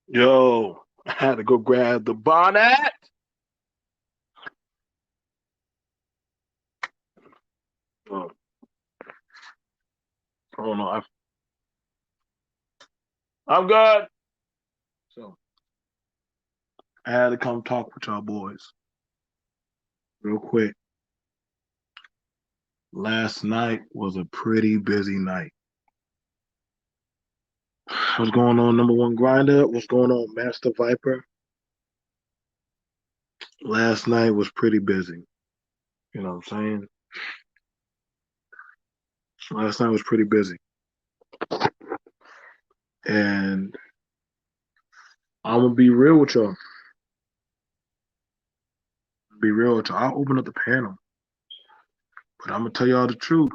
Yo, I had to go grab the bonnet. Oh, hold on, I'm good. So I had to come talk with y'all boys real quick. Last night was a pretty busy night. What's going on, number one grinder? What's going on, Master Viper? Last night was pretty busy. You know what I'm saying? Last night was pretty busy. And I'm gonna be real with y'all. Be real with y'all. I'll open up the panel, but I'm gonna tell y'all the truth.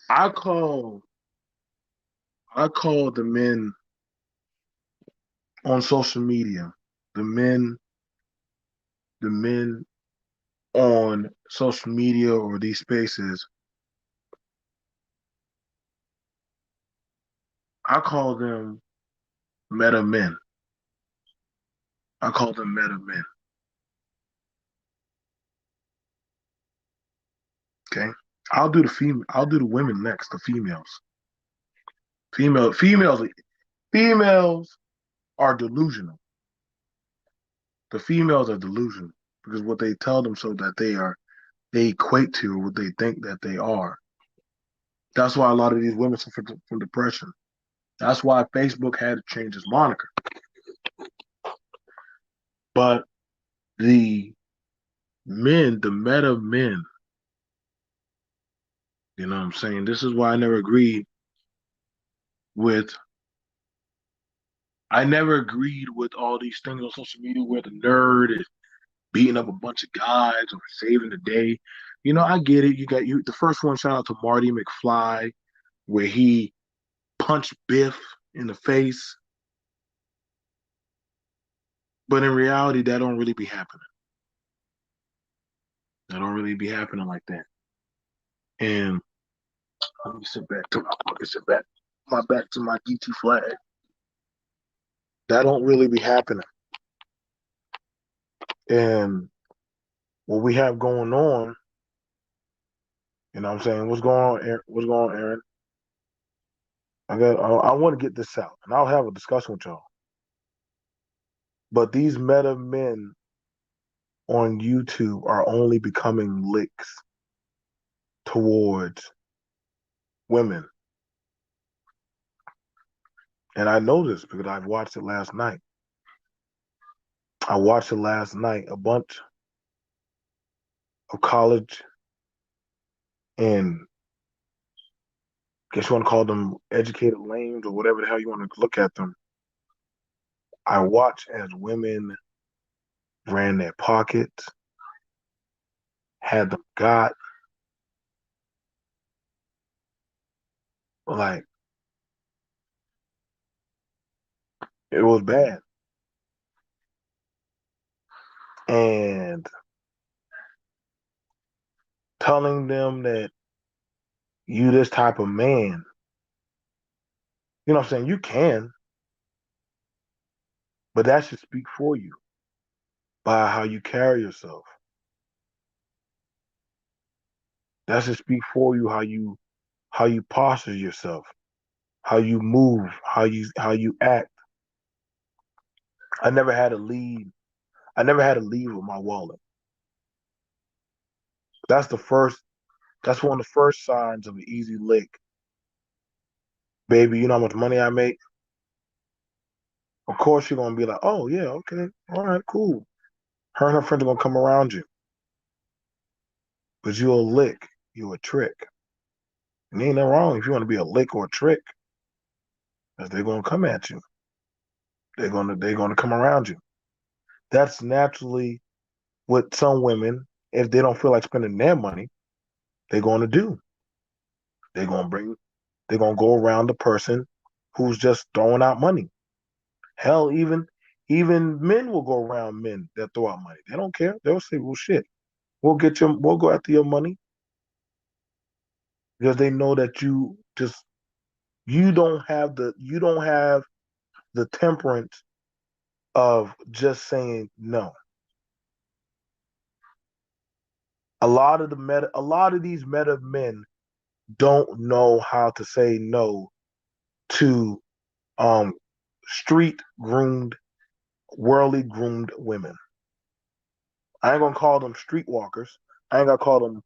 I call I call the men on social media, the men, the men on social media or these spaces, I call them meta men. I call them meta men. Okay. I'll do the women next, the females. Females are delusional. The females are delusional because what they tell them so that they equate to what they think that they are. That's why a lot of these women suffer from depression. That's why Facebook had to change its moniker. But the men, the meta men, you know what I'm saying? This is why with I never agreed with all these things on social media where the nerd is beating up a bunch of guys or saving the day. You know, I get it. You the first one, shout out to Marty McFly, where he punched Biff in the face. But in reality, that don't really be happening. That don't really be happening like that. And let me sit back my back to my DT flag. That don't really be happening. And what we have going on, you know what I'm saying? What's going on, Aaron? What's going on, Aaron? I want to get this out and I'll have a discussion with y'all. But these meta men on YouTube are only becoming licks towards women. And I know this because I've watched it last night. I watched it last night. A bunch of college and I guess you want to call them educated lames or whatever the hell you want to look at them. I watched as women ran their pockets, had them got like it was bad. And telling them that you this type of man, you know what I'm saying? You can, but that should speak for you by how you carry yourself. That should speak for you how you posture yourself, how you move, how you act. I never had to leave. I never had to leave with my wallet. That's the first. That's one of the first signs of an easy lick. Baby, you know how much money I make? Of course you're gonna be like, oh yeah, okay, all right, cool. Her and her friends are gonna come around you. But you a lick, you a trick. And ain't nothing wrong if you want to be a lick or a trick, because they're gonna come at you. They're gonna come around you. That's naturally what some women, if they don't feel like spending their money, they're gonna do. They're gonna bring they're gonna go around the person who's just throwing out money. Hell, even men will go around men that throw out money. They don't care. They'll say, "Well, shit, we'll go after your money." because they know that you don't have the temperance of just saying no. A lot of these meta men don't know how to say no to um street groomed, worldly groomed women. I ain't gonna call them streetwalkers. I ain't gonna call them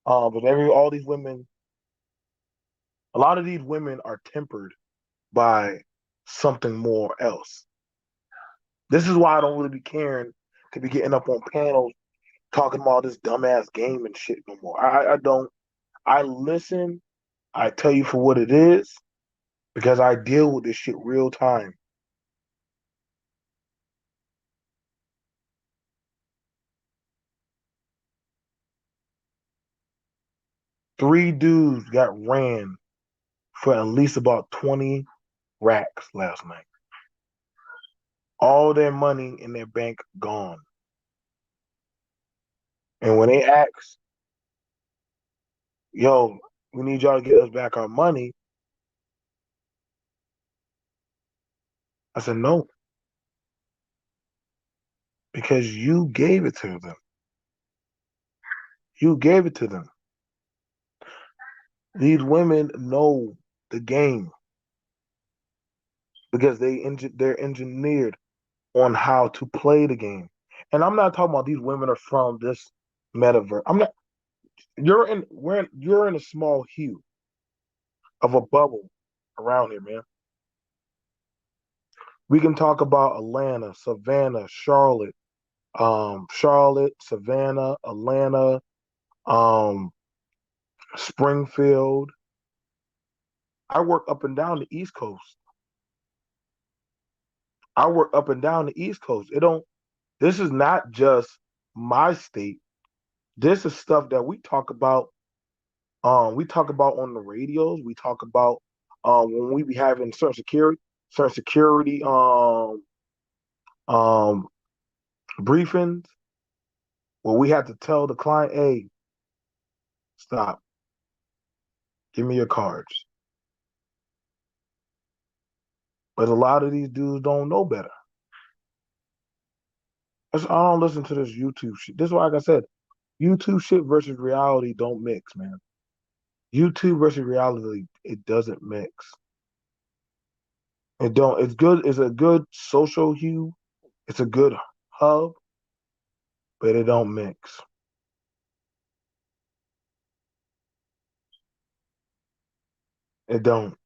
but all these women, a lot of these women are tempered by something more else. This is why I don't really be caring to be getting up on panels talking about this dumbass game and shit no more. I don't. I listen. I tell you for what it is because I deal with this shit real time. Three dudes got ran for at least about 20 racks last night. All their money in their bank gone. And when they asked, yo, we need y'all to get us back our money, I said, no, because you gave it to them. You gave it to them. These women know the game because they're engineered on how to play the game. And I'm not talking about these women are from this metaverse. I'm not. You're in a small hue of a bubble around here, man. We can talk about Atlanta, Savannah, Charlotte, Savannah, Atlanta, um, Springfield. I work up and down the East Coast. I work up and down the East Coast. It don't. This is not just my state. This is stuff that we talk about. We talk about on the radios. We talk about when we be having certain security um, briefings where we have to tell the client, "Hey, stop. Give me your cards." But a lot of these dudes don't know better. I don't listen to this YouTube shit. This is why, like I said, YouTube shit versus reality don't mix, man. YouTube versus reality, it doesn't mix. It don't. It's good. It's a good social hue. It's a good hub, but it don't mix. It don't.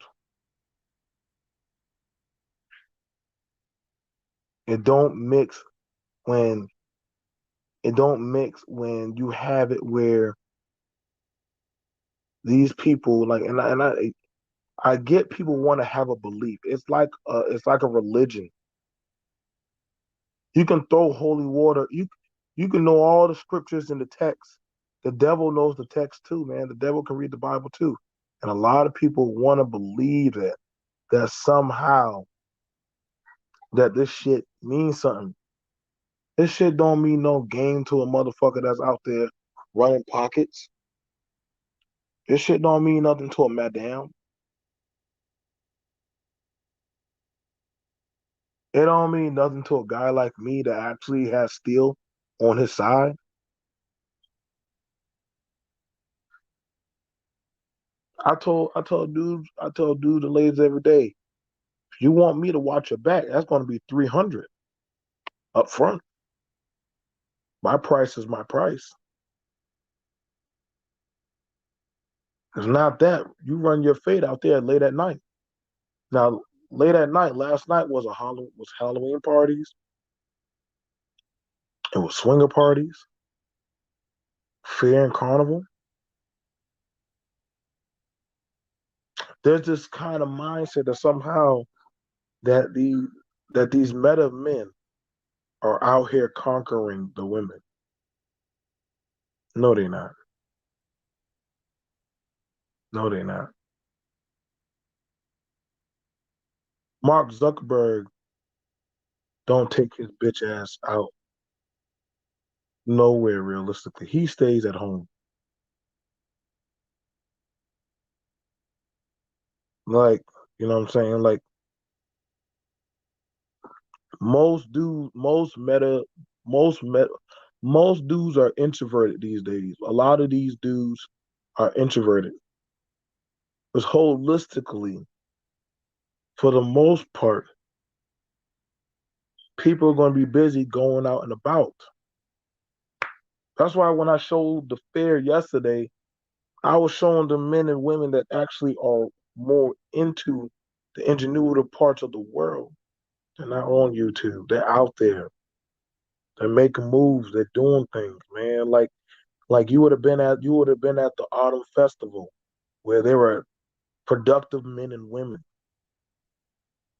It don't mix when it don't mix when you have it where these people like I get people want to have a belief. It's like a religion. You can throw holy water. You can know all the scriptures in the text. The devil knows the text too, man. The devil can read the Bible too. And a lot of people want to believe that somehow that this shit means something. This shit don't mean no game to a motherfucker that's out there running pockets. This shit don't mean nothing to a madam. It don't mean nothing to a guy like me that actually has steel on his side. I tell dudes and ladies every day, if you want me to watch your back, that's gonna be 300 up front. My price is my price. It's not that. You run your fade out there late at night. Now, late at night, last night was Halloween parties. It was swinger parties, fair and carnival. There's this kind of mindset that somehow that these meta men are out here conquering the women. No, they're not. No, they're not. Mark Zuckerberg don't take his bitch ass out nowhere realistically. He stays at home. Like, you know what I'm saying? Like most dudes, most meta, most dudes are introverted these days. A lot of these dudes are introverted. Because holistically, for the most part, people are going to be busy going out and about. That's why when I showed the fair yesterday, I was showing the men and women that actually are more into the ingenuity parts of the world. They're not on YouTube. They're out there. They're making moves. They're doing things, man. Like you would have been at the autumn festival where there were productive men and women.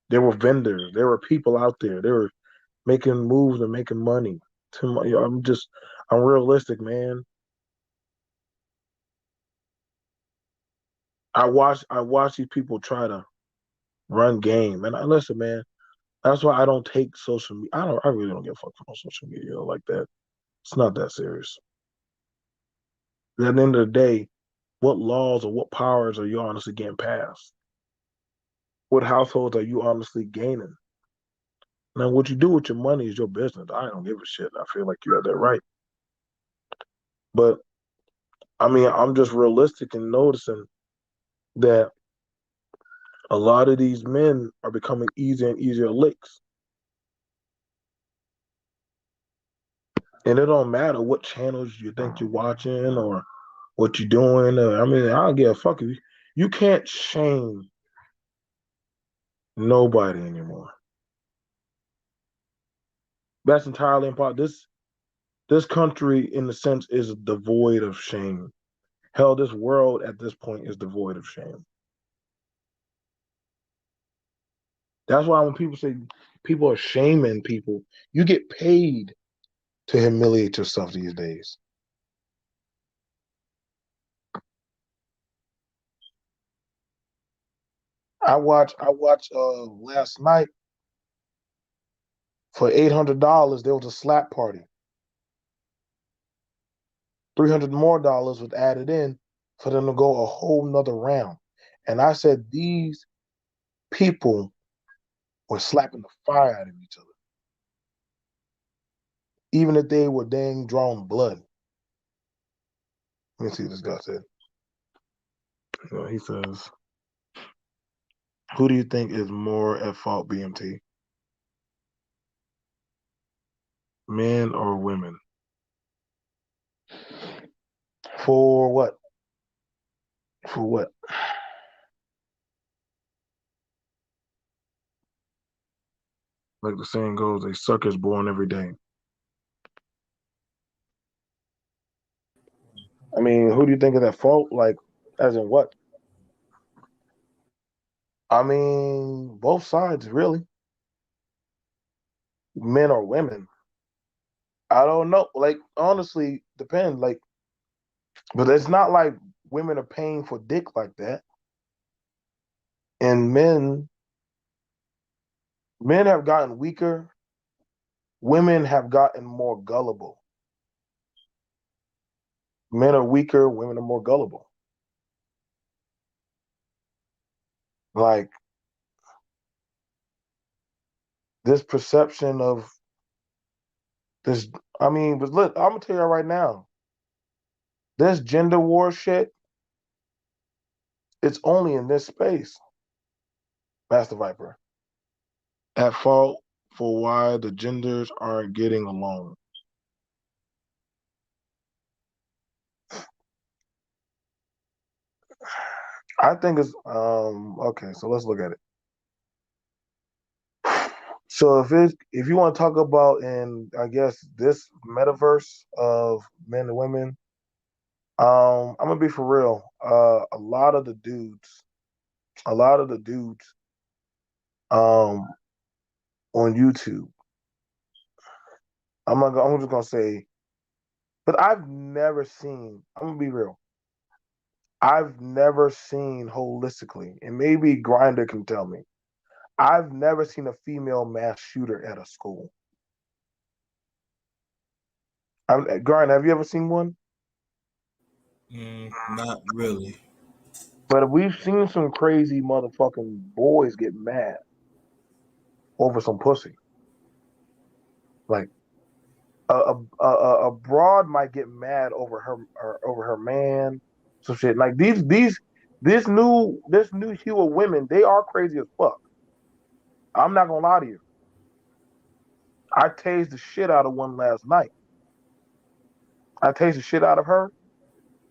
There were vendors. There were people out there. They were making moves and making money. I'm realistic, man. I watch these people try to run game, and I listen, man. That's why I don't take social media. I really don't give a fuck on social media like that. It's not that serious. At the end of the day, what laws or what powers are you honestly getting passed? What households are you honestly gaining? Now, what you do with your money is your business. I don't give a shit. I feel like you have that right. But I mean, I'm just realistic in noticing that a lot of these men are becoming easier and easier licks. And it don't matter what channels you think you're watching or what you're doing. I mean, I don't give a fuck. You can't shame nobody anymore. That's entirely impossible. This country, in a sense, is devoid of shame. Hell, this world at this point is devoid of shame. That's why when people say people are shaming people, you get paid to humiliate yourself these days. I watched last night for $800 there was a slap party. $300 more dollars was added in for them to go a whole nother round. And I said these people were slapping the fire out of each other, even if they were dang drawing blood. Let me see what this guy said. He says, "Who do you think is more at fault, BMT? Men or women? For what? For what?" Like the saying goes, a sucker's born every day. I mean, who do you think is at fault? Like, as in what? I mean, both sides, really. Men or women. I don't know. Like, honestly, depends. Like, but it's not like women are paying for dick like that. And men have gotten weaker. Women have gotten more gullible. Men are weaker. Women are more gullible. Like this perception of this. I mean, but look, I'm gonna tell you right now. This gender war shit. It's only in this space, Master Viper. At fault for why the genders aren't getting along. I think it's okay. So let's look at it. So if you want to talk about in I guess this metaverse of men and women, I'm gonna be for real. A lot of the dudes um on YouTube. I'm just gonna say, but I've never seen. I'm gonna be real. I've never seen holistically, and maybe Grinder can tell me. I've never seen a female mass shooter at a school. Grinder, have you ever seen one? Not really. But we've seen some crazy motherfucking boys get mad over some pussy. Like a broad might get mad over her man, some shit. Like this new hue of women, they are crazy as fuck. I'm not gonna lie to you. I tased the shit out of one last night. I tased the shit out of her,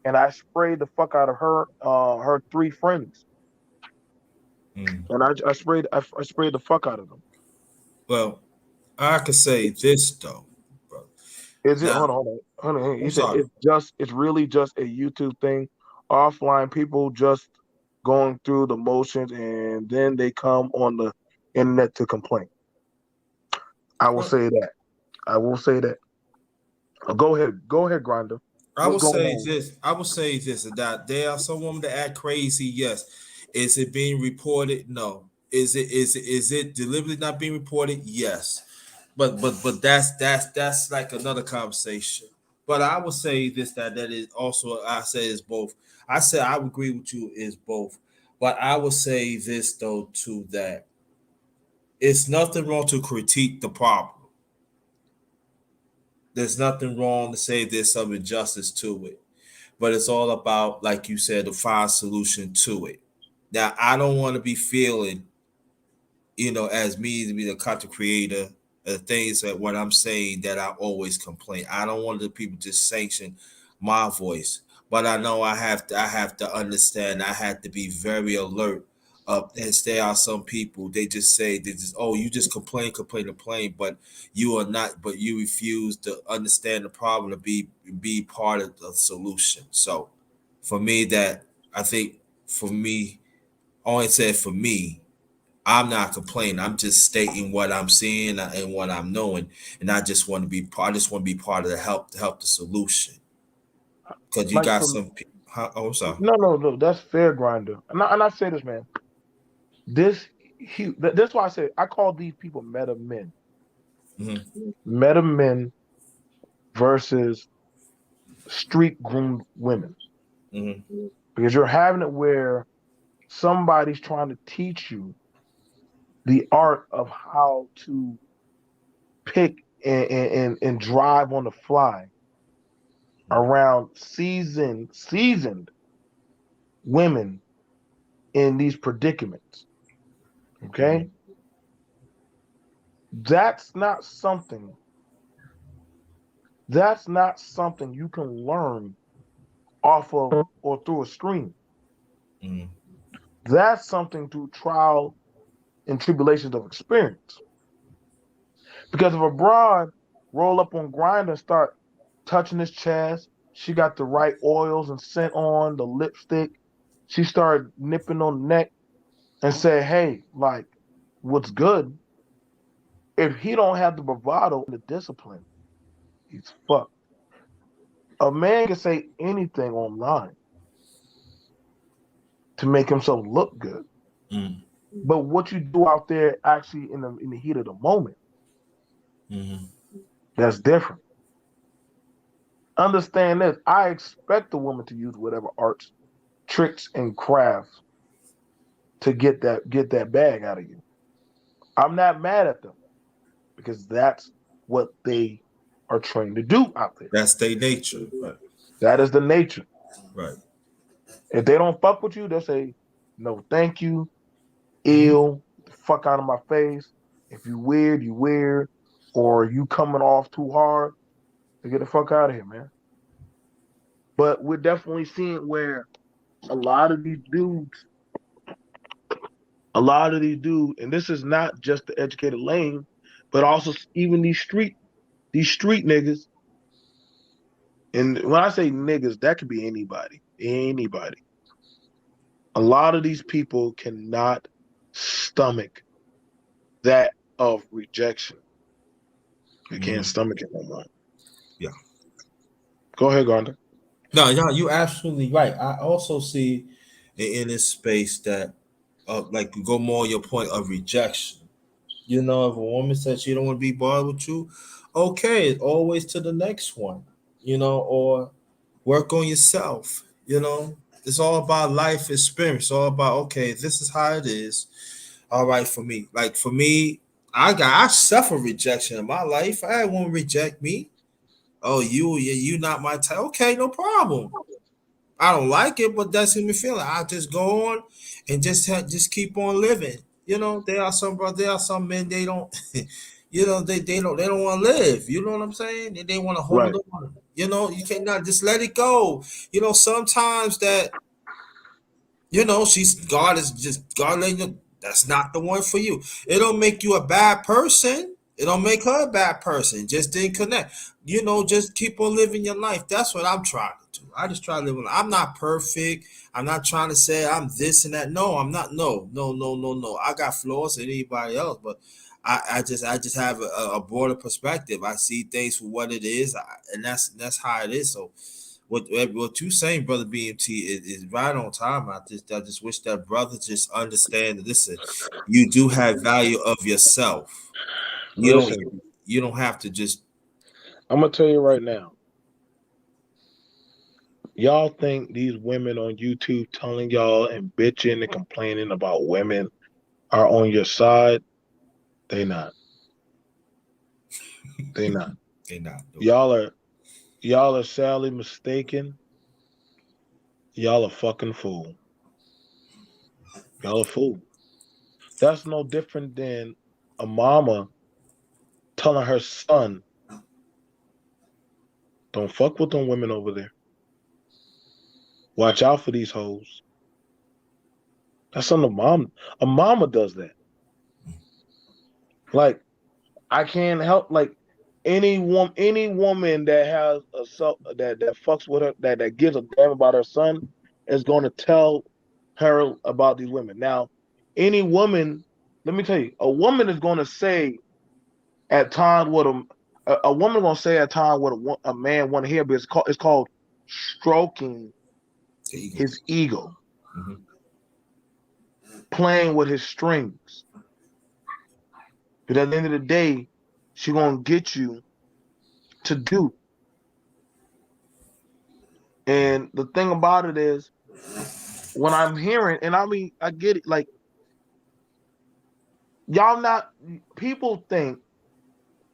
and I sprayed the fuck out of her three friends, and I sprayed the fuck out of them. Well, I could say this though, bro. Is it? Now, Hold on. He I'm said sorry. it's really just a YouTube thing. Offline people just going through the motions, and then they come on the internet to complain. I will Well, say that. I will say that. Go ahead, Grinder. I What's would going say on? this. I would say this that there are some women that act crazy. Yes. Is it being reported? No. Is it deliberately not being reported? Yes. But that's like another conversation. But I would say this that is also I say is both. I said I would agree with you is both. But I would say this though too that it's nothing wrong to critique the problem. There's nothing wrong to say there's some injustice to it. But it's all about, like you said, to find a solution to it. Now, I don't want to be feeling, as me to be the content creator, the things that what I'm saying that I always complain. I don't want the people to sanction my voice, but I know I have to understand. I have to be very alert. As there are some people, they just oh, you just complain, but you are not, but you refuse to understand the problem to be part of the solution. So for me, that I think for me, I only said for me, I'm not complaining. I'm just stating what I'm seeing and what I'm knowing, and I just want to be part. I just want to be part of the help the solution. Because you Like got for some. Oh, sorry. no. That's fair, Grinder. And I say this, man. That's why I say I call these people meta men. Mm-hmm, Meta men versus street groomed women. mm-hmm, Because you're having it where somebody's trying to teach you the art of how to pick and drive on the fly around seasoned women in these predicaments. mm-hmm, Okay? That's not something that's not something you can learn off of or through a screen. mm-hmm, That's something through trial and tribulations of experience. Because if a broad roll up on grind and start touching his chest, she got the right oils and scent on, the lipstick. She started nipping on the neck and say, hey, like, what's good? If he don't have the bravado and the discipline, he's fucked. A man can say anything online to make himself look good. mm-hmm, But what you do out there actually in the heat of the moment, mm-hmm. that's different. Understand this. I expect the woman to use whatever arts, tricks, and crafts to get that bag out of you. I'm not mad at them because that's what they are trained to do out there. That's their nature. Right. That is the nature. Right. If they don't fuck with you, they'll say, no, thank you, Mm-hmm. ill, the fuck out of my face. If you weird, you weird, or you coming off too hard, to get the fuck out of here, man. But we're definitely seeing where a lot of these dudes, and this is not just the educated lane, but also even these street niggas. And when I say niggas, that could be anybody, anybody. A lot of these people cannot stomach that of rejection. They can't Mm-hmm. stomach it no more. Yeah. Go ahead, Gardner. No, no, you're absolutely right. I also see in this space that, like, you go more on your point of rejection. If a woman says she don't want to be bothered with you, okay, always to the next one. Or work on yourself. It's all about life experience. All about, okay, this is how it is. All right, for me. Like for me, I suffer rejection in my life. I won't reject me. Oh, you not my type. Okay, no problem. I don't like it, but that's me feeling. I just go on and just keep on living. You know, there are some men they don't, they don't want to live. You know what I'm saying? They want to hold Right, on. You know, you cannot just let it go. You know, sometimes that, God is just God letting you. That's not the one for you. It don't make you a bad person. It don't make her a bad person. Just didn't connect. Just keep on living your life. That's what I'm trying to do. I just try to live. I'm not perfect. I'm not trying to say I'm this and that. No, I'm not. No, no, no, no, no. I got flaws than anybody else, but I just have a broader perspective. I see things for what it is, and that's how it is. So what you saying, brother BMT, is right on time. I just wish that brother just understand. Listen, you do have value of yourself. You don't listen, you don't have to just. I'm gonna tell you right now. Y'all think these women on YouTube telling y'all and bitching and complaining about women are on your side? They not. They not. They not doing. Y'all are y'all are sadly mistaken. Y'all are fucking fool. Y'all are fool. That's no different than a mama telling her son, "Don't fuck with them women over there. Watch out for these hoes." That's something a mama does that. Like I can't help like any woman that has a self that fucks with her that gives a damn about her son is going to tell her about these women. Now, any woman, let me tell you, a woman is going to say at times what a woman going to say at times what a man want to hear, but it's called stroking There you go. his ego, Mhm. playing with his strings. But at the end of the day, she gonna get you to do. And the thing about it is, when I'm hearing, and I mean, I get it, like, y'all not, people think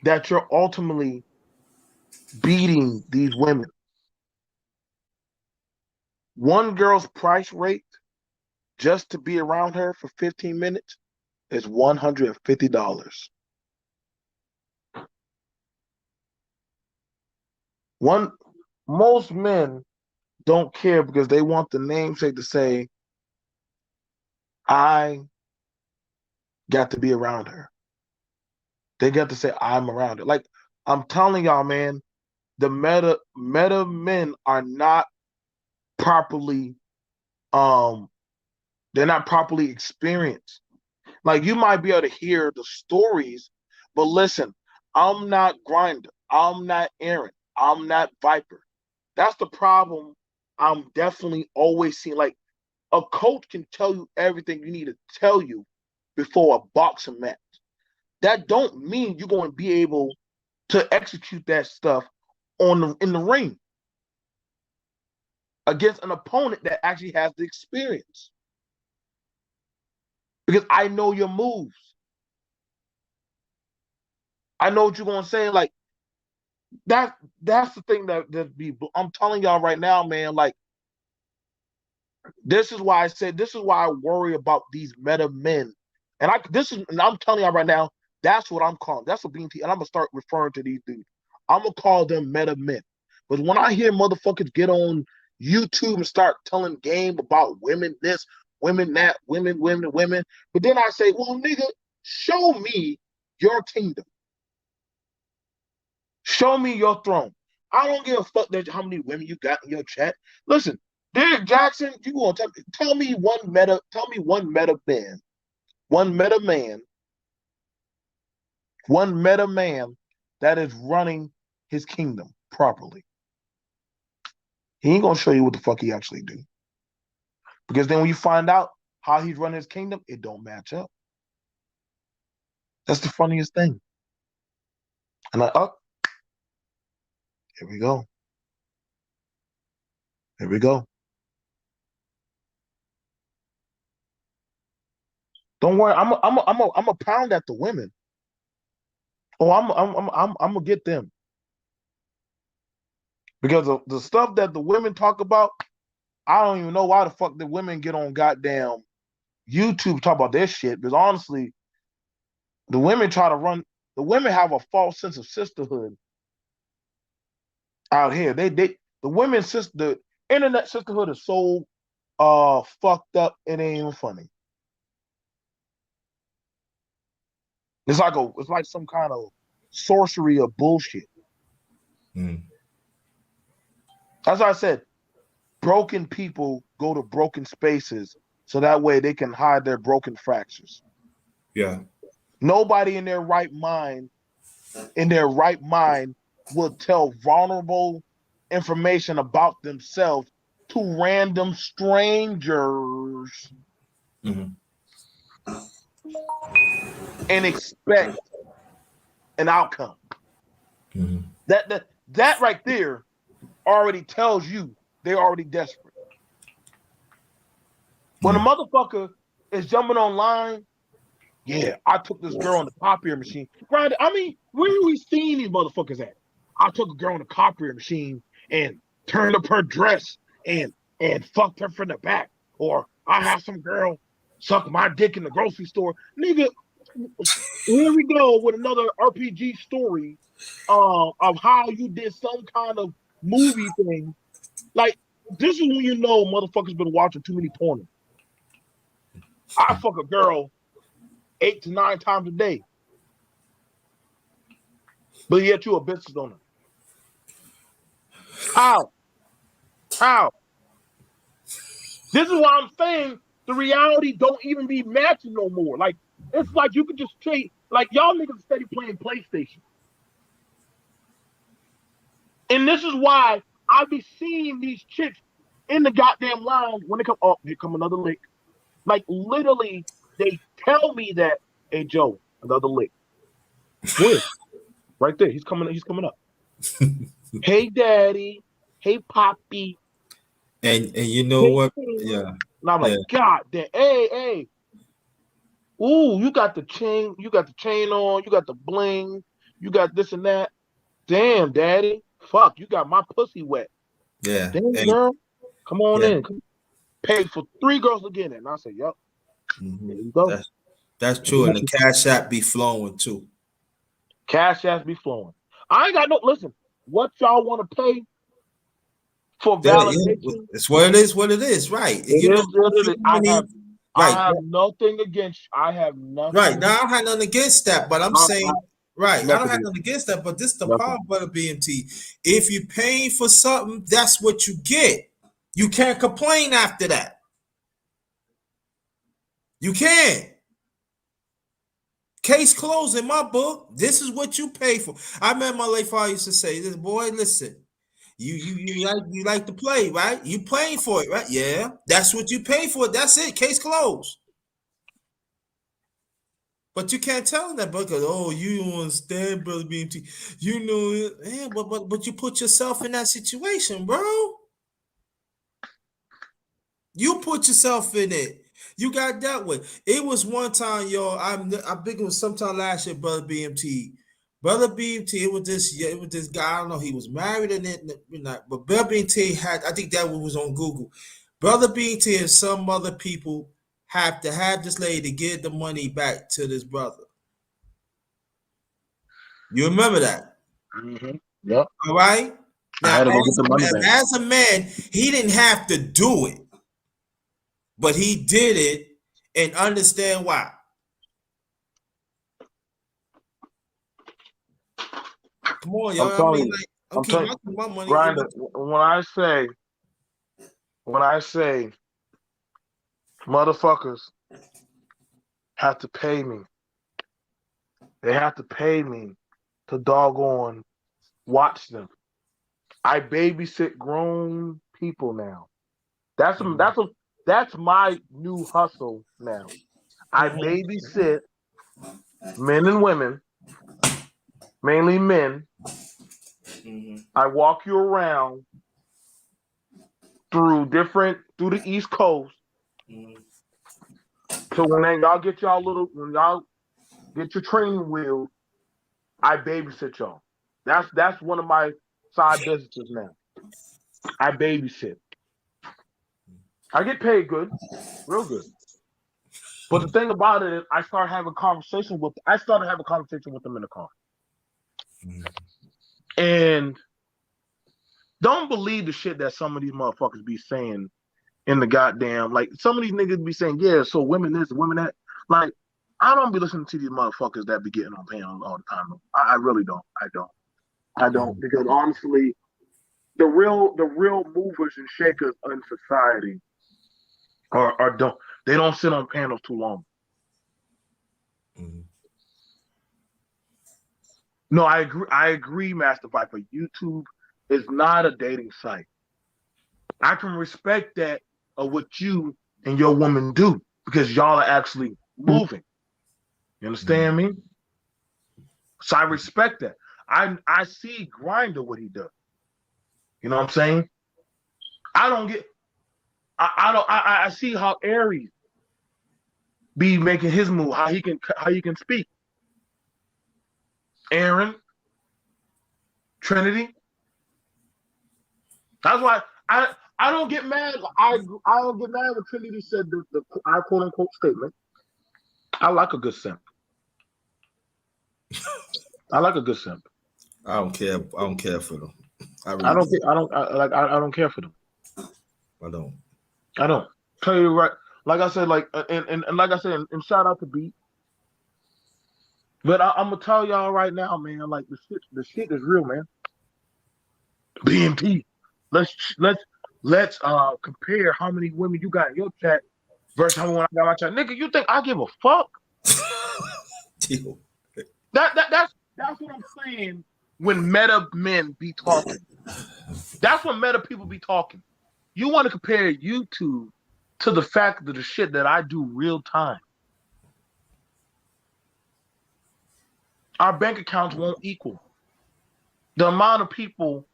that you're ultimately beating these women. One girl's price rate just to be around her for 15 minutes is $150. One, most men don't care because they want the namesake to say, I got to be around her. They got to say, I'm around her. Like, I'm telling y'all, man, the meta men are not properly um they're not properly experienced. Like you might be able to hear the stories, but listen, I'm not Grinder, I'm not Aaron, I'm not Viper. That's the problem. I'm definitely always seeing like a coach can tell you everything you need to tell you before a boxing match. That don't mean you're going to be able to execute that stuff in the ring against an opponent that actually has the experience. Because I know your moves. I know what you're gonna say. Like that's the thing that be. I'm telling y'all right now, man. Like this is why I said this is why I worry about these meta men. And I'm telling y'all right now. That's what I'm calling. That's what BNT. And I'm gonna start referring to these dudes. I'm gonna call them meta men. But when I hear motherfuckers get on YouTube and start telling game about women this, women that, women, but then I say, well, nigga, show me your kingdom. Show me your throne. I don't give a fuck that how many women you got in your chat. Listen, Derek Jackson, you want to tell me one meta man, one meta man that is running his kingdom properly. He ain't gonna show you what the fuck he actually do. Because then when you find out how he's running his kingdom, it don't match up. That's the funniest thing. And here we go. Here we go. Don't worry, I'm a pound at the women. Oh, I'm gonna get them because of the stuff that the women talk about. I don't even know why the fuck the women get on goddamn YouTube talk about their shit. Because honestly, the women try to run. The women have a false sense of sisterhood out here. The women's sister, the internet sisterhood is so fucked up. It ain't even funny. It's like some kind of sorcery of bullshit. Mm. As I said, broken people go to broken spaces so that way they can hide their broken fractures. Yeah. Nobody in their right mind will tell vulnerable information about themselves to random strangers and expect an outcome. That right there already tells you they're already desperate. When a motherfucker is jumping online, yeah, I took this girl on the copier machine. Granted, I mean, where are we seeing these motherfuckers at? I took a girl on the copier machine and turned up her dress and fucked her from the back. Or I have some girl suck my dick in the grocery store. Nigga, here we go with another RPG story of how you did some kind of movie thing. Like, this is when you know motherfuckers been watching too many porn. I fuck a girl 8 to 9 times a day. But yet you a business owner. How? This is why I'm saying the reality don't even be matching no more. Like, it's like you could just trade. Like, y'all niggas steady playing PlayStation. And this is why I be seeing these chicks in the goddamn lounge when they come, oh, here come another lick. Like, literally, they tell me that, hey, Joe, another lick. Where? Right there. He's coming up. Hey, daddy. Hey, poppy. And you know what? Yeah. And I'm like, God damn, hey. Ooh, you got the chain on, you got the bling, you got this and that. Damn, daddy. Fuck, you got my pussy wet. Yeah. Damn, girl. Come on in. Paid for 3 girls to get in. And I said, yup. There you go. That's true. And the cash app be flowing too. Cash apps be flowing. I ain't got no, listen, what y'all want to pay for validation? It's what it is, right? I have nothing against. I have nothing. Right now, I don't have nothing against that, but I'm saying, I don't have nothing against that. But this is the problem, brother BMT. If you're paying for something, that's what you get. You can't complain after that. You can't. Case closed in my book. This is what you pay for. I remember my late father used to say, "This boy, listen." You like to play, right? You paying for it, right? Yeah, that's what you pay for. That's it. Case closed. But you can't tell them that because you don't understand, brother BMT. You know it, yeah, but you put yourself in that situation, bro. You put yourself in it. You got dealt with. It was one time, y'all. I think it was sometime last year, brother BMT. Brother BMT, it was this guy. I don't know. He was married and not, but Brother BMT had. I think that one was on Google. Brother BMT and some other people have to have this lady to get the money back to this brother. You remember that? Mm-hmm. Yep. All right. Now, as a man, he didn't have to do it, but he did it, and understand why. Come on, y'all. I'm keeping my money. Grindr, when I say motherfuckers have to pay me, they have to pay me to doggone watch them. I babysit grown people now. That's my new hustle now. I babysit men and women, mainly men. I walk you around through the East Coast, So when y'all get when y'all get your training wheels, I babysit y'all. That's one of my side businesses now. I babysit. I get paid good, real good. But the thing about it is, I started having conversation with them in the car. And don't believe the shit that some of these motherfuckers be saying in the goddamn, like some of these niggas be saying, yeah, so women this, women that. Like, I don't be listening to these motherfuckers that be getting on panels all the time. I really don't. I don't because honestly, the real movers and shakers in society are don't sit on panels too long. Mm-hmm. No, I agree, Master Viper. YouTube is not a dating site. I can respect that of what you and your woman do because y'all are actually moving. You understand me? So I respect that. I see Grinder what he does. You know what I'm saying? I don't get. I see how Aries be making his move. How he can speak. Aaron, Trinity. That's why I don't get mad. I don't get mad when Trinity said the I quote unquote statement. I like a good simp. I like a good simp. I don't care. I don't care for them. I don't care for them. I don't. I don't. Tell you right. Like I said, like and like I said, and shout out to Beat. But I'm gonna tell y'all right now, man. Like the shit is real, man. BMT. Let's compare how many women you got in your chat versus how many I got in my chat. Nigga, you think I give a fuck? That's what I'm saying when meta men be talking. That's when meta people be talking. You want to compare YouTube to the fact of the shit that I do real time. Our bank accounts won't equal the amount of people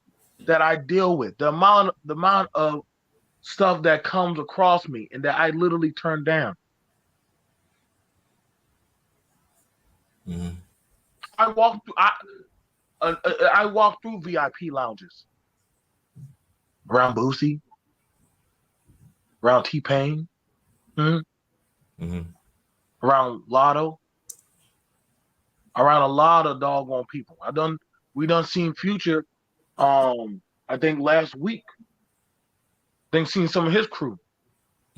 that I deal with, the amount of stuff that comes across me and that I literally turn down. Mm-hmm. I walk through VIP lounges around Boosie, around T-Pain, around Lotto, around a lot of doggone people. We done seen Future. I think last week. Seen some of his crew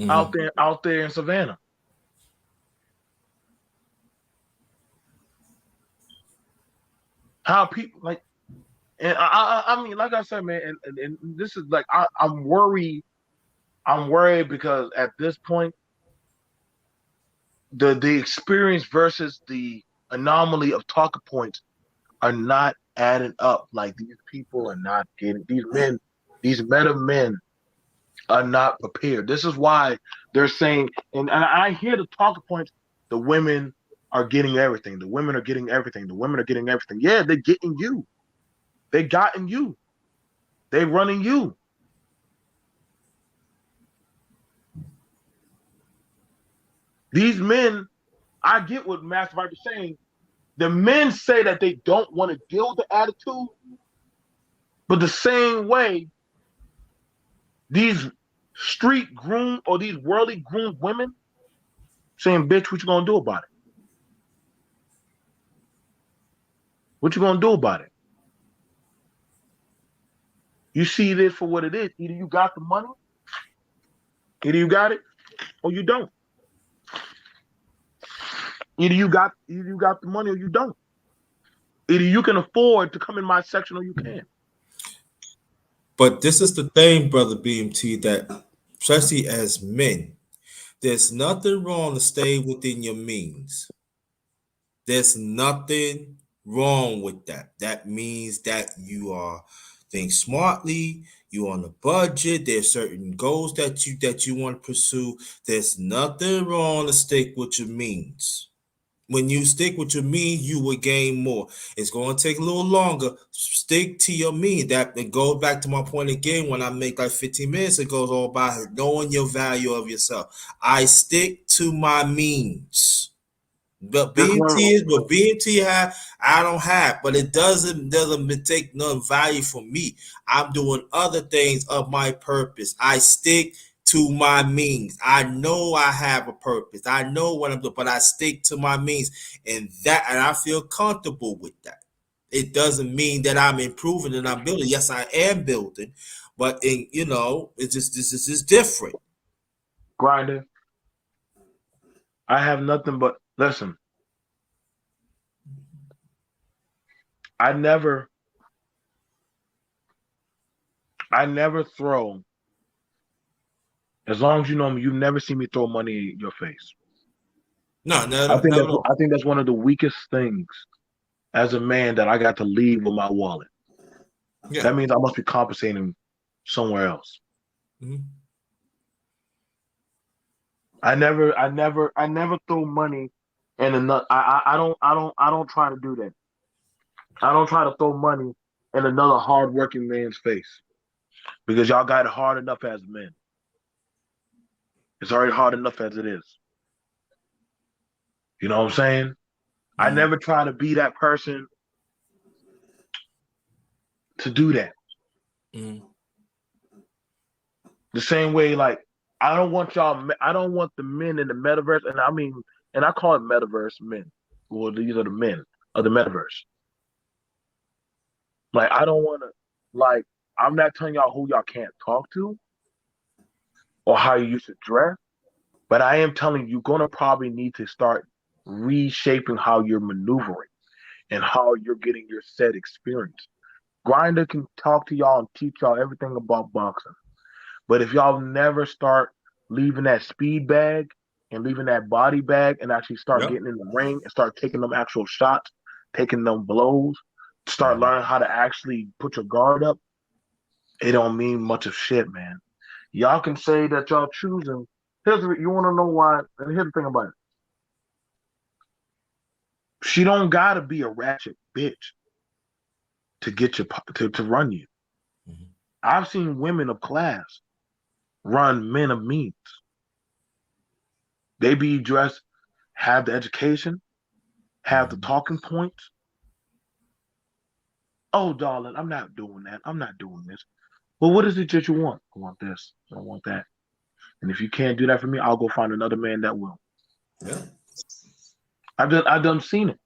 out there in Savannah. How people like, and I mean, like I said, man, and this is like I'm worried. I'm worried because at this point, the experience versus the anomaly of talking points are not adding up. Like these people are not getting these meta men are not prepared. This is why they're saying, and I hear the talking points. The women are getting everything. The women are getting everything. The women are getting everything. Yeah, they're getting you. They gotten you. They running you. These men, I get what Master Viper's saying. The men say that they don't want to deal with the attitude, but the same way, these street groomed or these worldly groomed women saying, bitch, what you gonna do about it? What you gonna do about it? You see this for what it is. Either you got the money, either you got it, or you don't. Either you got the money or you don't. Either you can afford to come in my section or you can't. But this is the thing, brother BMT, that especially as men, there's nothing wrong to stay within your means. There's nothing wrong with that. That means that you are think smartly, you're on a budget, there's certain goals that you want to pursue. There's nothing wrong to stick with your means. When you stick with your mean, you will gain more. It's going to take a little longer. Stick to your mean. That it goes back to my point again when I make like 15 minutes. It goes all about knowing your value of yourself. I stick to my means. But Just one. BMT is what BMT have, I don't have, but it doesn't take none value from me. I'm doing other things of my purpose. I stick to my means. I know I have a purpose. I know what I'm doing, but I stick to my means, and I feel comfortable with that. It doesn't mean that I'm improving and I'm building. Yes, I am building, but it's just this is just different. Grinder. I have nothing but listen. I never throw. As long as you know me, you've never seen me throw money in your face. No, I think no, no. that's one of the weakest things as a man that I got to leave with my wallet. Yeah. That means I must be compensating somewhere else. Mm-hmm. I never throw money in another. I don't try to do that. I don't try to throw money in another hardworking man's face because y'all got it hard enough as men. It's already hard enough as it is. You know what I'm saying? Mm-hmm. I never try to be that person to do that. Mm-hmm. The same way, like, I don't want the men in the metaverse, and I call it metaverse men. Well, these are the men of the metaverse. Like, I don't want to, like, I'm not telling y'all who y'all can't talk to or how you should dress, but I am telling you, you're going to probably need to start reshaping how you're maneuvering and how you're getting your set experience. Grinder can talk to y'all and teach y'all everything about boxing. But if y'all never start leaving that speed bag and leaving that body bag and actually start getting in the ring and start taking them actual shots, taking them blows, start learning how to actually put your guard up, it don't mean much of shit, man. Y'all can say that y'all choosing. You want to know why? And here's the thing about it. She don't gotta be a ratchet bitch to get you to run you. Mm-hmm. I've seen women of class run men of means. They be dressed, have the education, have the talking points. Oh, darling, I'm not doing that. I'm not doing this. Well, what is it that you want? I want this. I want that. And if you can't do that for me, I'll go find another man that will. Yeah. I've done seen it.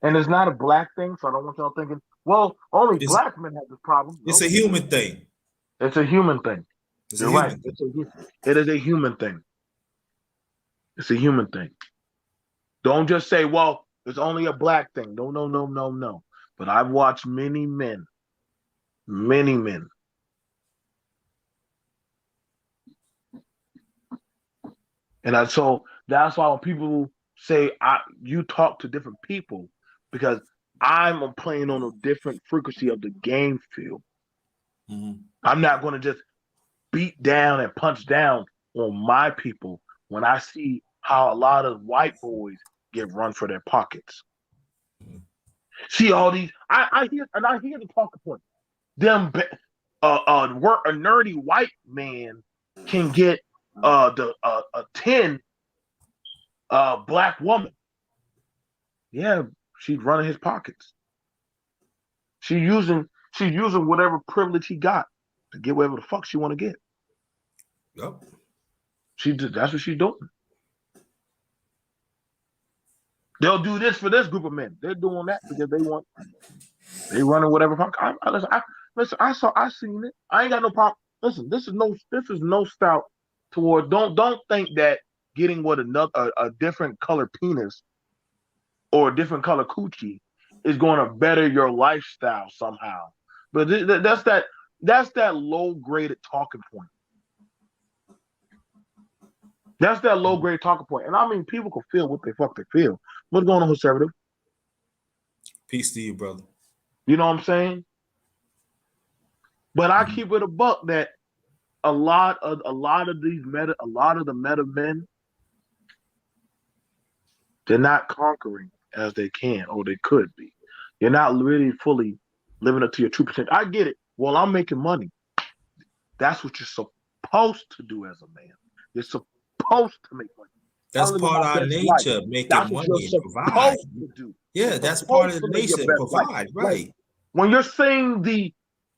And it's not a black thing, so I don't want y'all thinking, well, only black men have this problem. It's a human thing. It's a human thing. You're right. It is a human thing. It's a human thing. Don't just say, well, it's only a black thing. No. But I've watched many men. And so that's why when people say you talk to different people, because I'm playing on a different frequency of the game field. Mm-hmm. I'm not going to just beat down and punch down on my people when I see how a lot of white boys get run for their pockets. Mm-hmm. See all these, I hear the talking point. Them a nerdy white man can get a 10 black woman. Yeah, she's running his pockets. She's using whatever privilege he got to get whatever the fuck she want to get. Yep. That's what she's doing. They'll do this for this group of men. They're doing that because they running whatever fuck. I seen it. I ain't got no problem. Listen, this is no stout toward. Don't think that getting what a different color penis or a different color coochie is going to better your lifestyle somehow. But that's that low graded talking point. That's that low grade talking point. And I mean, people can feel what they fuck they feel. What's going on, conservative? Peace to you, brother. You know what I'm saying? But I keep it a buck that a lot of the meta men, They're not conquering as they can or they could be. You're not really fully living up to your true potential. I get it. Well, I'm making money. That's what you're supposed to do as a man. You're supposed to make money. That's I'm living part my of our best life. nature, making That's what you're money and provide. supposed to do. You're Yeah, that's part supposed of to the live your nature and best life. provide, Like right? when you're saying the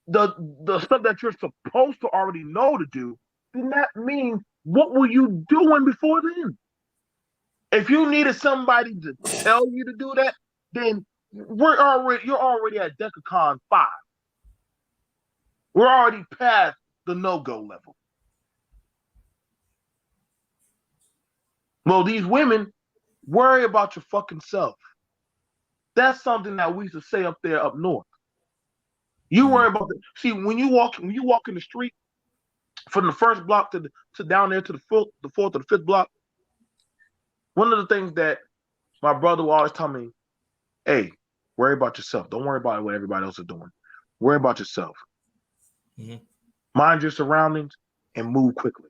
stuff that you're supposed to already know to do, then that means what were you doing before then? If you needed somebody to tell you to do that, then you're already at Decacon 5. We're already past the no-go level. Well, these women worry about your fucking self. That's something that we used to say up there up north. You worry about see when you walk in the street from the first block to down there to the fourth or the fifth block. One of the things that my brother will always tell me, hey, worry about yourself. Don't worry about what everybody else is doing. Worry about yourself. Mm-hmm. Mind your surroundings and move quickly.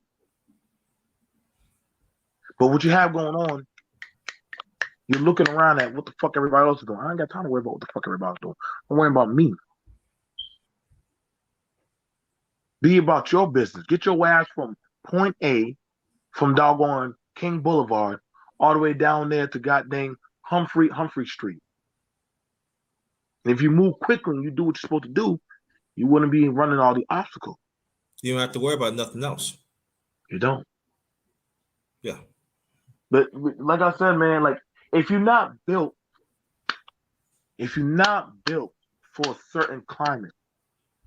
But what you have going on, you're looking around at what the fuck everybody else is doing. I ain't got time to worry about what the fuck everybody's doing. I'm worrying about me. Be about your business. Get your ass from point A, from doggone King Boulevard, all the way down there to goddamn Humphrey Street. And if you move quickly and you do what you're supposed to do, you wouldn't be running all the obstacles. You don't have to worry about nothing else. You don't. Yeah. But like I said, man, like if you're not built for a certain climate,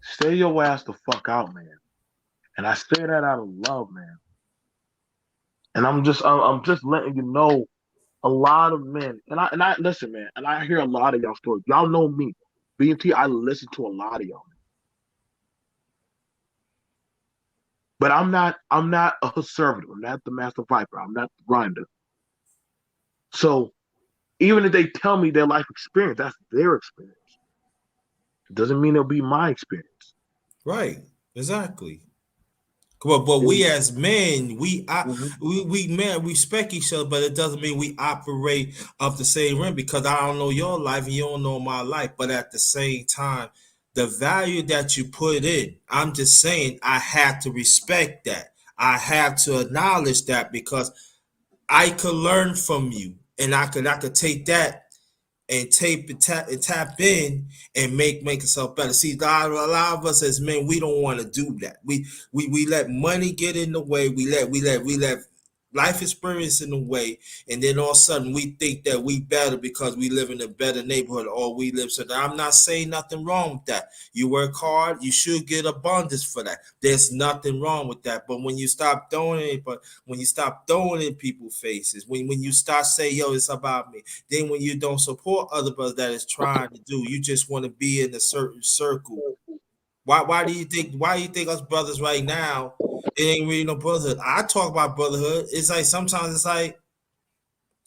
stay your ass the fuck out, man. And I say that out of love, man. And I'm just letting you know a lot of men, and I listen, man, and I hear a lot of y'all stories. Y'all know me. BMT, I listen to a lot of y'all. But I'm not a conservative. I'm not the master viper. I'm not the grinder. So even if they tell me their life experience, that's their experience. It doesn't mean it'll be my experience. Right. Exactly. But we as men, we respect each other, but it doesn't mean we operate off the same rim because I don't know your life and you don't know my life. But at the same time, the value that you put in, I'm just saying I have to respect that. I have to acknowledge that because I could learn from you and I could take that and tap in and make itself better. See, a lot of us as men, we don't want to do that. We let money get in the way. We let life experience in the way, and then all of a sudden we think that we better because we live in a better neighborhood or we live. So I'm not saying nothing wrong with that. You work hard, you should get abundance for that. There's nothing wrong with that. But when you stop throwing it, when you stop throwing it in people's faces, when you start saying, yo, it's about me, then when you don't support other brothers that is trying to do, you just want to be in a certain circle. Why do you think us brothers right now, it ain't really no brotherhood? I talk about brotherhood. It's like sometimes it's like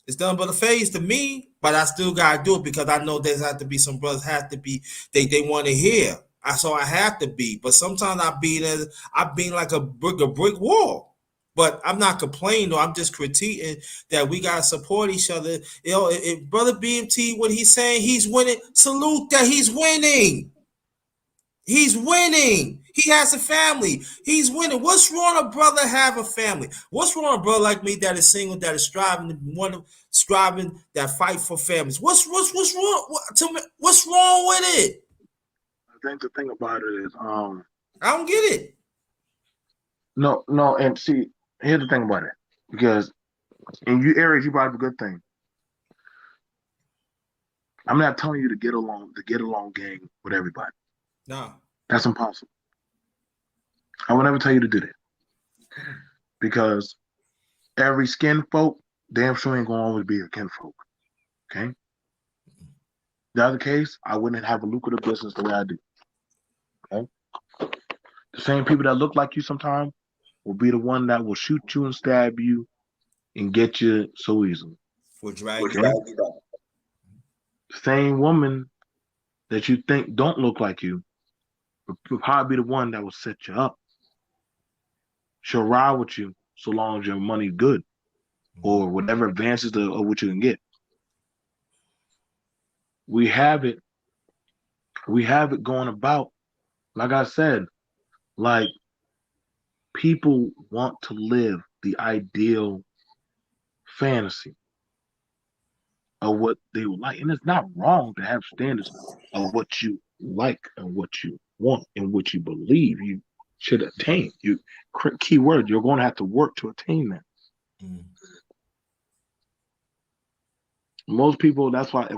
it's done but a phase to me, but I still gotta do it because I know there's have to be some brothers have to be they want to hear. So I have to be. But sometimes I've been like a brick wall. But I'm not complaining though. I'm just critiquing that we gotta support each other. You know, if brother BMT, what he's saying, he's winning. Salute that he's winning. He's winning. He has a family. He's winning. What's wrong a brother have a family? What's wrong a brother like me that is single, that is striving that fight for families? What's wrong? What's wrong with it? I think the thing about it is, I don't get it. No, and see, here's the thing about it, because in you areas you brought up a good thing. I'm not telling you to get along gang with everybody. No. That's impossible. I will never tell you to do that. Because every skin folk, damn sure ain't gonna always be your kinfolk. Okay? The other case, I wouldn't have a lucrative business the way I do. Okay? The same people that look like you sometimes will be the one that will shoot you and stab you and get you so easily. For drag you down. The same woman that you think don't look like you will probably be the one that will set you up. She'll ride with you so long as your money's good or whatever advances of what you can get. we have it. We have it going about. Like I said, like people want to live the ideal fantasy of what they would like. And it's not wrong to have standards of what you like and what you want and what you believe you should attain. Key word, you're going to have to work to attain that. Mm. Most people, that's why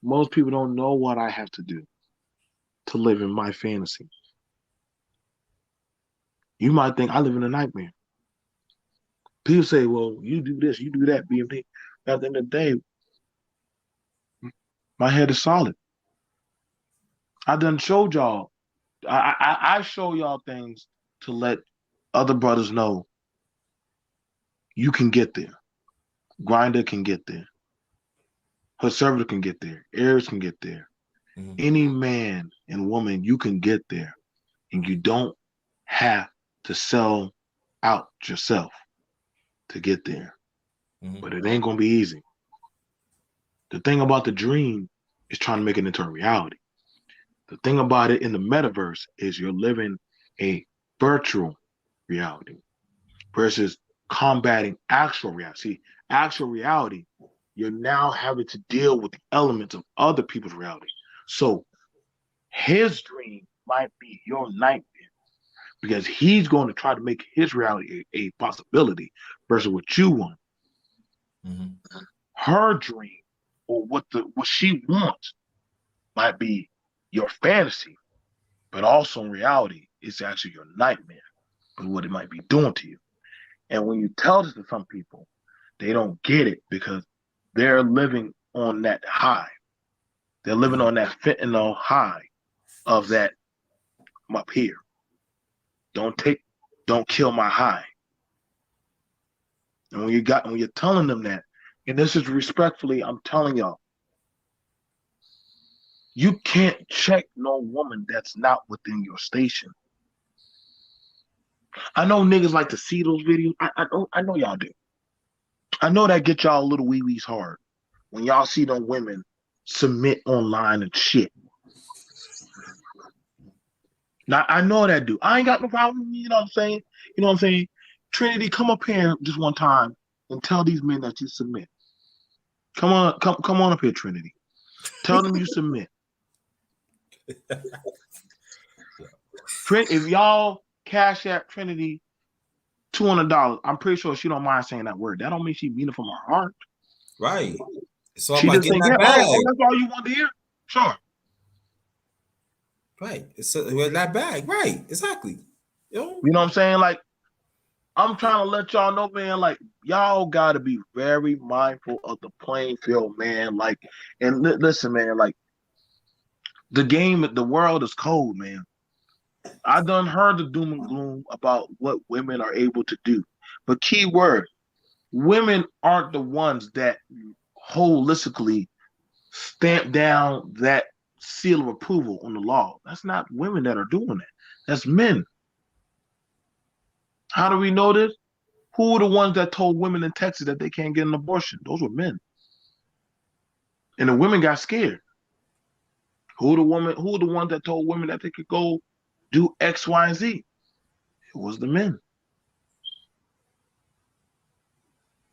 most people don't know what I have to do to live in my fantasy. You might think I live in a nightmare. People say, well, you do this, you do that, BMD. At the end of the day, my head is solid. I done showed y'all. I show y'all things to let other brothers know you can get there. Grinder can get there. Conservative can get there. Heirs can get there. Mm-hmm. Any man and woman, you can get there. And you don't have to sell out yourself to get there. Mm-hmm. But it ain't going to be easy. The thing about the dream is trying to make it into a reality. The thing about it in the metaverse is you're living a virtual reality versus combating actual reality. See, actual reality, you're now having to deal with the elements of other people's reality. So his dream might be your nightmare because he's going to try to make his reality a possibility versus what you want. Mm-hmm. Her dream or what she wants might be your fantasy, but also in reality, it's actually your nightmare, but what it might be doing to you. And when you tell this to some people, they don't get it because they're living on that high. They're living on that fentanyl high of that, I'm up here. Don't kill my high. And when you're telling them that, and this is respectfully, I'm telling y'all, you can't check no woman that's not within your station. I know niggas like to see those videos. I know y'all do. I know that get y'all little wee-wees hard when y'all see them women submit online and shit. Now, I know that do. I ain't got no problem. You know what I'm saying? You know what I'm saying? Trinity, come up here just one time and tell these men that you submit. Come on up here, Trinity. Tell them you submit. If y'all cash app Trinity $200, I'm pretty sure she don't mind saying that word. That don't mean she mean it from her heart. Right. So she just getting say, that bag. Oh, that's all you want to hear? Sure. Right. It's that bag. Right. Exactly. You know what I'm saying? Like, I'm trying to let y'all know, man, like, y'all got to be very mindful of the playing field, man. Like, and listen, man, like, the world is cold, man. I done heard the doom and gloom about what women are able to do. But key word, women aren't the ones that holistically stamp down that seal of approval on the law. That's not women that are doing that. That's men. How do we know this? Who are the ones that told women in Texas that they can't get an abortion? Those were men. And the women got scared. Who are the ones that told women that they could go do X, Y, and Z? It was the men.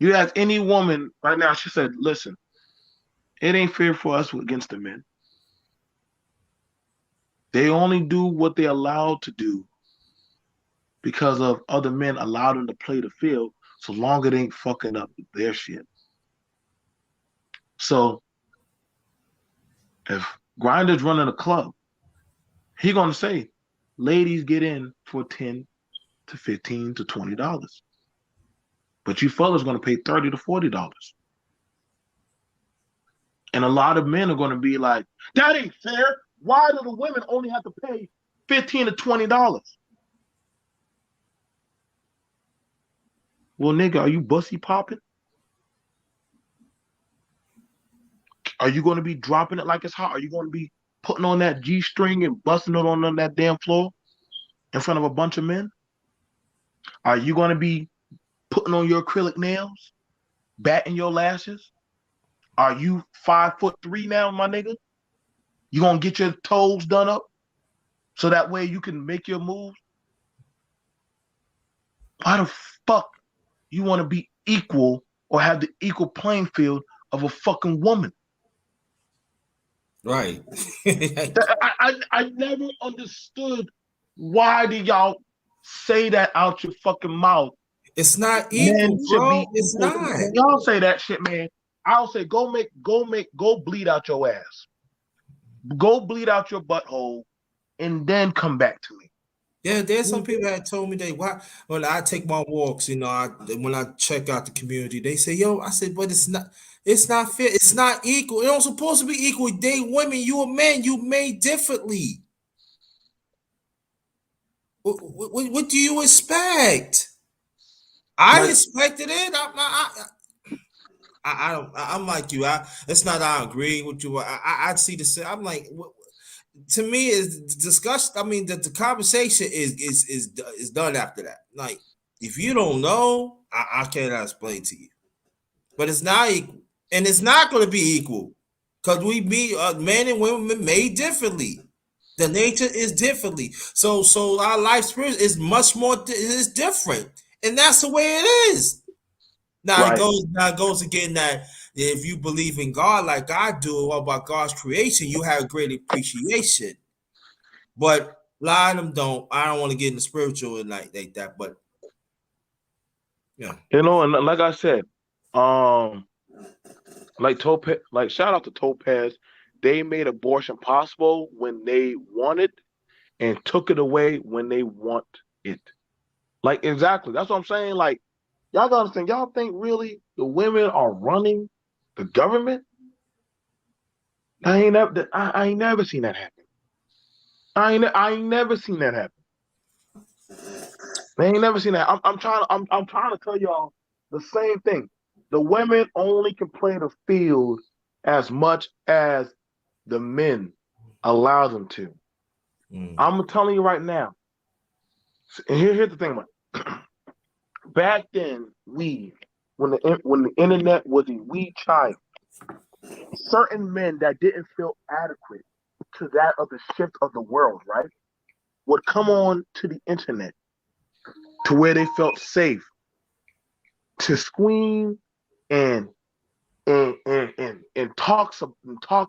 You ask any woman right now, she said, listen, it ain't fair for us against the men. They only do what they're allowed to do because of other men allowed them to play the field so long it ain't fucking up their shit. So if Grinder's running a club, he gonna say, ladies get in for $10 to $15 to $20. But you fellas gonna pay $30 to $40. And a lot of men are gonna be like, that ain't fair. Why do the women only have to pay $15 to $20? Well, nigga, are you bussy popping? Are you going to be dropping it like it's hot? Are you going to be putting on that G-string and busting it on that damn floor in front of a bunch of men? Are you going to be putting on your acrylic nails, batting your lashes, Are you 5'3" now, my nigga? You gonna get your toes done up so that way you can make your moves? Why the fuck you want to be equal or have the equal playing field of a fucking woman? Right. I never understood why did y'all say that out your fucking mouth. It's not equal, Men should bro. be It's equal. not. When y'all say that shit, man, I'll say go bleed out your ass. Go bleed out your butthole and then come back to me. Yeah, there's some people that told me when I take my walks, when I check out the community, they say, yo, I said, but it's not fair. It's not equal. It don't supposed to be equal. They women, you a man, you made differently. What do you expect? I expected it. I don't. I'm like you. It's not. I agree with you. I see the same. I'm like, to me, is disgust. I mean, the conversation is done after that. Like, if you don't know, I cannot explain to you. But it's not equal, and it's not going to be equal because we be men and women made differently. The nature is differently. So our life experience is much more. Is different, and that's the way it is. Now it goes again that if you believe in God like I do about God's creation, you have great appreciation. But a lot of them don't. I don't want to get into spiritual and like that. But yeah, And like I said, like Topaz, like shout out to Topaz. They made abortion possible when they wanted and took it away when they want it. Like exactly. That's what I'm saying. Like y'all gotta understand, y'all think really the women are running the government? I ain't never seen that happen. I ain't never seen that happen. I ain't never seen that. I'm trying to tell y'all the same thing. The women only can play the field as much as the men allow them to. I'm telling you right now. And here's the thing about it. Back then, when the internet was a wee child, certain men that didn't feel adequate to that of the shift of the world, right, would come on to the internet to where they felt safe to scream and talk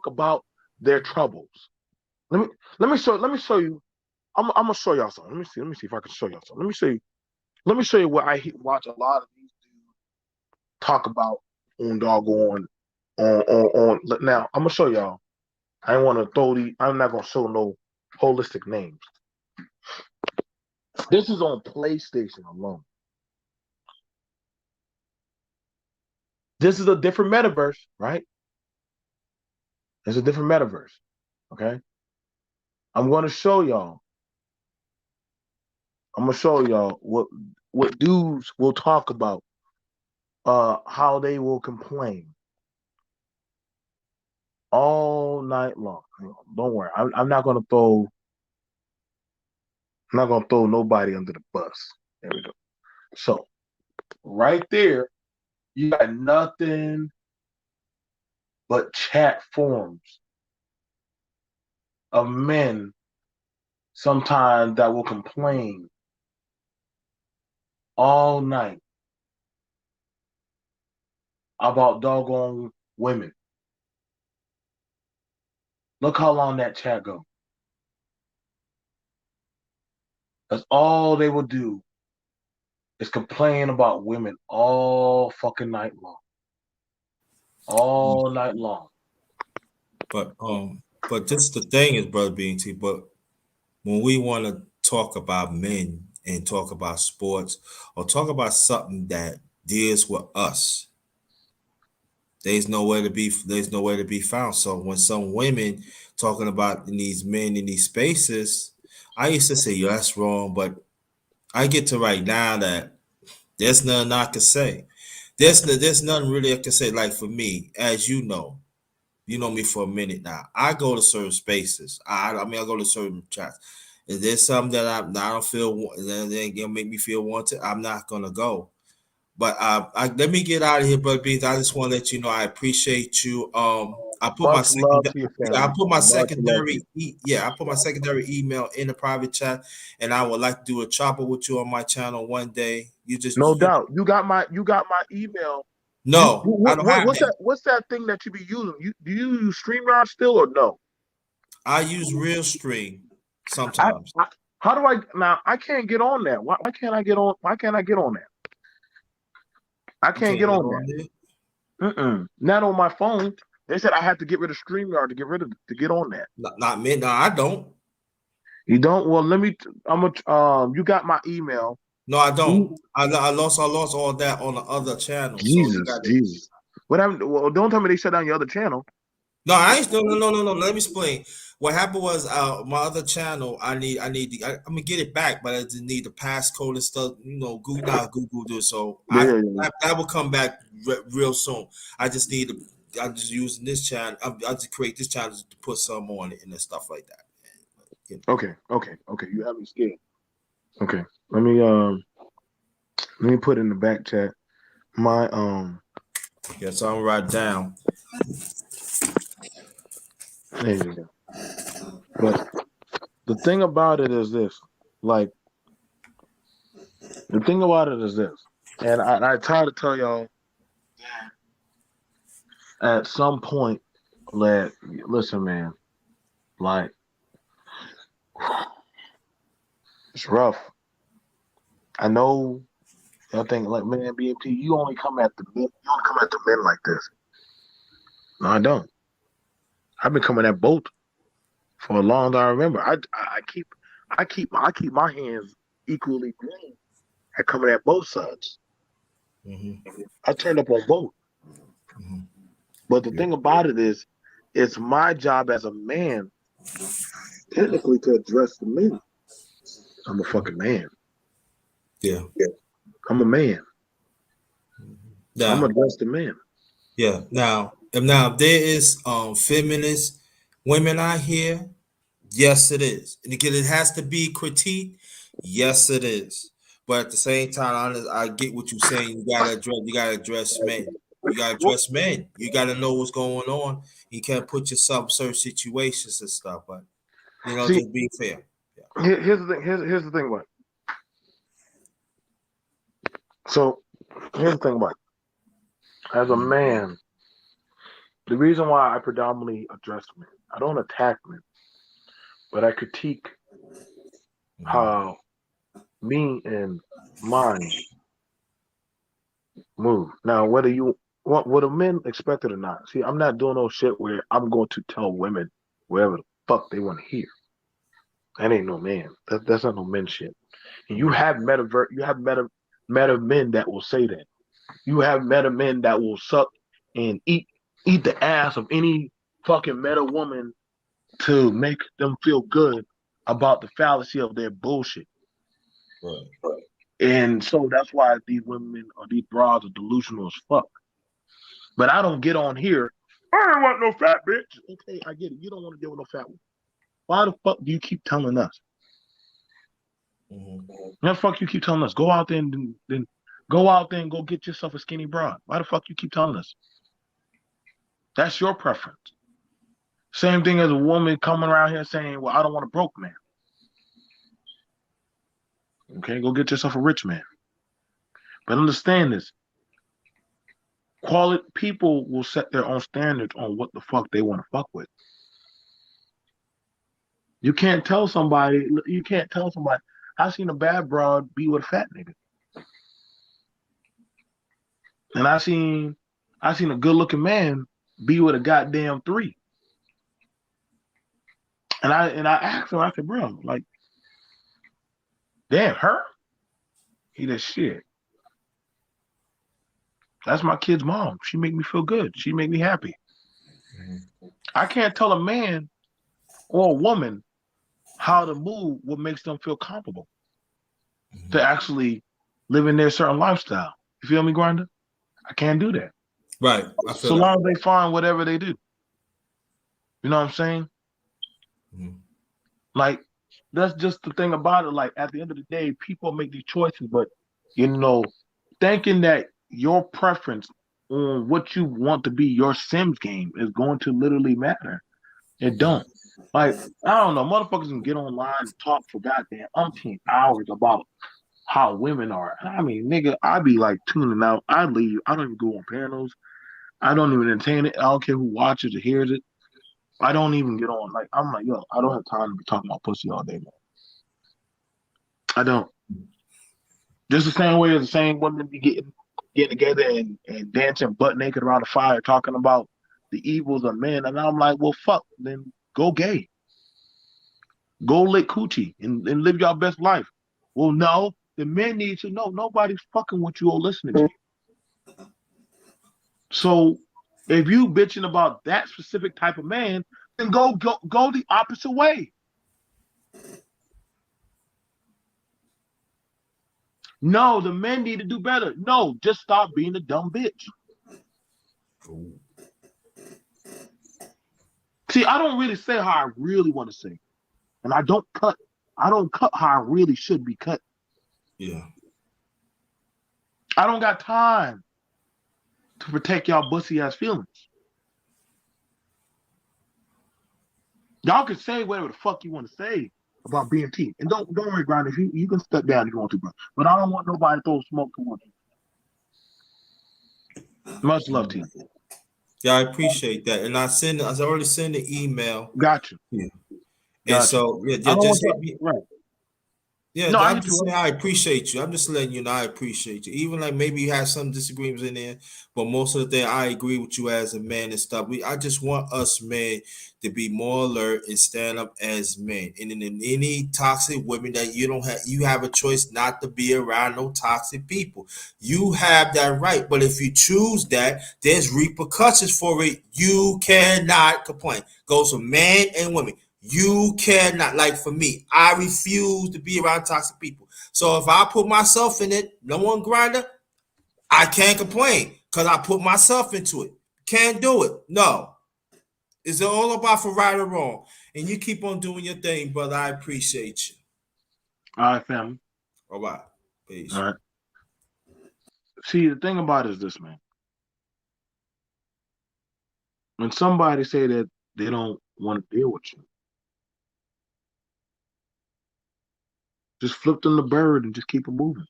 about their troubles. Let me show you. I'm gonna show y'all something. Let me see if I can show y'all something. Let me show you what watch a lot of these dudes talk about on doggone on. Now I'm gonna show y'all. I ain't want to throw the. I'm not gonna show no holistic names. This is on PlayStation alone. This is a different metaverse, right? It's a different metaverse. Okay. I'm gonna show y'all. I'm gonna show y'all what dudes will talk about. How they will complain all night long. Don't worry. I'm not gonna throw. I'm not gonna throw nobody under the bus. There we go. So right there, you got nothing but chat forums of men sometimes that will complain all night about doggone women. Look how long that chat go. That's all they will do is complain about women all fucking night long. All night long. but just the thing is, brother BNT. But when we want to talk about men and talk about sports or talk about something that deals with us, there's nowhere to be found. So when some women talking about these men in these spaces, I used to say, yeah, that's wrong, but I get to right now that there's nothing I can say. There's nothing really I can say. Like for me, as you know me for a minute now. I go to certain spaces. I mean, I go to certain chats. If there's something that I don't feel that ain't gonna make me feel wanted, I'm not gonna go. But let me get out of here, Brother Beans. I just want to let you know I appreciate you. I put my Much love to your I family. put my Much love to secondary you. I put my secondary email in the private chat, and I would like to do a chopper with you on my channel one day. You No just doubt. You got my email. no, I don't have that. What's that thing that you be using? Do you use StreamYard still or no? I use Real Stream I, sometimes. how do I now? I can't get on that. Why can't I get on? Why can't I get on that? I You can't can't get get on on that. there. Not on my phone. They said I had to get rid of StreamYard to get on that. Not me. No, I don't. You don't? Well, let me. I'm a. You got my email. No, I don't. I lost all that on the other channel. So you Jesus, got it. Jesus. What happened? Well, don't tell me they shut down your other channel. No, I ain't no. Let me explain. What happened was my other channel. I'm gonna get it back, but I just need the passcode and stuff. You know, Google do it. So Yeah. that will come back real soon. I just need to. I'm just using this channel. I just create this channel to put some on it and stuff like that. You know. Okay. You have me scared. Okay. Let me put in the back chat my Yeah, so I'm gonna write down. there you go. But the thing about it is this, like the thing about it is this, and I try to tell y'all at some point that listen, man, like it's rough. I know y'all think like man, BMT, you only come at the men, you only come at the men like this. No, I don't. I've been coming at both for a long time. I remember. I keep my hands equally green at coming at both sides. Mm-hmm. I turned up on both. Mm-hmm. But the thing about it is, it's my job as a man, technically, to address the men. I'm a fucking man. Yeah. I'm a man. I'm Now, address the men. yeah. Now there is feminist women out here. Yes, it is. And again, it has to be critique. Yes, it is. But at the same time, I get what you're saying. You gotta address men. You gotta Well, address men. You gotta know what's going on. You can't put yourself in certain situations and stuff. But see, just be fair. Yeah. here's the thing. Here's the thing about it. So here's the thing about it. As a man, the reason why I predominantly address men, I don't attack men, but I critique how me and mine move. Now, whether you what the men expect it or not. See, I'm not doing no shit where I'm going to tell women wherever the fuck they want to hear. That ain't no man. That's not no men shit. And you have meta men that will say that. You have meta men that will suck and eat the ass of any fucking meta woman to make them feel good about the fallacy of their bullshit. Right. And so that's why these women or these broads are delusional as fuck. But I don't get on here. I don't want no fat bitch. Okay, I get it. You don't want to deal with no fat one. Why the fuck do you keep telling us? Mm-hmm. Why the fuck you keep telling us? Go out there and then go out there and go get yourself a skinny broad. Why the fuck you keep telling us? That's your preference. Same thing as a woman coming around here saying, well, I don't want a broke man. Okay, go get yourself a rich man. But understand this. Quality people will set their own standards on what the fuck they want to fuck with. You can't tell somebody, I seen a bad broad be with a fat nigga. And I seen a good looking man be with a goddamn 3. And I asked him, I said, bro, like, damn, her? He said, shit. That's my kid's mom. She make me feel good. She make me happy. Mm-hmm. I can't tell a man or a woman how to move what makes them feel comfortable to actually live in their certain lifestyle. You feel me, Grinder? I can't do that. Right. I feel so long as they find whatever they do. You know what I'm saying? Mm-hmm. Like, that's just the thing about it. Like, at the end of the day, people make these choices, but, you know, thinking that your preference on what you want to be your Sims game is going to literally matter. It don't. Like, I don't know, motherfuckers can get online and talk for goddamn umpteen hours about how women are. I mean, nigga, I be like tuning out. I leave. I don't even go on panels. I don't even entertain it. I don't care who watches or hears it. I don't even get on. Like, I'm like, yo, I don't have time to be talking about pussy all day, man. I don't. Just the same way as the same women be getting together and dancing butt naked around the fire talking about the evils of men. And I'm like, well, fuck, then go gay. Go lick coochie and live your best life. Well, no, the men need to know nobody's fucking with you or listening to you. So if you bitching about that specific type of man, then go the opposite way. No, the men need to do better. No, just stop being a dumb bitch. Ooh. See, I don't really say how I really want to say. And I don't cut how I really should be cut. Yeah. I don't got time to protect y'all bussy ass feelings. Y'all can say whatever the fuck you want to say about BMT. And don't worry, Brian, if you can step down if you want to, bro. But I don't want nobody to throw smoke towards you. Much love to you. Yeah, I appreciate that. And I already sent the email. Gotcha. Yeah. And so just hit me. Right. Yeah, no, I'm just saying I appreciate you. I'm just letting you know I appreciate you. Even like maybe you have some disagreements in there, but most of the thing I agree with you as a man and stuff. I just want us men to be more alert and stand up as men. And in any toxic women that you have a choice not to be around no toxic people. You have that right. But if you choose that, there's repercussions for it. You cannot complain. Goes for men and women. You cannot, like for me, I refuse to be around toxic people. So if I put myself in it, no one grinder, I can't complain because I put myself into it. Can't do it. No. It's all about for right or wrong. And you keep on doing your thing, brother. I appreciate you. All right, family. All right. Peace. All right. See, the thing about it is this, man. When somebody say that they don't want to deal with you, just flip them the bird and just keep it moving.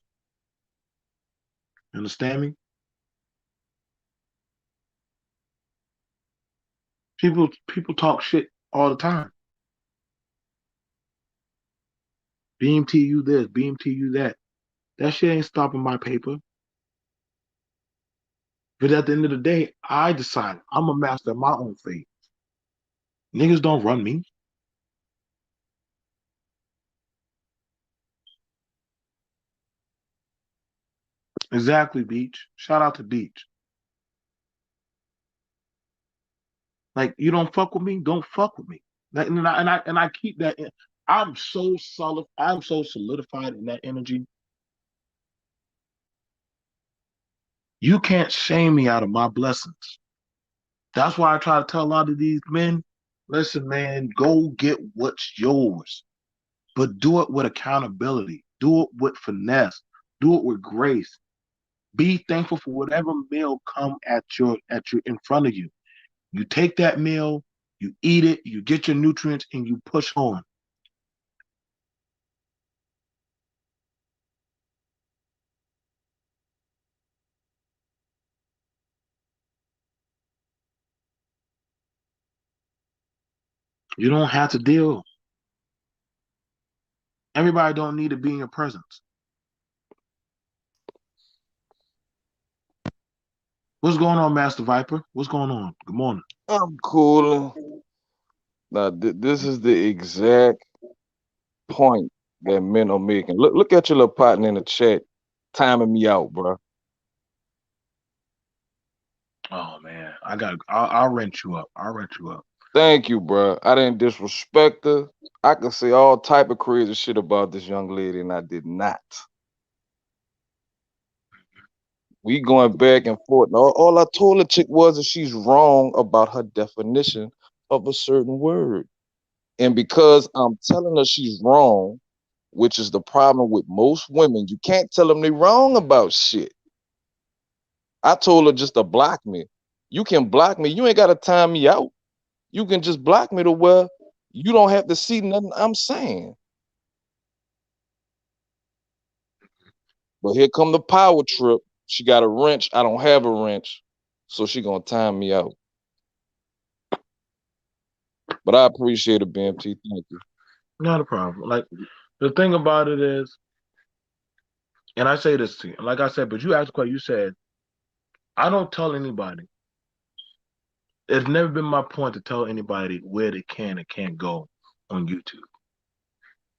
You understand me? People talk shit all the time. BMT you this, BMT you that. That shit ain't stopping my paper. But at the end of the day, I decide I'm a master of my own fate. Niggas don't run me. Exactly, Beach. Shout out to Beach. Like, you don't fuck with me, don't fuck with me. And I keep that in. I'm so solid. I'm so solidified in that energy. You can't shame me out of my blessings. That's why I try to tell a lot of these men, listen, man, go get what's yours. But do it with accountability. Do it with finesse. Do it with grace. Be thankful for whatever meal come at your in front of you. You take that meal, you eat it, you get your nutrients, and you push on. You don't have to deal. Everybody don't need to be in your presence. What's going on, Master Viper? What's going on? Good morning. I'm cool. Now, this is the exact point that men are making. Look at your little partner in the chat, timing me out, bro. Oh man, I'll rent you up. I'll rent you up. Thank you, bro. I didn't disrespect her. I could say all type of crazy shit about this young lady, and I did not. We going back and forth. All I told the chick was that she's wrong about her definition of a certain word. And because I'm telling her she's wrong, which is the problem with most women, you can't tell them they're wrong about shit. I told her just to block me. You can block me. You ain't got to time me out. You can just block me to where you don't have to see nothing I'm saying. But here come the power trip. She got a wrench. I don't have a wrench. So she gonna time me out. But I appreciate it, BMT. Thank you. Not a problem. Like the thing about it is, and I say this to you, like I said, but you asked a question. You said, I don't tell anybody. It's never been my point to tell anybody where they can and can't go on YouTube.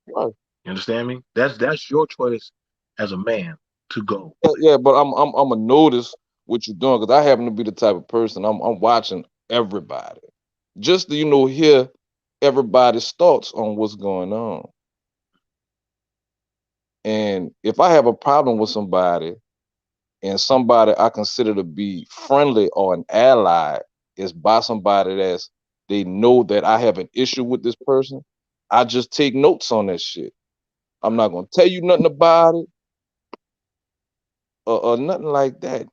Right. You understand me? That's your choice as a man to go. Yeah, but I'm gonna notice what you're doing because I happen to be the type of person I'm watching everybody just to hear everybody's thoughts on what's going on. And if I have a problem with somebody and somebody I consider to be friendly or an ally is by somebody they know that I have an issue with this person, I just take notes on that shit. I'm not gonna tell you nothing about it or nothing like that.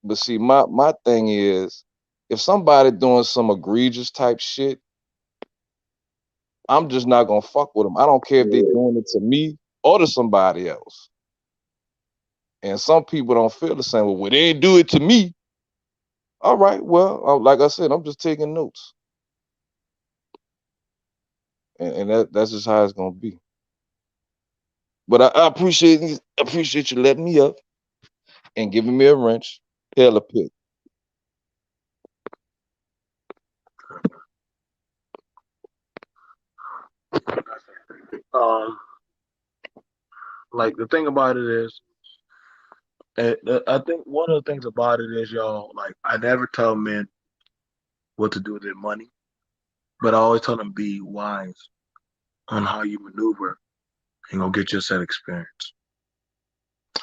But see, my thing is, if somebody doing some egregious type shit, I'm just not gonna fuck with them. I don't care if they doing it to me or to somebody else. And some people don't feel the same way. Well, they ain't do it to me. All right, well, like I said, I'm just taking notes, and that's just how it's gonna be. But I appreciate you letting me up and giving me a wrench. Hell a pick. Um, like the thing about it is, I think one of the things about it is, y'all, like I never tell men what to do with their money, but I always tell them be wise on how you maneuver and go get your set experience.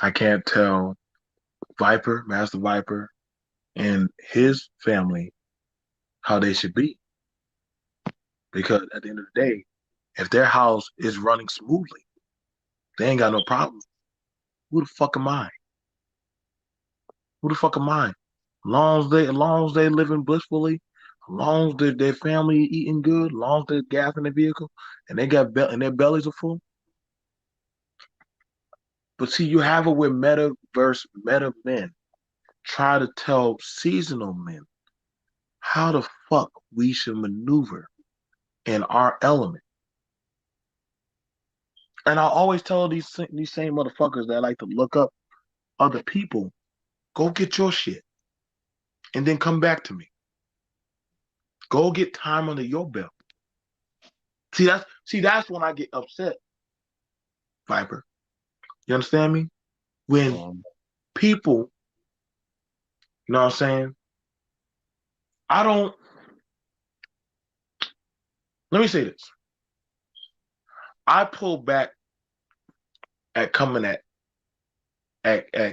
I can't tell Viper, Master Viper, and his family how they should be. Because at the end of the day, if their house is running smoothly, they ain't got no problem. Who the fuck am I? Who the fuck am I? As long as they living blissfully, as long as their family eating good, as long as there's gas in their vehicle, and they got and their bellies are full. But see, you have it with meta men try to tell seasonal men how the fuck we should maneuver in our element. And I always tell these same motherfuckers that like to look up other people, go get your shit, and then come back to me. Go get time under your belt. That's when I get upset, Viper. You understand me? When people, you know what I'm saying? I don't. Let me say this. I pull back at coming at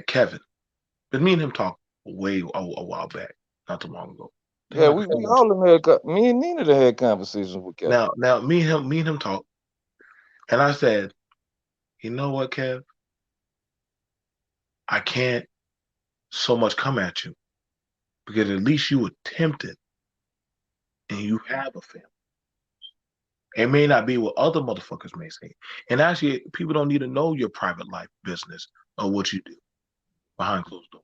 Kevin. But me and him talked way a while back, not too long ago. Yeah, we all had me and Nina had conversations with Kevin. Now me and him talked, and I said, you know what, Kev? I can't so much come at you because at least you attempted, and you have a family. It may not be what other motherfuckers may say, and actually, people don't need to know your private life business or what you do behind closed doors.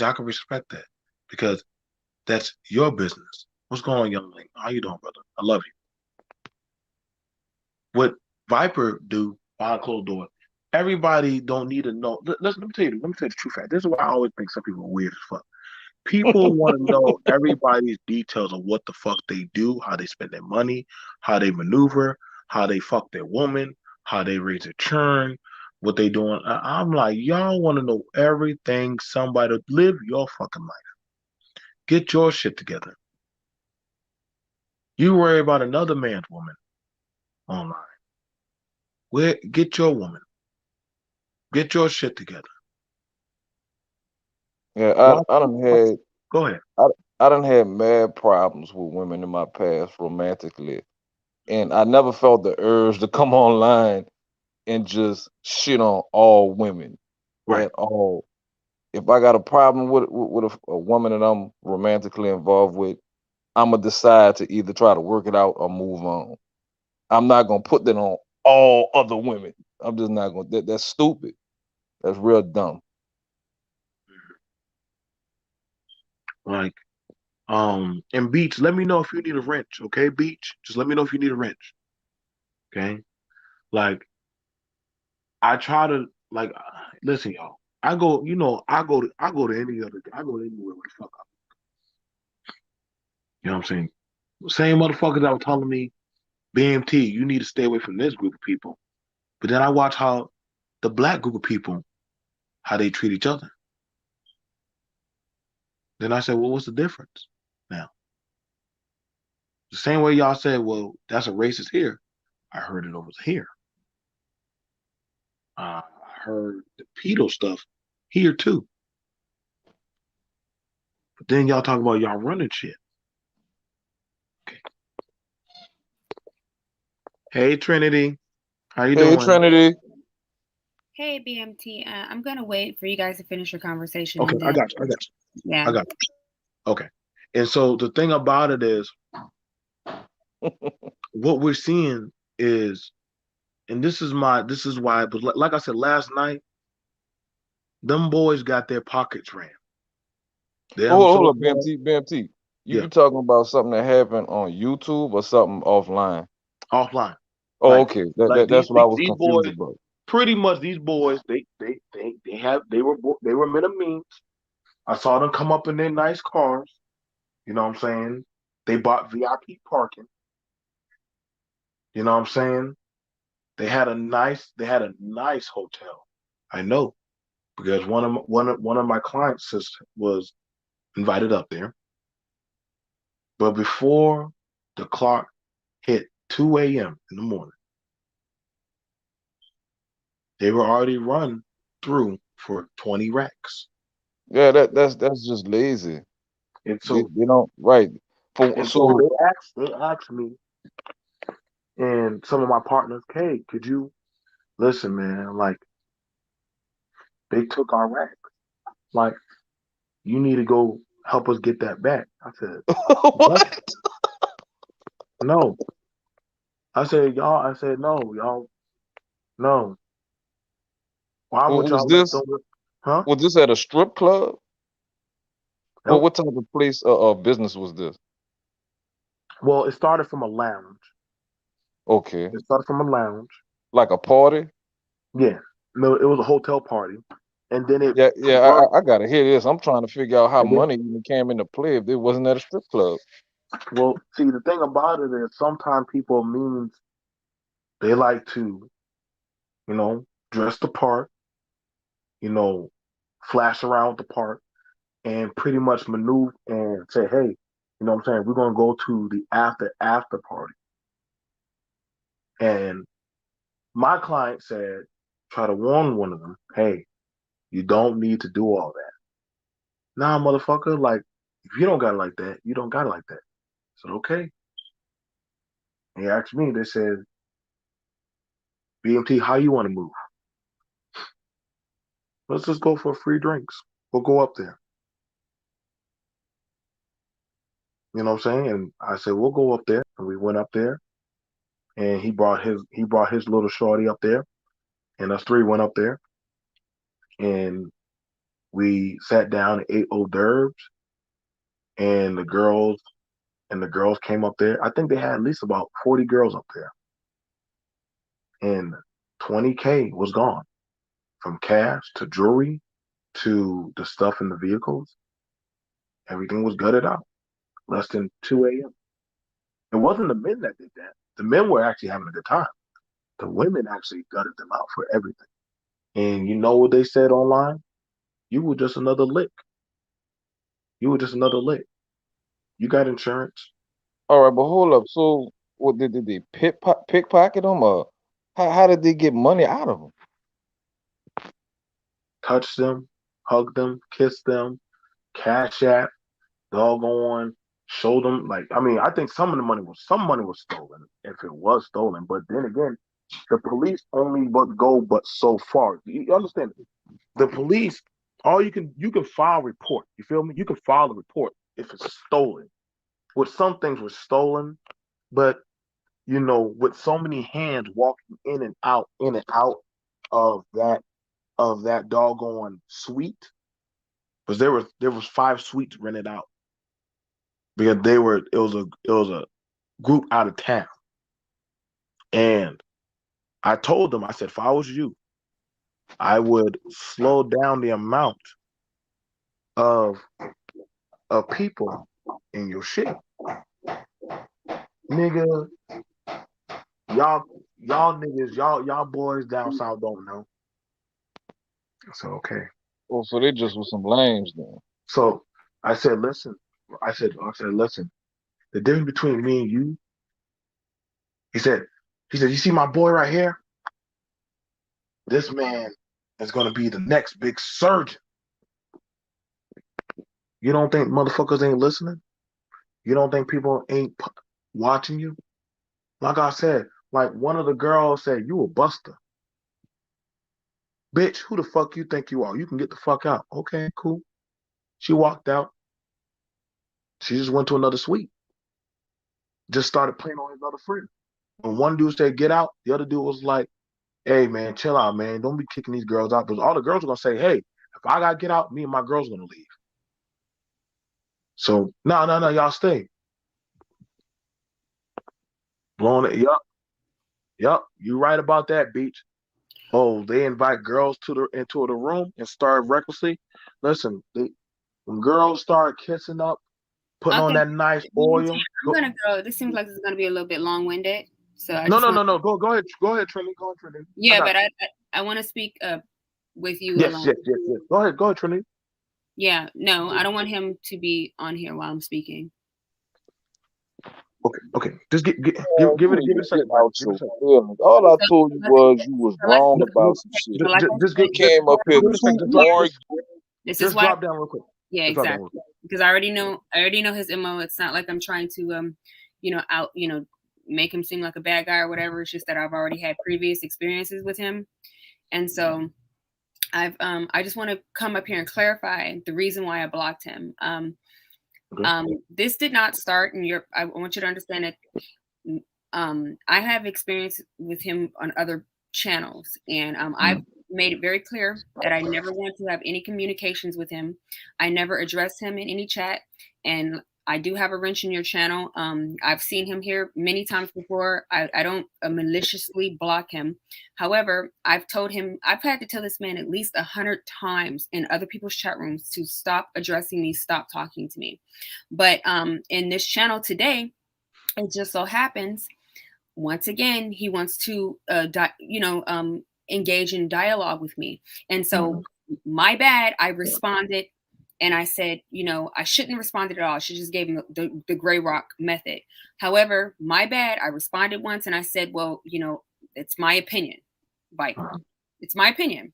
I can respect that because that's your business. What's going on, young lady? How you doing, brother? I love you. What Viper do behind closed door, everybody don't need to know. Let me tell you the true fact. This is why I always think some people are weird as fuck. People want to know everybody's details of what the fuck they do, how they spend their money, how they maneuver, how they fuck their woman, how they raise their churn, what they doing. I'm like, y'all want to know everything. Somebody live your fucking life. Get your shit together. You worry about another man's woman online. Get your woman. Get your shit together. Yeah, I done had. Go ahead. I done had mad problems with women in my past romantically, and I never felt the urge to come online and just shit on all women Right. at all. If I got a problem with a woman that I'm romantically involved with, I'm gonna decide to either try to work it out or move on. I'm not gonna put that on all other women. I'm just not gonna. That's stupid. That's real dumb. Like, and Beach, let me know if you need a wrench, okay? Beach, just let me know if you need a wrench, okay? Like, I try to like, listen, y'all. I go, I go to any other, I go to anywhere where the fuck up. You know what I'm saying? Same motherfuckers that were telling me, BMT, you need to stay away from this group of people. But then I watch how the black group of people, how they treat each other. Then I said, well, what's the difference now? The same way y'all said, well, that's a racist here. I heard it over here. I heard the pedo stuff here too. But then y'all talk about y'all running shit. Okay. Hey Trinity, how you Hey, doing? Trinity. Hey, BMT. I'm gonna wait for you guys to finish your conversation. Okay, And I then, got you. yeah. I got you. Okay. And so the thing about it is, what we're seeing is, and this is why, but like I said last night, them boys got their pockets ran. Them Hold up, so-called, BMT. yeah, You talking about something that happened on YouTube or something offline? offline. Oh, Like, okay. these That's what I was these confused boys, about. pretty much these boys, they were men of means. I saw them come up in their nice cars. You know what I'm saying? They bought VIP parking. You know what I'm saying? They had a nice hotel. I know because one of my clients was invited up there. But before the clock hit 2 a.m. in the morning, they were already run through for 20 racks. Yeah, that's just lazy. And They, so they don't right. For and so so they asked me and some of my partners, hey, could you listen, man? Like, they took our rack. Like, you need to go help us get that back. I said, what? what? No. I said, y'all. I said, no, y'all. No. Why would Was y'all let this them? Huh? was this at a strip club? Or Nope. what type of place business was this? Well, it started from a lounge. Okay. It started from a lounge. Like a party? Yeah. No, it was a hotel party, and then it Yeah, converted. I gotta hear this. I'm trying to figure out how And then, money even came into play if it wasn't at a strip club. well, see, the thing about it is sometimes people means they like to, dress the part, you know, flash around the part, and pretty much maneuver and say, hey, you know what I'm saying? We're gonna go to the after party. And my client said, try to warn one of them, hey, you don't need to do all that. Nah, motherfucker, like if you don't got it like that, you don't got it like that. I said, okay. And he asked me, they said, BMT, how you want to move? Let's just go for free drinks. We'll go up there. You know what I'm saying? And I said, we'll go up there. And we went up there and he brought his little shorty up there. And us three went up there and we sat down and ate hors d'oeuvres and the girls came up there. I think they had at least about 40 girls up there. And 20K was gone from cash to jewelry to the stuff in the vehicles. Everything was gutted out. Less than 2 a.m. It wasn't the men that did that. The men were actually having a good time. The women actually gutted them out for everything. And you know what they said online? You were just another lick. You were just another lick. You got insurance. All right, but hold up. So, what did they pickpocket them, or how did they get money out of them? Touch them, hug them, kiss them, cash app, doggone, show them. Like, I mean, I think some money was stolen if it was stolen. But then again, the police only but go but so far. You understand? The police you can file a report. You feel me? You can file a report if it's stolen. With some things were stolen, but with so many hands walking in and out of that doggone suite, because there was 5 suites rented out because it was a group out of town. And I told them, I said, if I was you, I would slow down the amount of people in your shit. Nigga, y'all niggas, y'all boys down south don't know. So okay. Oh, so they just was some lames then. So I said, listen. I said, listen. The difference between me and you, he said, you see my boy right here? This man is gonna be the next big surgeon. You don't think motherfuckers ain't listening? You don't think people ain't watching you? Like I said, like one of the girls said, you a buster. Bitch, who the fuck you think you are? You can get the fuck out. Okay, cool. She walked out. She just went to another suite. Just started playing on his other friend. When one dude said, get out, the other dude was like, hey, man, chill out, man. Don't be kicking these girls out. Because all the girls are going to say, hey, if I got to get out, me and my girls are going to leave. So, no, y'all stay. Blowing it. Yup. You right about that, Beach. Oh, they invite girls into the room and start recklessly. Listen, when girls start kissing up, putting on that nice oil. I'm gonna go. This seems like it's gonna be a little bit long-winded. So no. Go ahead, Trinity. Go ahead, Trinity. Yeah, but I want to speak with you yes, alone. Yes. Go ahead, Trinity. Yeah, no, I don't want him to be on here while I'm speaking. Okay. Just give it a second. All I told you was you was wrong about some shit. Just came up here to argue. Just drop down real quick. Yeah, exactly. Because I already know his MO. It's not like I'm trying to make him seem like a bad guy or whatever. It's just that I've already had previous experiences with him. And so I just want to come up here and clarify the reason why I blocked him. This did not start in your. I want you to understand that I have experience with him on other channels, and I've made it very clear that I never want to have any communications with him. I never addressed him in any chat, and I do have a wrench in your channel. I've seen him here many times before. I don't maliciously block him. However, I've had to tell this man at least 100 times in other people's chat rooms to stop addressing me, stop talking to me. But in this channel today, it just so happens, once again, he wants to, engage in dialogue with me. And so my bad, I responded. And I said, I shouldn't have responded at all. I should just gave him the gray rock method. However, my bad. I responded once and I said, well, it's my opinion. It's my opinion.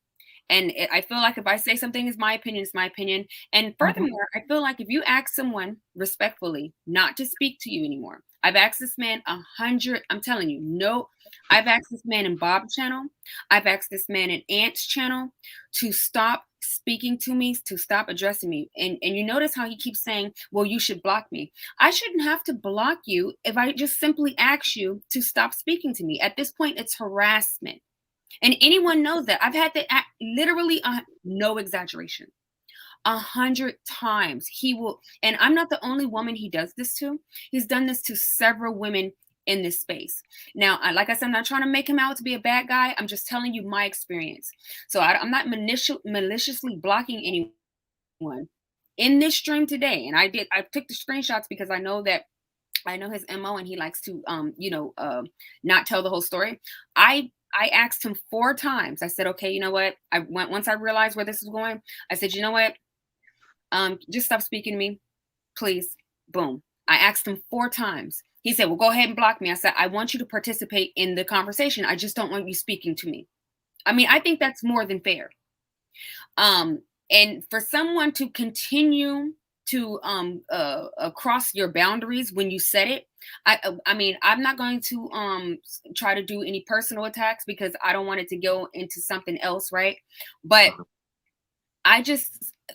And I feel like if I say something is my opinion, it's my opinion. And furthermore, I feel like if you ask someone respectfully not to speak to you anymore, I've asked this man 100, I'm telling you, no, I've asked this man in Bob's channel. I've asked this man in Ant's channel to stop speaking to me, to stop addressing me. And you notice how he keeps saying, well, you should block me. I shouldn't have to block you if I just simply ask you to stop speaking to me. At this point, it's harassment. And anyone knows that. I've had to act literally, no exaggeration, 100 times. He will, and I'm not the only woman he does this to. He's done this to several women in this space. Now, like I said, I'm not trying to make him out to be a bad guy. I'm just telling you my experience. So I'm not maliciously blocking anyone in this stream today. And I took the screenshots because I know his MO and he likes to, not tell the whole story. I asked him 4 times. I said, okay, you know what? Once I realized where this is going, I said, you know what? Just stop speaking to me, please. Boom. I asked him 4 times. He said, well, go ahead and block me. I said, I want you to participate in the conversation. I just don't want you speaking to me. I mean, I think that's more than fair. And for someone to continue to cross your boundaries when you said it, I mean, I'm not going to try to do any personal attacks because I don't want it to go into something else, right? But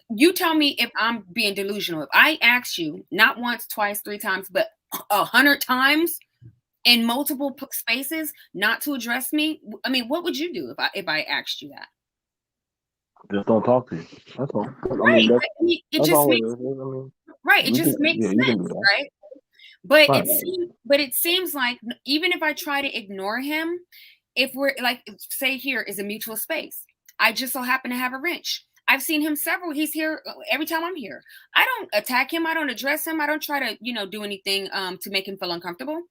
you tell me if I'm being delusional. If I ask you not once, twice, 3 times, but 100 times in multiple spaces not to address me, I mean, what would you do if I asked you that? Just don't talk to you. That's all. Right. It that's just all makes, it is. I mean, right. It just makes you can do sense, that. right? But Right. it seems like even if I try to ignore him, if we're like, say here is a mutual space, I just so happen to have a wrench. I've seen him he's here every time I'm here. I don't attack him. I don't address him. I don't try to, do anything to make him feel uncomfortable.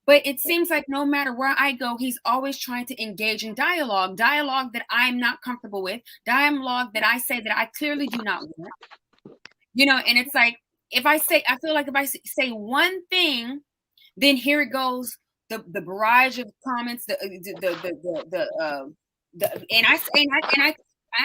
But it seems like no matter where I go, he's always trying to engage in dialogue that I'm not comfortable with, dialogue that I say that I clearly do not want. And it's like, I feel like if I say one thing, then here it goes, the barrage of comments,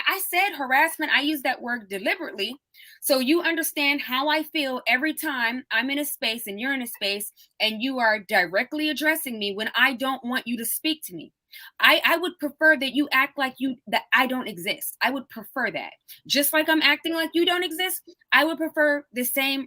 I said harassment. I use that word deliberately, so you understand how I feel every time I'm in a space and you're in a space and you are directly addressing me when I don't want you to speak to me. I would prefer that you act like that I don't exist. I would prefer that. Just like I'm acting like you don't exist, I would prefer the same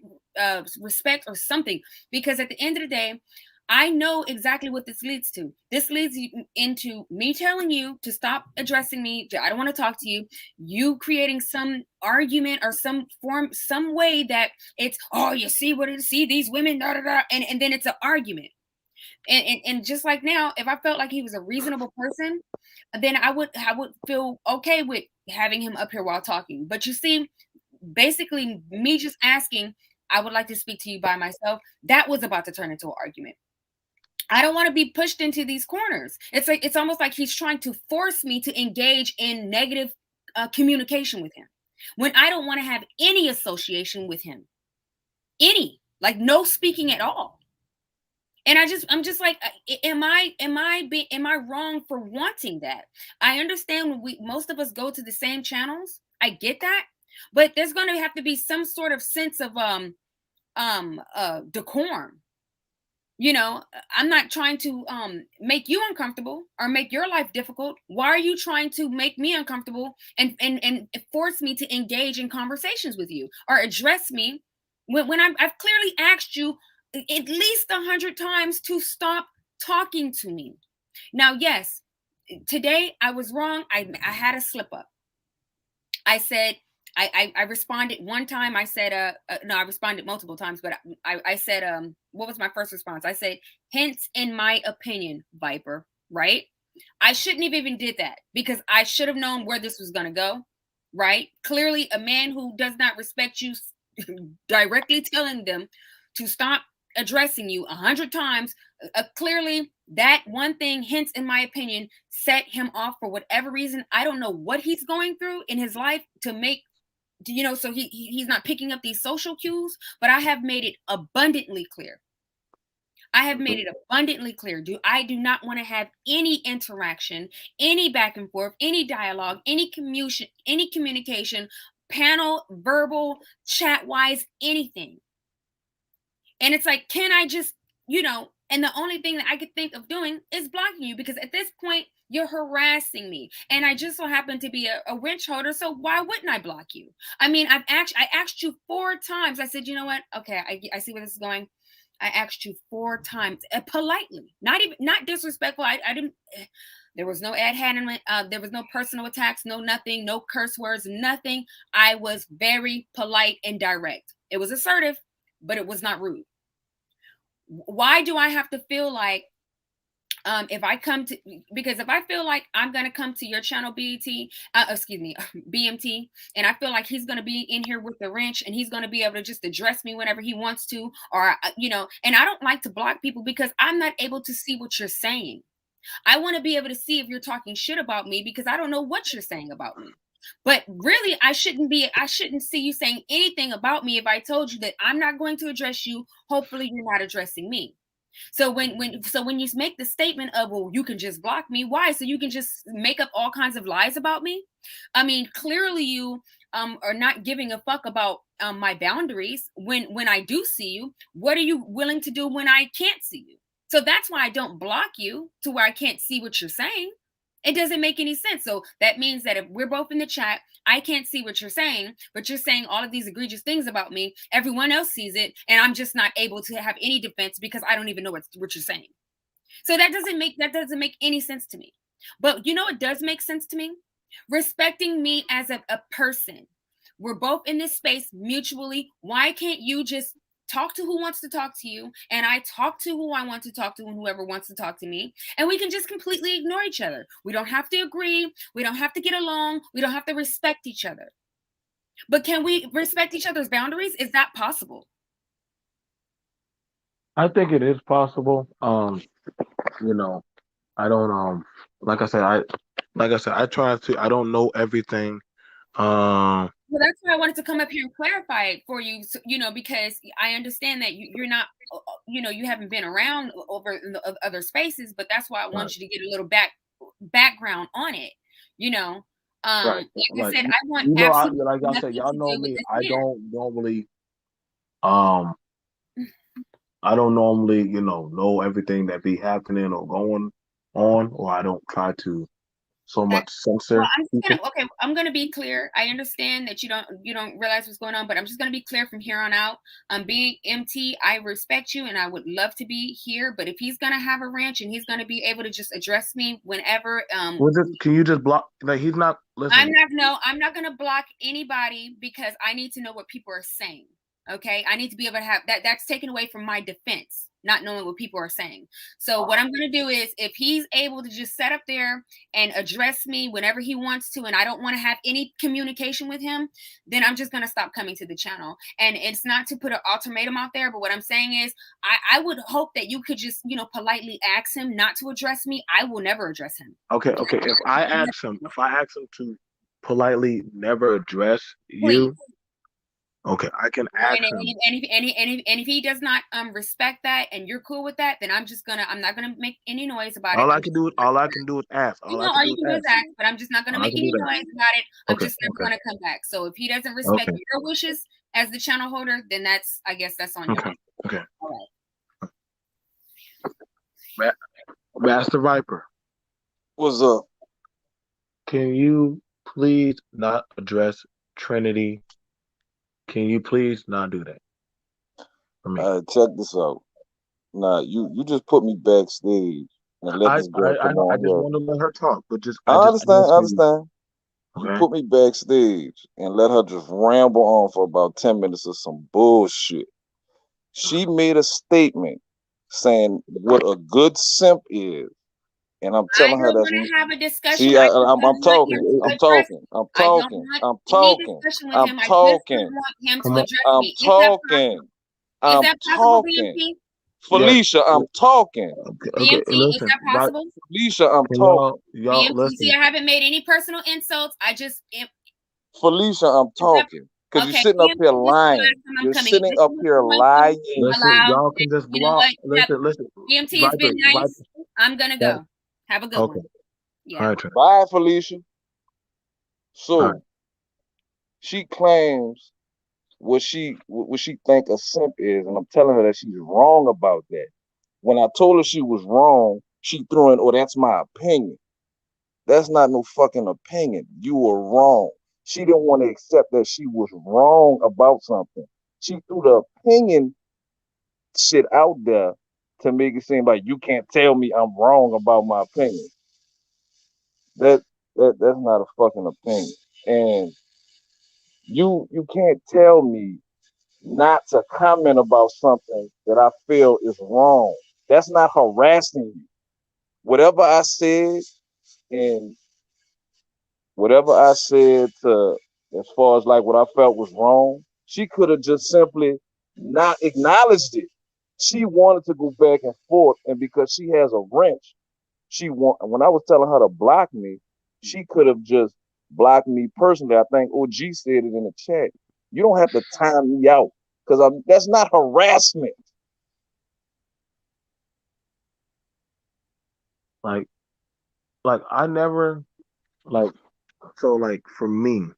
respect or something, because at the end of the day, I know exactly what this leads to. This leads into me telling you to stop addressing me. I don't want to talk to you. You creating some argument or some way that it's, oh, you see these women, da, da, da, and then it's an argument. And just like now, if I felt like he was a reasonable person, then I would feel okay with having him up here while talking. But you see, basically me just asking, I would like to speak to you by myself, that was about to turn into an argument. I don't want to be pushed into these corners. It's almost like he's trying to force me to engage in negative communication with him when I don't want to have any association with him. Like no speaking at all. And I'm just like, am I wrong for wanting that? I understand when most of us go to the same channels. I get that, but there's going to have to be some sort of sense of decorum. I'm not trying to make you uncomfortable or make your life difficult. Why are you trying to make me uncomfortable and force me to engage in conversations with you or address me when I've clearly asked you at least 100 times to stop talking to me? Now, yes, today I was wrong. I had a slip up. I said, I responded one time. I said, no, I responded multiple times, but I said, what was my first response? I said, hence, in my opinion, Viper, right? I shouldn't have even did that because I should have known where this was going to go, right? Clearly, a man who does not respect you directly telling them to stop addressing you 100 times, clearly that one thing, hence in my opinion, set him off for whatever reason. I don't know what he's going through in his life to make, so he's not picking up these social cues, but I have made it abundantly clear. I do not want to have any interaction, any back and forth, any dialogue, any communication, panel, verbal, chat wise, anything. And it's like, can I just, and the only thing that I could think of doing is blocking you, because at this point you're harassing me and I just so happen to be a wrench holder. So why wouldn't I block you? I mean, I asked you 4 times. I said, you know what? Okay. I see where this is going. I asked you 4 times politely, not disrespectful. I didn't, there was no ad handling. There was no personal attacks, no nothing, no curse words, nothing. I was very polite and direct. It was assertive, but it was not rude. Why do I have to feel like if I feel like I'm going to come to your channel, BMT, and I feel like he's going to be in here with the wrench and he's going to be able to just address me whenever he wants to, or, and I don't like to block people because I'm not able to see what you're saying. I want to be able to see if you're talking shit about me because I don't know what you're saying about me. But really, I shouldn't see you saying anything about me if I told you that I'm not going to address you. Hopefully you're not addressing me. So when you make the statement of, well, you can just block me. Why? So you can just make up all kinds of lies about me? I mean, clearly you are not giving a fuck about my boundaries. When I do see you, what are you willing to do when I can't see you? So that's why I don't block you to where I can't see what you're saying. It doesn't make any sense. So that means that if we're both in the chat, I can't see what you're saying, but you're saying all of these egregious things about me. Everyone else sees it, and I'm just not able to have any defense because I don't even know what you're saying. So that doesn't make any sense to me. But you know what does make sense to me? Respecting me as a person. We're both in this space mutually. Why can't you just talk to who wants to talk to you, and I talk to who I want to talk to, and whoever wants to talk to me, and we can just completely ignore each other. We don't have to agree. We don't have to get along. We don't have to respect each other. But can we respect each other's boundaries? Is that possible? I think it is possible. You know, I don't like I said, I try to. I don't know everything. Well, that's why I wanted to come up here and clarify it for you, so, because I understand that you're not, you haven't been around over in the other spaces, but that's why I want you to get a little background on it, Right. Like I said, I want like I said, y'all know me. I don't normally, I don't normally, know everything that be happening or going on, or I don't try to so much censor. Well, I'm gonna be clear. I understand that you don't realize what's going on, but I'm just gonna be clear from here on out. Being MT, I respect you and I would love to be here, but if he's gonna have a ranch and he's gonna be able to just address me whenever, can you just block? Like, he's not listening. I'm not gonna block anybody because I need to know what people are saying. Okay, I need to be able to have that. That's taken away from my defense, not knowing what people are saying. So what I'm going to do is, if he's able to just sit up there and address me whenever he wants to, and I don't want to have any communication with him, then I'm just going to stop coming to the channel. And it's not to put an ultimatum out there, but what I'm saying is, I would hope that you could just, politely ask him not to address me. I will never address him. Okay. If I ask him to politely never address you. Okay, I can ask him. And if he does not respect that, and you're cool with that, then I'm not gonna make any noise about it. All I can do is ask. All you can do is ask, but I'm just not gonna make any noise about it. I'm just never gonna come back. So if he doesn't respect your wishes as the channel holder, then I guess that's on you. Okay. All right. Master Viper. What's up? Can you please not address Trinity? Can you please not do that for me? Check this out. Nah, you just put me backstage and let this girl come on. I just want to let her talk, but I understand. Okay. You put me backstage and let her just ramble on for about 10 minutes of some bullshit. She made a statement saying what a good simp is. And I'm telling her that's have a discussion. See, I'm talking. I'm talking. Felicia, I'm talking. Okay, is that possible? Felicia, I'm talking. Y'all listen. I haven't made any personal insults. Felicia, I'm talking. Because you're sitting up here lying. You're sitting up here lying. Listen, y'all can just block. Listen. EMT has been nice. I'm gonna go. Have a good one. Yeah. All right, bye, Felicia. So she claims what she think a simp is, and I'm telling her that she's wrong about that. When I told her she was wrong, she threw in, "Oh, that's my opinion." That's not no fucking opinion. You were wrong. She didn't want to accept that she was wrong about something. She threw the opinion shit out there to make it seem like you can't tell me I'm wrong about my opinion. That's not a fucking opinion. And you can't tell me not to comment about something that I feel is wrong. That's not harassing you. Whatever I said to, as far as like what I felt was wrong, she could have just simply not acknowledged it. She wanted to go back and forth, and because she has a wrench, when I was telling her to block me, she could have just blocked me personally. I think OG said it in the chat. You don't have to time me out, because that's not harassment. Like I never, so for me,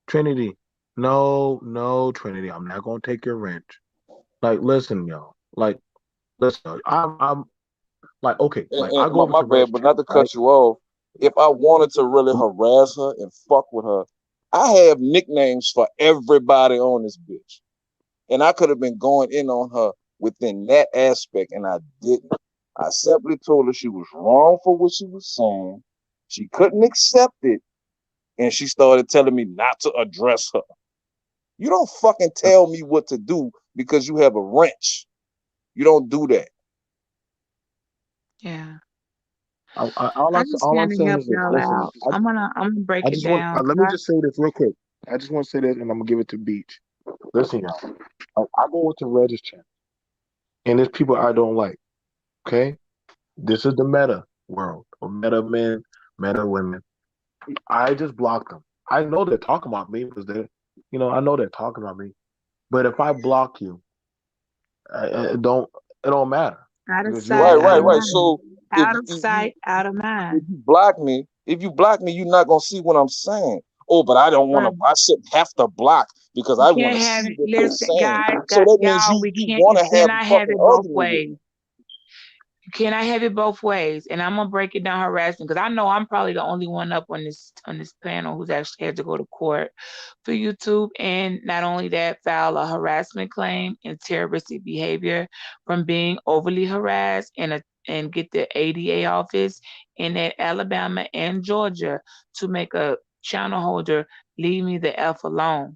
Trinity, no, Trinity, I'm not gonna take your wrench. Listen, y'all. Listen, Like, okay, like I And go over my to Red's bad, but not channel, to right? cut you off. If I wanted to really harass her and fuck with her, I have nicknames for everybody on this bitch. And I could have been going in on her within that aspect, and I didn't. I simply told her she was wrong for what she was saying. She couldn't accept it, and she started telling me not to address her. You don't fucking tell me what to do because you have a wrench. You don't do that. Yeah. I just All I'm trying to saying help is this. y'all Listen, out. I'm gonna break I it just want down. let me just say this real quick. I just want to say this, and I'm gonna give it to Beach. Listen, y'all. I go into Red's channel, and there's people I don't like. Okay, this is the meta world, or meta men, meta women. I just block them. I know they're talking about me because I know they're talking about me. But if I block you, it don't matter Out of because you Right, sight, already out right, of right. know. mind. So if Out of sight, out of mind. if you block me, you're not gonna see what I'm saying. Oh, but I don't want But to. I shouldn't have to block because you I want can't to have see it. what they're Listen, saying. guys, So that means y'all, you you want to have a cannot have fucking it both argument with ways. me. You cannot have it both ways. And I'm gonna break it down harassment because I know I'm probably the only one up on this panel who's actually had to go to court for YouTube. And not only that, file a harassment claim and terroristic behavior from being overly harassed and get the ADA office in that Alabama and Georgia to make a channel holder leave me the F alone.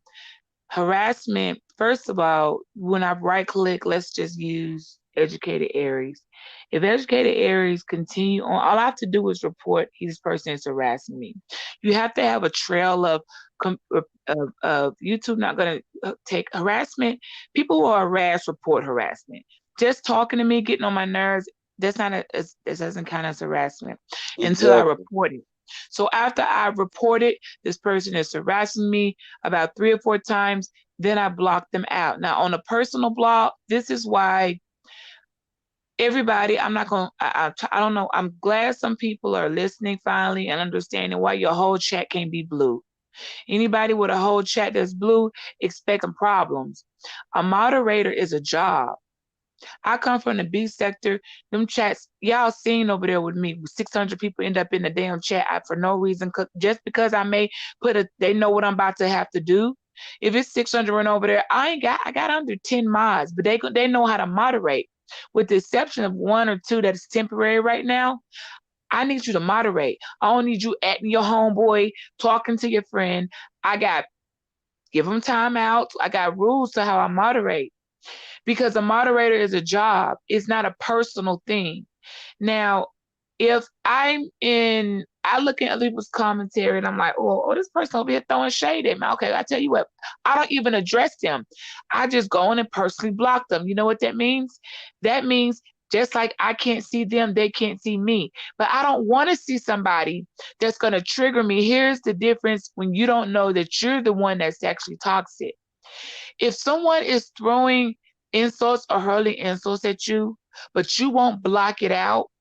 Harassment, first of all, when I right click, let's just use educated Aries. If educated Aries continue on, all I have to do is report this person is harassing me. You have to have a trail of YouTube not going to take harassment. People who are harassed report harassment. Just talking to me, getting on my nerves, this doesn't count as harassment until I Exactly. report it. So after I report it, this person is harassing me about 3 or 4 times, then I block them out. Now on a personal block, this is why everybody, I'm not going to, I don't know. I'm glad some people are listening finally and understanding why your whole chat can't be blue. Anybody with a whole chat that's blue, expect some problems. A moderator is a job. I come from the B sector. Them chats, y'all seen over there with me. 600 people end up in the damn chat for no reason, just because I may they know what I'm about to have to do. If it's 600 run over there, I got under 10 mods, but they know how to moderate. With the exception of 1 or 2 that's temporary right now, I need you to moderate. I don't need you acting your homeboy, talking to your friend. Give them time out. I got rules to how I moderate because a moderator is a job. It's not a personal thing. Now, if I look at other people's commentary and I'm like, oh, this person over here throwing shade at me. Okay, I tell you what, I don't even address them. I just go in and personally block them. You know what that means? That means just like I can't see them, they can't see me. But I don't want to see somebody that's going to trigger me. Here's the difference when you don't know that you're the one that's actually toxic. If someone is throwing insults or hurling insults at you, but you won't block it out,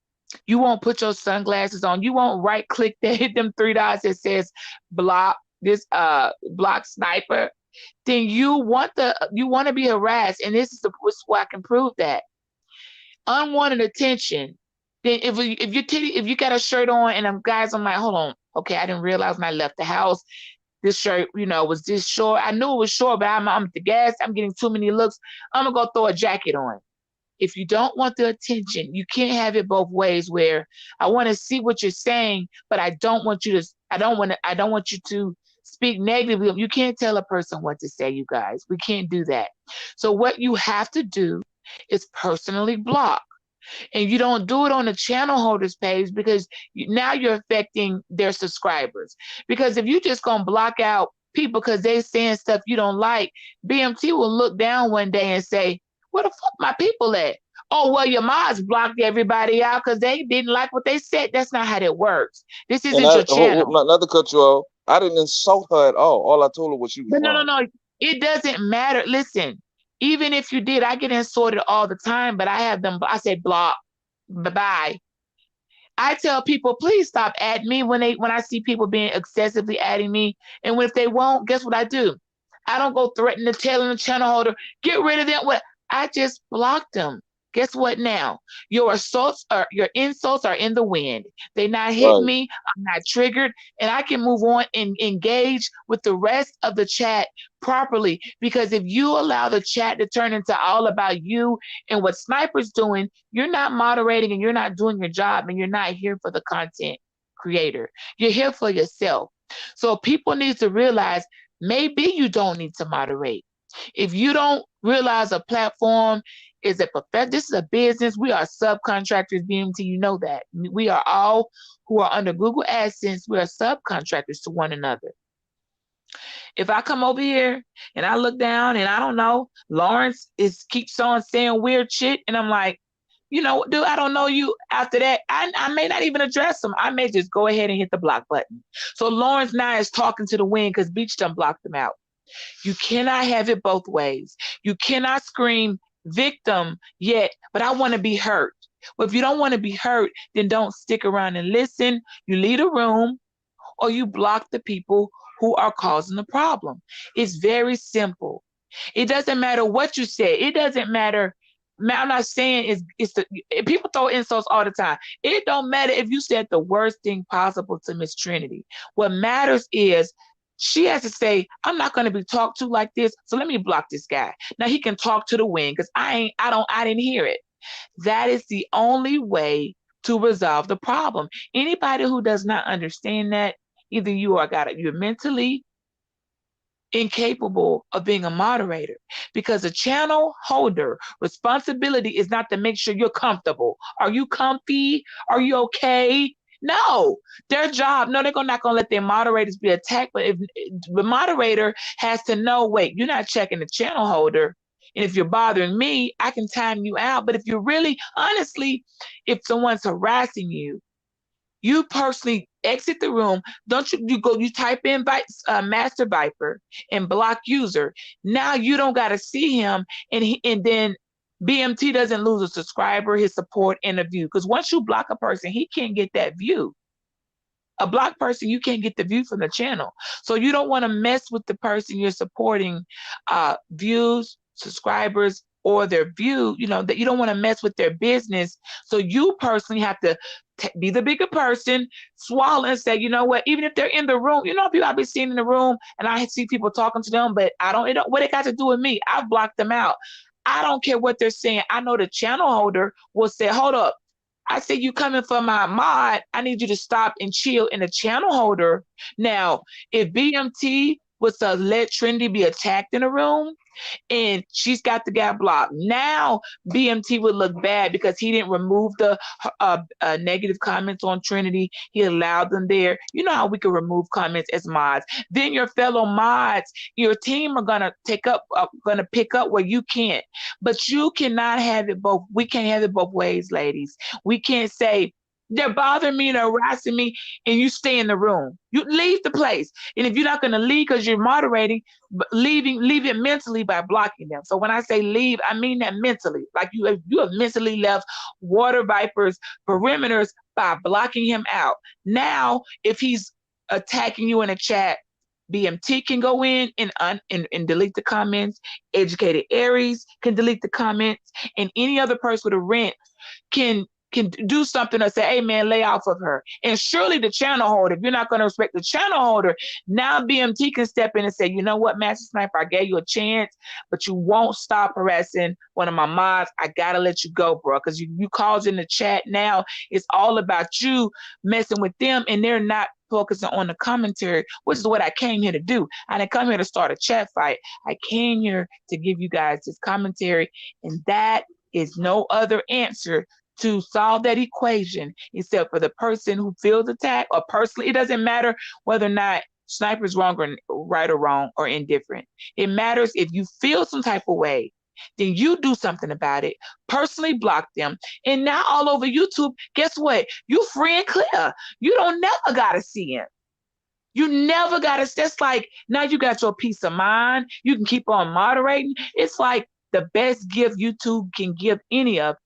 you won't put your sunglasses on, you won't right click that, hit them 3 dots that says block block sniper, then you want to be harassed. And this is why I can prove that. Unwanted attention. Then if you got a shirt on and guys, I'm like, hold on, okay, I didn't realize when I left the house this shirt, was this short. I knew it was short, but I'm at the gas. I'm getting too many looks. I'm gonna go throw a jacket on. If you don't want the attention, you can't have it both ways. Where I want to see what you're saying, but I don't want you to. I don't want you to speak negatively. You can't tell a person what to say, you guys. We can't do that. So what you have to do is personally block. And you don't do it on the channel holders page because now you're affecting their subscribers. Because if you just gonna block out people because they saying stuff you don't like, BMT will look down one day and say, where the fuck my people at? Oh, well, your mods blocked everybody out because they didn't like what they said. That's not how that works. This And isn't your channel. not to cut you off, I didn't insult her at all. All I told her was she was But wrong. no. It doesn't matter. Listen, even if you did, I get insulted all the time, but I say block, bye-bye. I tell people, please stop adding me when I see people being excessively adding me. And if they won't, guess what I do? I don't go threatening to tell the channel holder, get rid of them. What? I just block them. Guess what now? Your insults are in the wind. They're not hitting Right. me. I'm not triggered. And I can move on and engage with the rest of the chat properly. Because if you allow the chat to turn into all about you and what Sniper's doing, you're not moderating and you're not doing your job, and you're not here for the content creator. You're here for yourself. So people need to realize maybe you don't need to moderate. If you don't realize a platform is a this is a business. We are subcontractors, BMT. You know that. We are all who are under Google AdSense. We are subcontractors to one another. If I come over here and I look down and I don't know, Lawrence keeps on saying weird shit, and I'm like, you know, dude, I don't know you. After that, I may not even address him. I may just go ahead and hit the block button. So Lawrence now is talking to the wind because Beach done blocked him out. You cannot have it both ways. You cannot scream victim yet, but I want to be hurt. Well, if you don't want to be hurt, then don't stick around and listen. You leave a room, or you block the people who are causing the problem. It's very simple. It doesn't matter what you say. It doesn't matter. I'm not saying people throw insults all the time. It don't matter if you said the worst thing possible to Miss Trinity. What matters is she has to say, I'm not going to be talked to like this, so let me block this guy. Now he can talk to the wind because I didn't hear it. That is the only way to resolve the problem. Anybody who does not understand that, either you're mentally incapable of being a moderator, because a channel holder responsibility is not to make sure you're comfortable. Are you comfy? Are you okay? No, their job, no, they're not going to let their moderators be attacked. But if the moderator has to know, wait, you're not checking the channel holder. And if you're bothering me, I can time you out. But if you're really, honestly, if someone's harassing you, you personally exit the room. You type in Master Viper and block user. Now you don't got to see him. And then BMT doesn't lose a subscriber, his support, and a view. Because once you block a person, he can't get that view. A blocked person, you can't get the view from the channel. So you don't want to mess with the person you're supporting, views, subscribers, or their view, that you don't want to mess with their business. So you personally have to be the bigger person, swallow and say, you know what, even if they're in the room, people I've been seeing in the room and I see people talking to them, but what it got to do with me? I've blocked them out. I don't care what they're saying. I know the channel holder will say, hold up. I say, you coming for my mod, I need you to stop and chill. In the channel holder. Now, if BMT was to let Trinity be attacked in a room and she's got the guy blocked, now BMT would look bad because he didn't remove the negative comments on Trinity. He allowed them there. You know how we can remove comments as mods. Then your fellow mods, your team are gonna pick up where you can't. But you cannot have it both. We can't have it both ways, ladies. We can't say, they're bothering me, they're harassing me, and you stay in the room. You leave the place. And if you're not going to leave because you're moderating, leave it mentally by blocking them. So when I say leave, I mean that mentally. Like you have mentally left Water Viper's perimeters by blocking him out. Now, if he's attacking you in a chat, BMT can go in and delete the comments. Educated Aries can delete the comments. And any other person with a rent can do something or say, hey man, lay off of her. And surely the channel holder, if you're not going to respect the channel holder, now BMT can step in and say, you know what, Master Sniper, I gave you a chance, but you won't stop harassing one of my mods. I got to let you go, bro. Because you calls in the chat now, it's all about you messing with them, and they're not focusing on the commentary, which is what I came here to do. I didn't come here to start a chat fight. I came here to give you guys this commentary, and that is no other answer to solve that equation except for the person who feels attacked, or personally, it doesn't matter whether or not Sniper's wrong or right or wrong or indifferent. It matters if you feel some type of way, then you do something about it. Personally block them. And now all over YouTube, guess what? You free and clear. You don't never gotta see him. You never gotta, that's like, now you got your peace of mind. You can keep on moderating. It's like the best gift YouTube can give any of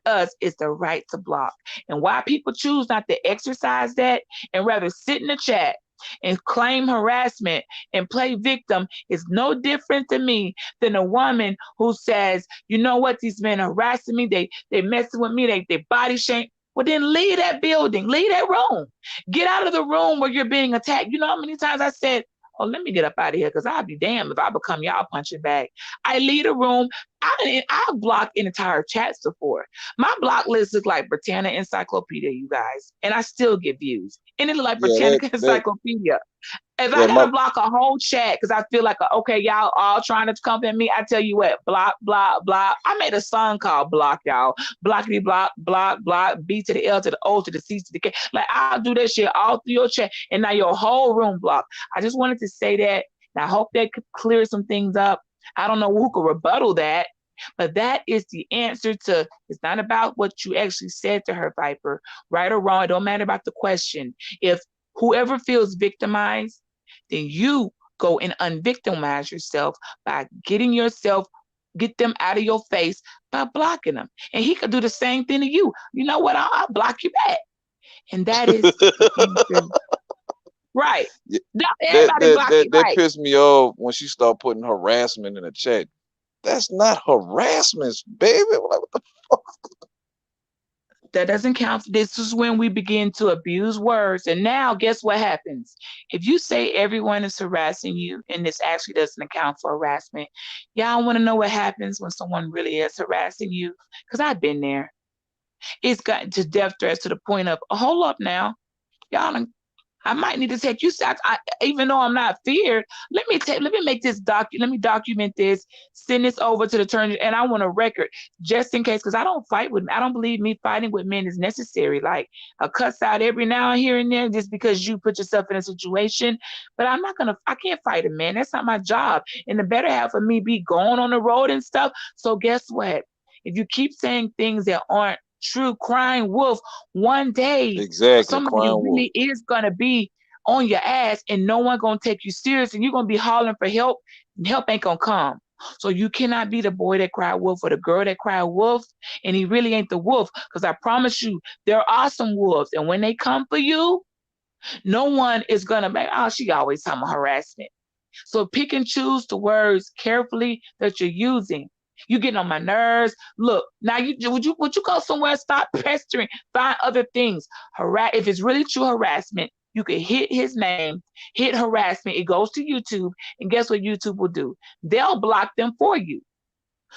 us is the right to block. And why people choose not to exercise that and rather sit in the chat and claim harassment and play victim is no different to me than a woman who says, you know what, these men are harassing me, they messing with me, they body shame. Well, then leave that building, leave that room. Get out of the room where you're being attacked. You know how many times I said, oh, let me get up out of here because I'll be damned if I become y'all punching bag. I leave the room. I've blocked entire chats before. My block list looks like Britannia Encyclopedia, you guys, and I still get views. And it look like Yeah, Britannica Encyclopedia. If I gotta block a whole chat because I feel like, okay, y'all all trying to come at me, I tell you what, block, block, block. I made a song called Block, y'all. Blockity block, block, block, B to the L to the O to the C to the K. Like, I'll do that shit all through your chat, and now your whole room blocked. I just wanted to say that, and I hope that could clear some things up. I don't know who could rebuttal that, but that is the answer to, it's not about what you actually said to her, Viper, right or wrong. It don't matter about the question. If whoever feels victimized, then you go and unvictimize yourself by get them out of your face by blocking them. And he could do the same thing to you. You know what? I'll block you back. And that is right. Everybody block it. That Right. pissed me off when she started putting harassment in the chat. That's not harassment, baby. Like, what the fuck? That doesn't count. This is when we begin to abuse words. And now, guess what happens? If you say everyone is harassing you, and this actually doesn't account for harassment, y'all want to know what happens when someone really is harassing you? Because I've been there. It's gotten to death threats to the point of, hold up now. Y'all, I might need to take you. Even though I'm not feared, let me make this let me document this, send this over to the attorney, and I want a record just in case, because I don't believe me fighting with men is necessary. Like a cuss out every now and here and there just because you put yourself in a situation. But I can't fight a man. That's not my job. And the better half of me be going on the road and stuff. So guess what? If you keep saying things that aren't true, crying wolf, one day somebody really is gonna be on your ass and no one gonna take you serious, and you're gonna be hollering for help, and help ain't gonna come. So you cannot be the boy that cried wolf or the girl that cried wolf, and he really ain't the wolf, because I promise you there are some wolves, and when they come for you, no one is gonna be, oh, she always talking about harassment. So pick and choose the words carefully that you're using. You getting on my nerves. Look, now would you go somewhere, stop pestering, find other things. If it's really true harassment, you could hit his name, hit harassment. It goes to YouTube, and guess what YouTube will do? They'll block them for you.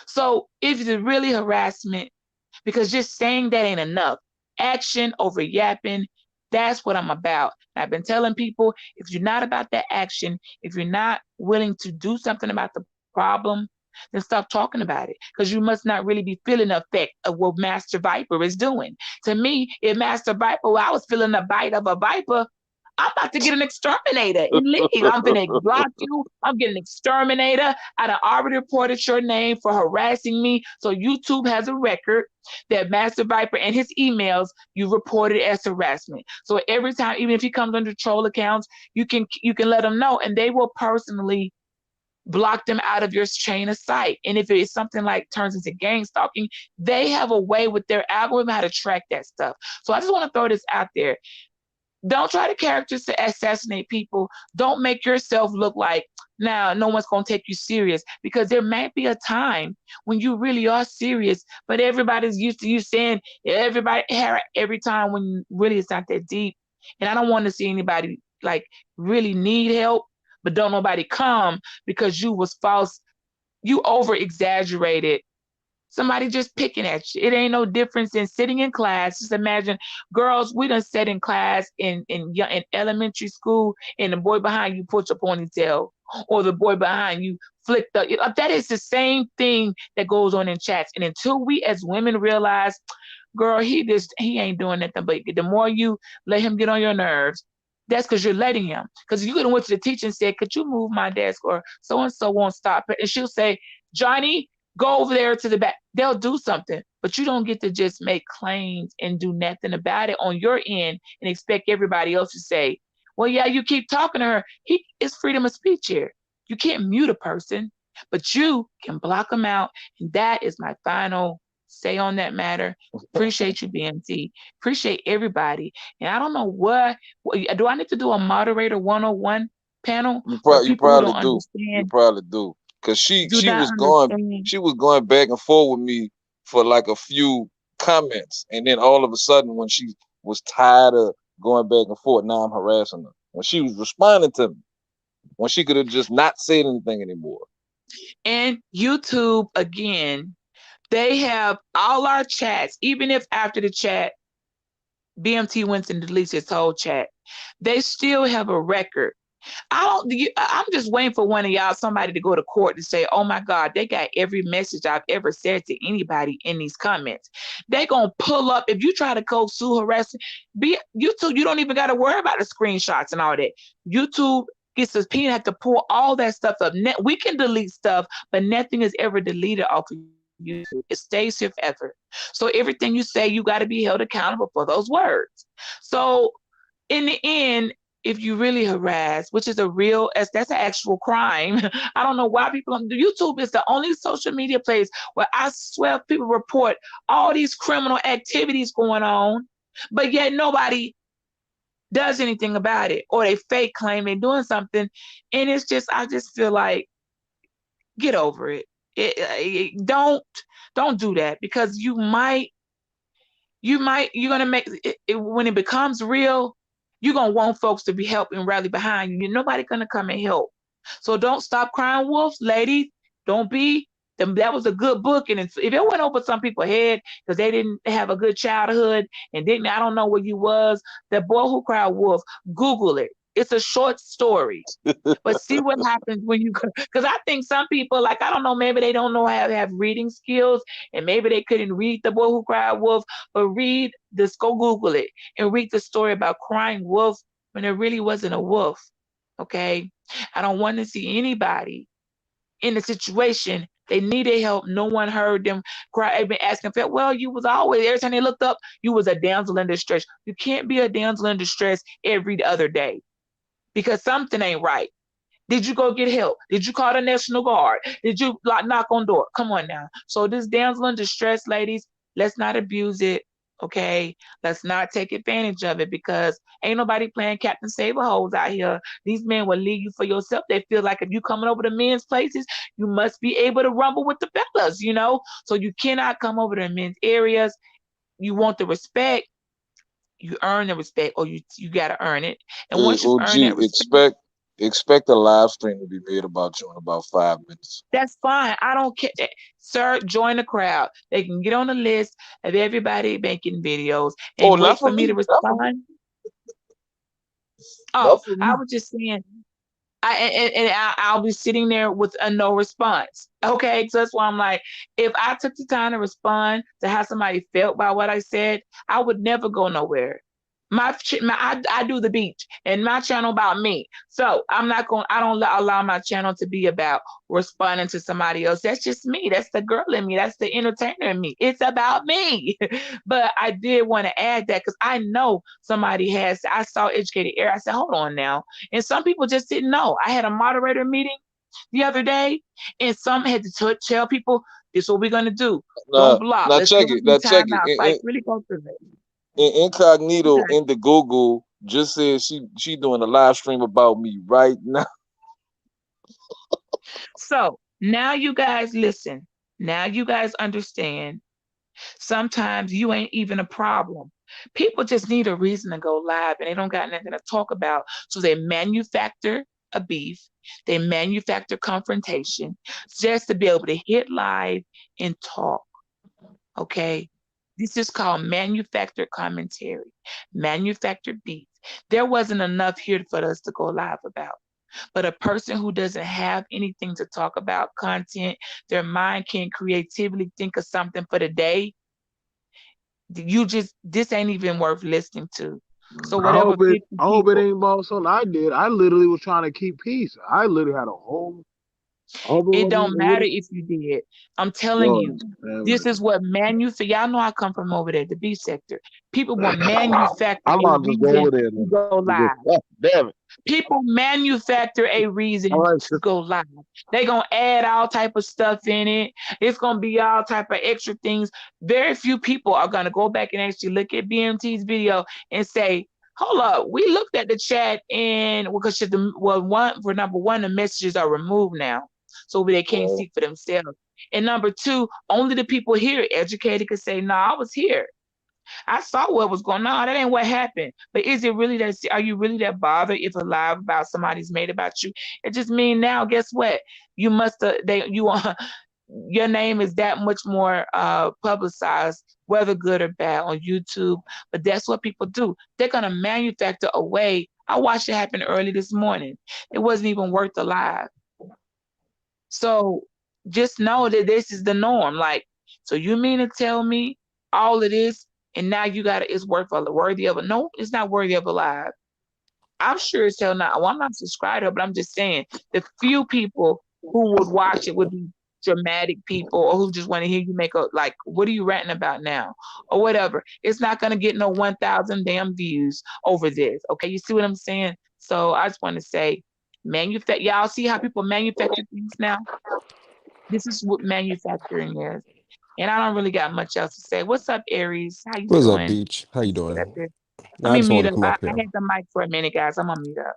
So if it's really harassment, because just saying that ain't enough. Action over yapping. That's what I'm about. And I've been telling people, if you're not about that action, if you're not willing to do something about the problem, then stop talking about it, because you must not really be feeling the effect of what Master Viper is doing. To me, if Master Viper, I was feeling the bite of a viper, I'm about to get an exterminator and leave. I'm going to block you. I'm getting an exterminator. I done already reported your name for harassing me. So YouTube has a record that Master Viper and his emails, you reported as harassment. So every time, even if he comes under troll accounts, you can let them know, and they will personally block them out of your chain of sight. And if it's something like turns into gang stalking, they have a way with their algorithm how to track that stuff. So I just want to throw this out there. Don't try to assassinate people. Don't make yourself look like, now no one's going to take you serious, because there might be a time when you really are serious, but everybody's used to you saying everybody every time, when really it's not that deep. And I don't want to see anybody like really need help, but don't nobody come because you was false. You over exaggerated. Somebody just picking at you. It ain't no difference in sitting in class. Just imagine, girls, we done sat in class in elementary school, and the boy behind you put your ponytail, or the boy behind you flicked up. That is the same thing that goes on in chats. And until we as women realize, girl, he ain't doing nothing, but the more you let him get on your nerves, that's because you're letting him. Because you could have went to the teacher and said, could you move my desk, or so-and-so won't stop it. And she'll say, Johnny, go over there to the back. They'll do something, but you don't get to just make claims and do nothing about it on your end and expect everybody else to say, well, yeah, you keep talking to her. It's freedom of speech here. You can't mute a person, but you can block them out. And that is my final Say on that matter. Appreciate you, BMT. Appreciate everybody. And I don't know what do I need to do a moderator 101 panel for You people who don't probably do. You understand, probably do. Cause do not understand. she was going back and forth with me for like a few comments, and then all of a sudden, when she was tired of going back and forth, now I'm harassing her. When she was responding to me, when she could have just not said anything anymore. And YouTube, again, they have all our chats, even if after the chat, BMT went and deletes his whole chat, they still have a record. I'm just waiting for one of y'all, somebody to go to court to say, oh my God, they got every message I've ever said to anybody in these comments. They gonna pull up, if you try to go sue, harass, YouTube, you don't even gotta worry about the screenshots and all that. YouTube gets a subpoena, have to pull all that stuff up. We can delete stuff, but nothing is ever deleted off of YouTube. It stays here forever. So everything you say, you got to be held accountable for those words. So in the end, if you really harass, which is that's an actual crime. I don't know why YouTube is the only social media place where I swear people report all these criminal activities going on, but yet nobody does anything about it, or they fake claim they're doing something. And it's just, I just feel like, get over it. Don't do that, because you're gonna make it when it becomes real, you're gonna want folks to be helping, rally behind you. Nobody gonna come and help. So don't stop crying wolves, ladies. Don't be them. That was a good book, and if it went over some people's head because they didn't have a good childhood and I don't know where you was. The Boy Who Cried Wolf, Google it. It's a short story, but see what happens when you, because I think some people, like, I don't know, maybe they don't know how to have reading skills, and maybe they couldn't read The Boy Who Cried Wolf, but read this, go Google it and read the story about crying wolf when there really wasn't a wolf. Okay. I don't want to see anybody in a situation they needed help. No one heard them cry. I've been asking for, well, you was always, every time they looked up, you was a damsel in distress. You can't be a damsel in distress every other day, because something ain't right. Did you go get help? Did you call the National Guard? Did you knock on door? Come on now. So this damsel in distress, ladies, let's not abuse it. Okay, let's not take advantage of it, because ain't nobody playing Captain Save-A-Holes out here. These men will leave you for yourself. They feel like if you coming over to men's places, you must be able to rumble with the fellas, So you cannot come over to men's areas. You want the respect, you earn the respect, or you got to earn it. And once you earn that respect, expect a live stream to be made about you in about 5 minutes. That's fine. I don't care. Sir, join the crowd. They can get on the list of everybody making videos and wait for me to respond. Oh, I was just saying, I'll be sitting there with a no response. Okay, so that's why I'm like, if I took the time to respond to how somebody felt by what I said, I would never go nowhere. I do the beach, and my channel about me. So I don't allow my channel to be about responding to somebody else. That's just me. That's the girl in me. That's the entertainer in me. It's about me. But I did want to add that, because I know somebody I saw Educated Air. I said, hold on now. And some people just didn't know. I had a moderator meeting the other day, and some had to tell people, this is what we're going to do. Don't block. Now check it. Like, really go through it. Incognito in the Google just says she doing a live stream about me right now. So now you guys listen. Now you guys understand. Sometimes you ain't even a problem. People just need a reason to go live, and they don't got nothing to talk about. So they manufacture a beef. They manufacture confrontation just to be able to hit live and talk. Okay. This is called manufactured commentary, manufactured beef. There wasn't enough here for us to go live about. But a person who doesn't have anything to talk about, content, their mind can't creatively think of something for the day, this ain't even worth listening to. So whatever. I hope it ain't about something I did. I literally was trying to keep peace. I literally had a whole. It don't matter if you did. I'm telling you, this is what y'all know I come from over there, the B sector. People will manufacture I'm not just go over there. to go live. Damn it. People manufacture a reason All right, to go live. They gonna add all type of stuff in it. It's gonna be all type of extra things. Very few people are gonna go back and actually look at BMT's video and say, hold up, we looked at the chat and because for number one, the messages are removed now. So they can't see for themselves. And number two, only the people here educated could say, no, I was here. I saw what was going on. That ain't what happened. But is it really that? Are you really that bothered if a lie about somebody's made about you? It just means now, guess what? You must your name is that much more publicized, whether good or bad, on YouTube. But that's what people do. They're gonna manufacture a way. I watched it happen early this morning. It wasn't even worth the live. So just know that this is the norm. Like, so you mean to tell me all of this? And now you got it's worthy of a no, it's not worthy of a live. I'm sure as hell not. Well, I'm not subscribed to it, but I'm just saying the few people who would watch it would be dramatic people or who just want to hear you make a like, what are you ranting about now? Or whatever. It's not gonna get no 1,000 damn views over this. Okay, you see what I'm saying? So I just want to say y'all see how people manufacture things now? This is what manufacturing is. And I don't really got much else to say. What's up, Aries? How you What's up, doing? Beach? How you doing? Let I me just want mute to up. come I up here. had the mic for a minute, guys. I'm gonna mute up.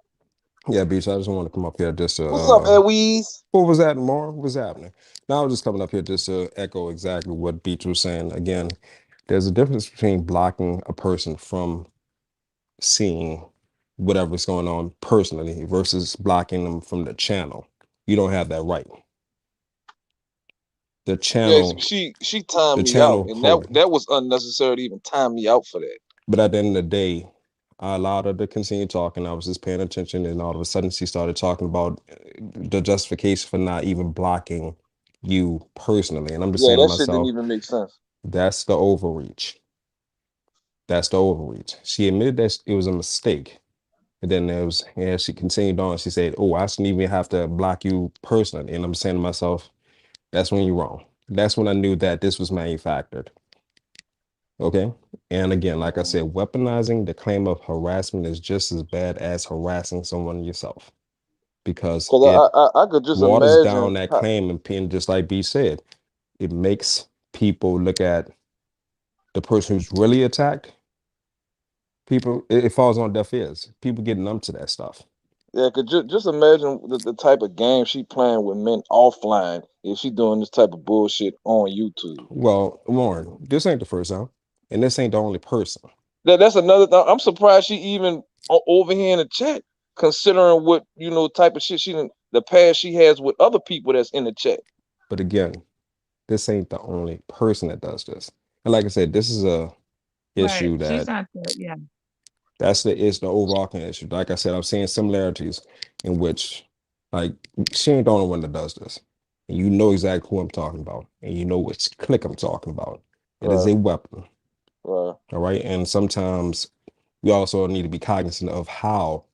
Yeah, Beach, I just want to come up here just to... What's up, Edweez? What was that, Mar? What's happening? Now I'm just coming up here just to echo exactly what Beach was saying. Again, there's a difference between blocking a person from seeing whatever's going on personally versus blocking them from the channel. You don't have that right. The channel... Yeah, she timed me channel out, and hold it. that was unnecessary to even time me out for that. But at the end of the day, I allowed her to continue talking. I was just paying attention, and all of a sudden she started talking about the justification for not even blocking you personally. And I'm just saying to That shit didn't myself, even make sense. that's the overreach. That's the overreach. She admitted that it was a mistake. And then she continued on. She said, oh, I shouldn't even have to block you personally. And I'm saying to myself, that's when you're wrong. That's when I knew that this was manufactured. Okay. And again, like I said, weaponizing the claim of harassment is just as bad as harassing someone yourself, because it I could just waters imagine down that claim, and just like B said, it makes people look at the person who's really attacked. People, it falls on deaf ears. People get numb to that stuff. Yeah, could just imagine the type of game she playing with men offline if she doing this type of bullshit on YouTube. Well, Lauren, this ain't the first time, and this ain't the only person. That's another thing. I'm surprised she even over here in the chat, considering what type of shit the past she has with other people that's in the chat. But again, this ain't the only person that does this. And like I said, this is a issue that She's not there, yeah. It's the overarching issue. Like I said, I'm seeing similarities in which, like, she ain't the only one that does this. And you know exactly who I'm talking about. And you know which clique I'm talking about. It is a weapon. All right. And sometimes we also need to be cognizant of how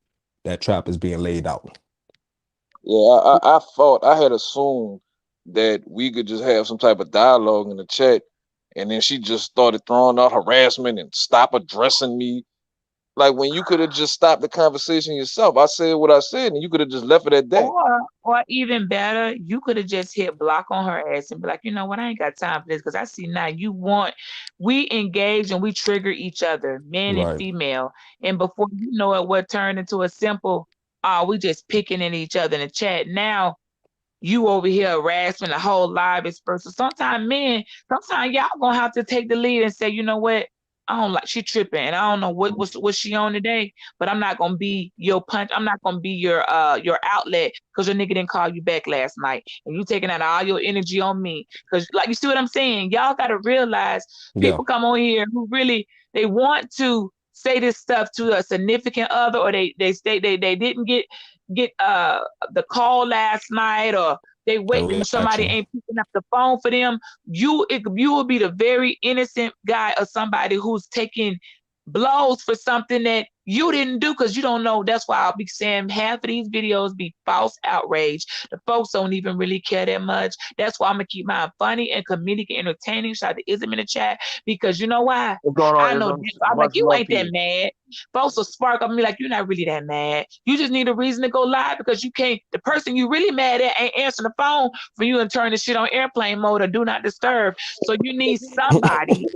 that trap is being laid out. Yeah, I thought I had assumed that we could just have some type of dialogue in the chat, and then she just started throwing out harassment and stop addressing me. Like, when you could have just stopped the conversation yourself. I said what I said, and you could have just left it at that. Or even better, you could have just hit block on her ass and be like, you know what, I ain't got time for this, because I see now we engage and we trigger each other, men and female. And before you know it, what turned into a simple, we just picking at each other in the chat. Now you over here harassing the whole live expression. Sometimes y'all gonna have to take the lead and say, you know what, I don't like, she tripping, and I don't know what she on today, but I'm not gonna be your punch. I'm not gonna be your outlet because your nigga didn't call you back last night, and you taking out all your energy on me. Because, like, you see what I'm saying? Y'all gotta realize people come on here who really they want to say this stuff to a significant other, or they didn't get the call last night, or they waiting somebody ain't picking up the phone for them. You will be the very innocent guy or somebody who's taking blows for something that you didn't do because you don't know. That's why I'll be saying half of these videos be false outrage. The folks don't even really care that much. That's why I'm gonna keep mine funny and comedic and entertaining. Shout out to Ism in the chat, because you know why? What's going I on, know Ism? I'm like, Much you love ain't to that you. mad. Folks will spark up me like, you're not really that mad. You just need a reason to go live because you can't. The person you really mad at ain't answering the phone for you and turn the shit on airplane mode or do not disturb. So you need somebody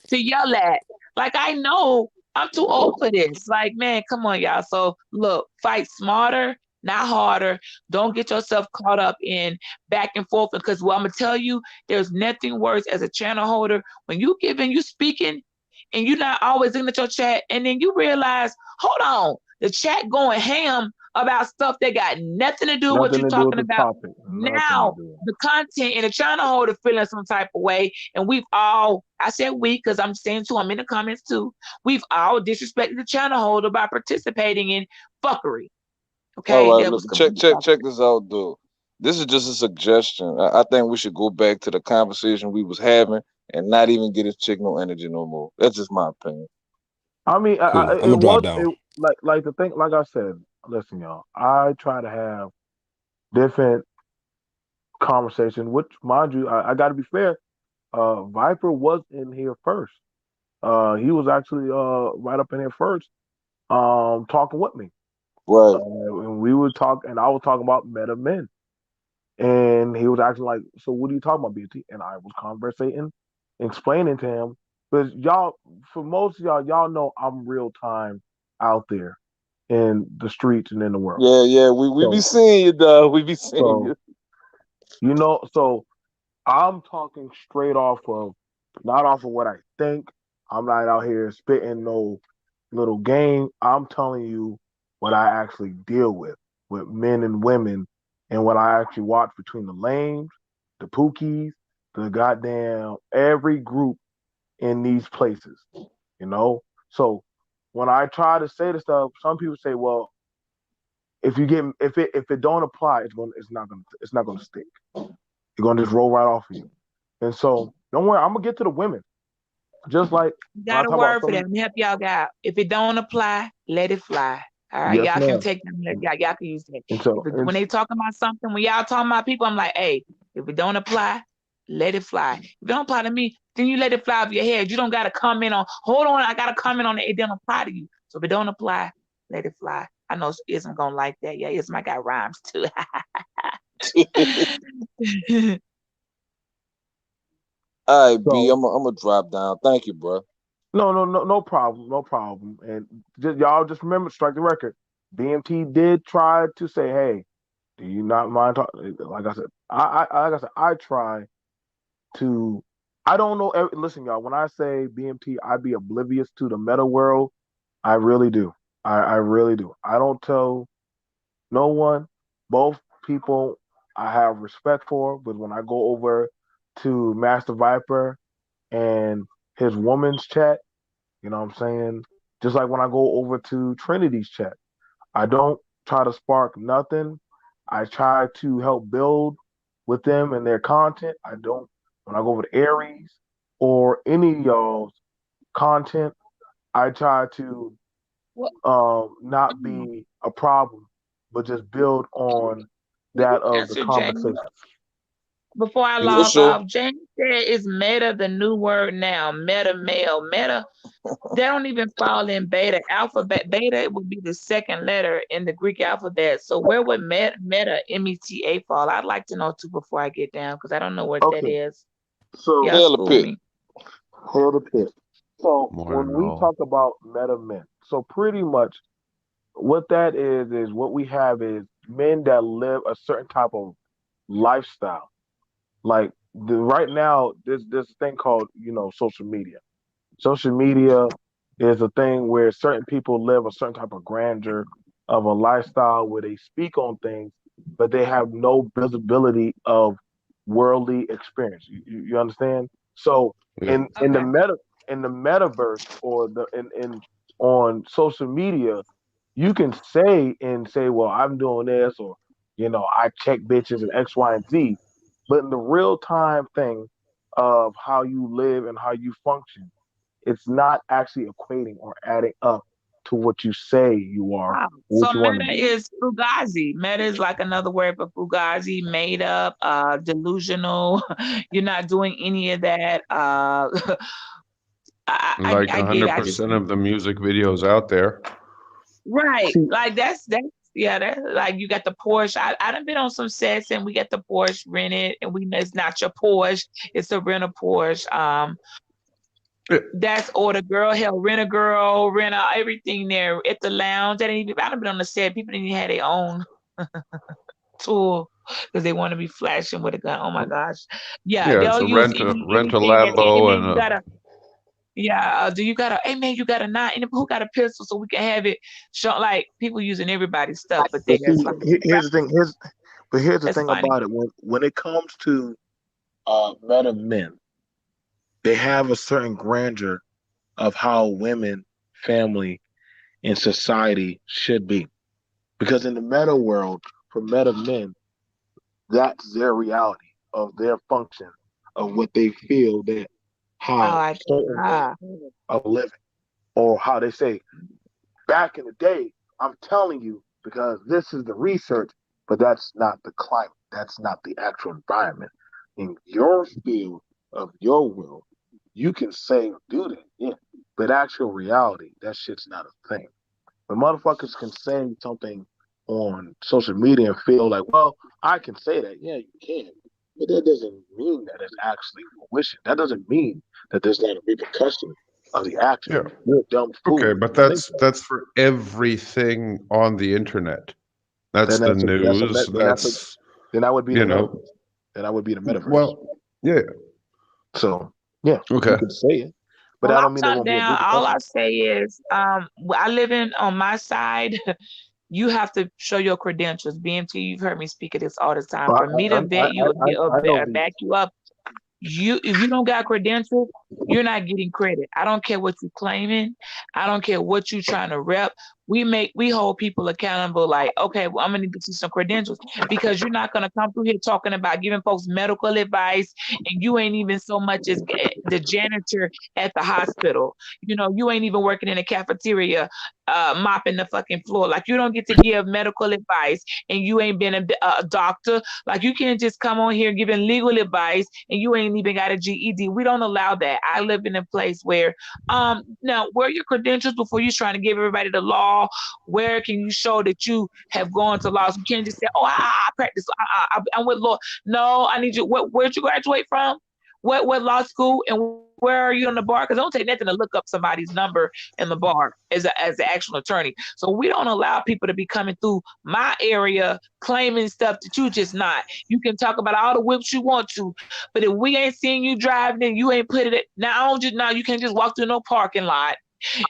to yell at. Like, I know I'm too old for this. Like, man, come on, y'all. So look, fight smarter, not harder. Don't get yourself caught up in back and forth. Because what I'm gonna tell you, there's nothing worse as a channel holder when you speaking and you're not always looking at your chat, and then you realize, hold on, the chat going ham about stuff that got nothing to do with what Nothing you're to do with talking the about. topic. Nothing Now to do. the content and the channel holder feeling some type of way, and we've all, I said we because I'm saying too, I'm in the comments too, we've all disrespected the channel holder by participating in fuckery. Okay, All right, that look, was check this out, dude. This is just a suggestion. I think we should go back to the conversation we was having and not even get his chick no energy no more. That's just my opinion. I mean, Cool. I'm it gonna drop was down. like the thing. Like I said, listen, y'all. I try to have different conversation. Which, mind you, I got to be fair. Viper was in here first. He was actually right up in here first, talking with me. Right. And we would talk, and I was talking about meta men, and he was acting like, "So what are you talking about, BT?" And I was conversating, explaining to him, because y'all, for most of y'all know I'm real time out there in the streets and in the world. Yeah. We be So, seeing you, dog. We be seeing so you. so I'm talking straight off of, not off of what I think. I'm not out here spitting no little game. I'm telling you what I actually deal with men and women, and what I actually watch between the lames, the pookies, the goddamn every group in these places, you know? So when I try to say the stuff, some people say, well, if it don't apply, it's not gonna stick. You're gonna just roll right off of you. And so don't worry, I'm gonna get to the women. Just like You when I got a talk about word for that. some, Let me help y'all out. If it don't apply, let it fly. All right, yes, y'all can ma'am. take them. Y'all can use that. And so When they talking about something, when y'all talking about people, I'm like, hey, if it don't apply, let it fly. If it don't apply to me, then you let it fly over your head. You don't got to comment on, hold on, I got to comment on it. It don't apply to you. So if it don't apply, let it fly. I know Ism gonna like that. Yeah, Ism, I got rhymes too. All right, B, so I'm gonna drop down. Thank you, bro. no problem, no problem. And y'all just remember, strike the record. BMT did try to say, hey, do you not mind talking? Like I said, I try to. I don't know. Listen, y'all. When I say BMT, I be oblivious to the meta world. I really do. I really do. I don't tell no one. Both people I have respect for, but when I go over to Master Viper and his woman's chat, you know what I'm saying? Just like when I go over to Trinity's chat, I don't try to spark nothing. I try to help build with them and their content. I don't, when I go over to Aries or any of y'all's content, I try to What? not be a problem, but just build on that of the Answer, James. conversation. Before I Yeah, log sure. off, James said, is meta the new word now? Meta male. Meta, they don't even fall in beta. Alphabet beta would be the second letter in the Greek alphabet. So where would meta META fall? I'd like to know too before I get down, because I don't know what that Okay, is. so Y'all Hell the school pit. me. hail the pit. So Morning, when we all. talk about meta men, so pretty much what that is what we have is men that live a certain type of lifestyle. Like right now, there's this thing called, social media. Social media is a thing where certain people live a certain type of grandeur of a lifestyle where they speak on things, but they have no visibility of worldly experience. You understand? So Yeah. in the Okay. metaverse, or in on social media, you can say, well, I'm doing this, or I check bitches and X, Y, and Z. But in the real time thing of how you live and how you function, it's not actually equating or adding up to what you say you are, Wow. So what you want to meta be. is fugazi. Meta is like another word for fugazi, made up, delusional. You're not doing any of that. Like I get it. I just 100% of the music videos out there. right. See, Like that's yeah, that like you got the Porsche. I done been on some sets and we got the Porsche rented and we know it's not your Porsche, it's a rental Porsche. Yeah. That's or the girl, hell, rent a girl, rent out everything there at the lounge. That ain't even I done been on the set. People didn't even have their own tool because they want to be flashing with a gun. Oh my gosh. Yeah, Yeah, it's they'll a use rent a anything that hey Lambo man, and you a gotta do you got a hey man, you got a nine and who got a pistol so we can have it show like people using everybody's stuff, but but that's see, like here's the thing. Here's the that's thing funny. about it. When it comes to meta men, they have a certain grandeur of how women, family, and society should be. Because in the meta world, for meta men, that's their reality of their function of what they feel that Oh, how certain men are living, or how they say back in the day. I'm telling you because this is the research, but that's not the climate. That's not the actual environment. In your field of your world, you can say or do that, yeah. But actual reality, that shit's not a thing. But motherfuckers can say something on social media and feel like, well, I can say that. Yeah, you can. But that doesn't mean that it's actually fruition. That doesn't mean that there's not a repercussion of the action. yeah. You're a dumb Okay, fool. but You think that. that's for everything on the internet. That's Then the that's a news. That's then I would be the you know. metaverse. Then I would be the metaverse. Well, yeah. So yeah, you Okay. can say it, but Well, that I'll don't mean there talk won't be a down. All I repercussion. say is, I live in on my side. You have to show your credentials. BMT, you've heard me speak of this all the time. I For me to vet you and I know back you up, if you don't got credentials, you're not getting credit. I don't care what you claiming. I don't care what you trying to rep. We hold people accountable like, okay, well, I'm gonna need to see some credentials because you're not gonna come through here talking about giving folks medical advice and you ain't even so much as the janitor at the hospital. You know, you ain't even working in the cafeteria mopping the fucking floor. Like you don't get to give medical advice and you ain't been a doctor. Like you can't just come on here giving legal advice and you ain't even got a GED. We don't allow that. I live in a place where now where are your credentials before you're trying to give everybody the law? Where can you show that you have gone to law? So you can't just say, oh, I practice. I'm with law. No, I need you. Where'd you graduate from? What law school? And where are you on the bar? Because it don't take nothing to look up somebody's number in the bar as an actual attorney. So we don't allow people to be coming through my area claiming stuff that you just not. You can talk about all the whips you want to, but if we ain't seeing you driving and you ain't put it now, you can't just walk through no parking lot.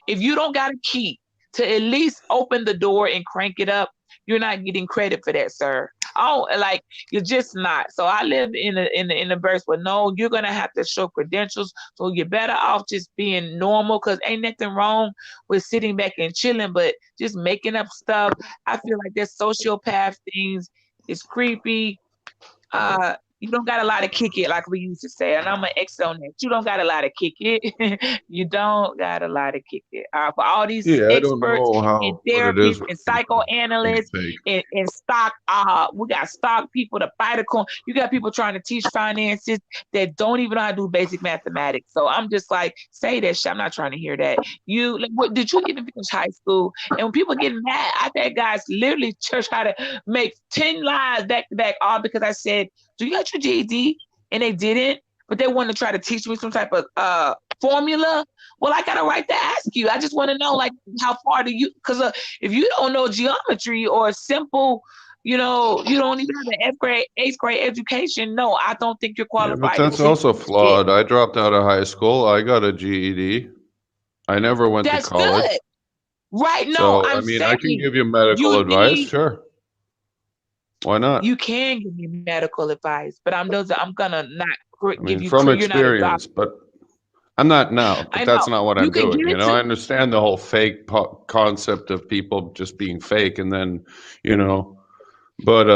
If you don't got a key to at least open the door and crank it up, you're not getting credit for that, sir. Oh, like you're just not. So I live in the verse where no, you're gonna have to show credentials. So you're better off just being normal because ain't nothing wrong with sitting back and chilling, but just making up stuff. I feel like there's sociopath things. It's creepy. You don't got a lot of kick it, like we used to say, and I'm an ex on that. You don't got a lot of kick it. You don't got a lot of kick it. For all these Yeah, I don't experts and know what it therapists is with and people being psychoanalysts fake. and stock, we got stock people to fight a coin. You got people trying to teach finances that don't even know how to do basic mathematics. So I'm just like, say that shit. I'm not trying to hear that. You like, what did you even finish high school? And when people get mad, I've had guys literally try to make 10 lies back to back, all because I said, do you got your GED? And they didn't, but they want to try to teach me some type of formula. Well, I got a right to ask you. I just want to know, like, how far do you, because if you don't know geometry or simple, you don't even have an eighth grade education, no, I don't think you're Yeah, but qualified to that's teach also shit. flawed. I dropped out of high school. I got a GED. I never went to That's college. good. Right? No, So, I I'm mean, I can saying give you medical you advice. need, Sure. Why not? you can give me medical advice, but I'm gonna not I give mean, you, from you're not a doctor. experience, but I'm not now, but I that's know. not what You I'm can doing. give You it know, to I understand the whole fake concept of people just being fake and then, you know, but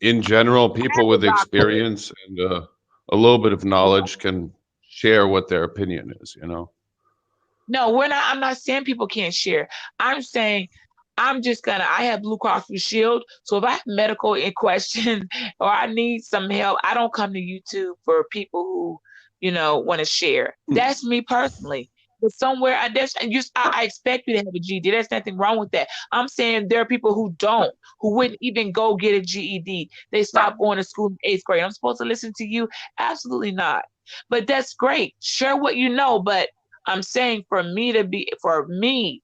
in general, people the with doctor. experience and a little bit of knowledge can share what their opinion is, you know. No, we're not. I'm not saying people can't share. I'm saying I have Blue Cross Blue Shield. So if I have medical in question or I need some help, I don't come to YouTube for people who, want to share. That's me personally. But somewhere I expect you to have a GED. There's nothing wrong with that. I'm saying there are people who wouldn't even go get a GED. They stopped going to school in 8th grade. I'm supposed to listen to you? Absolutely not. But that's great. Share what you know, but I'm saying for me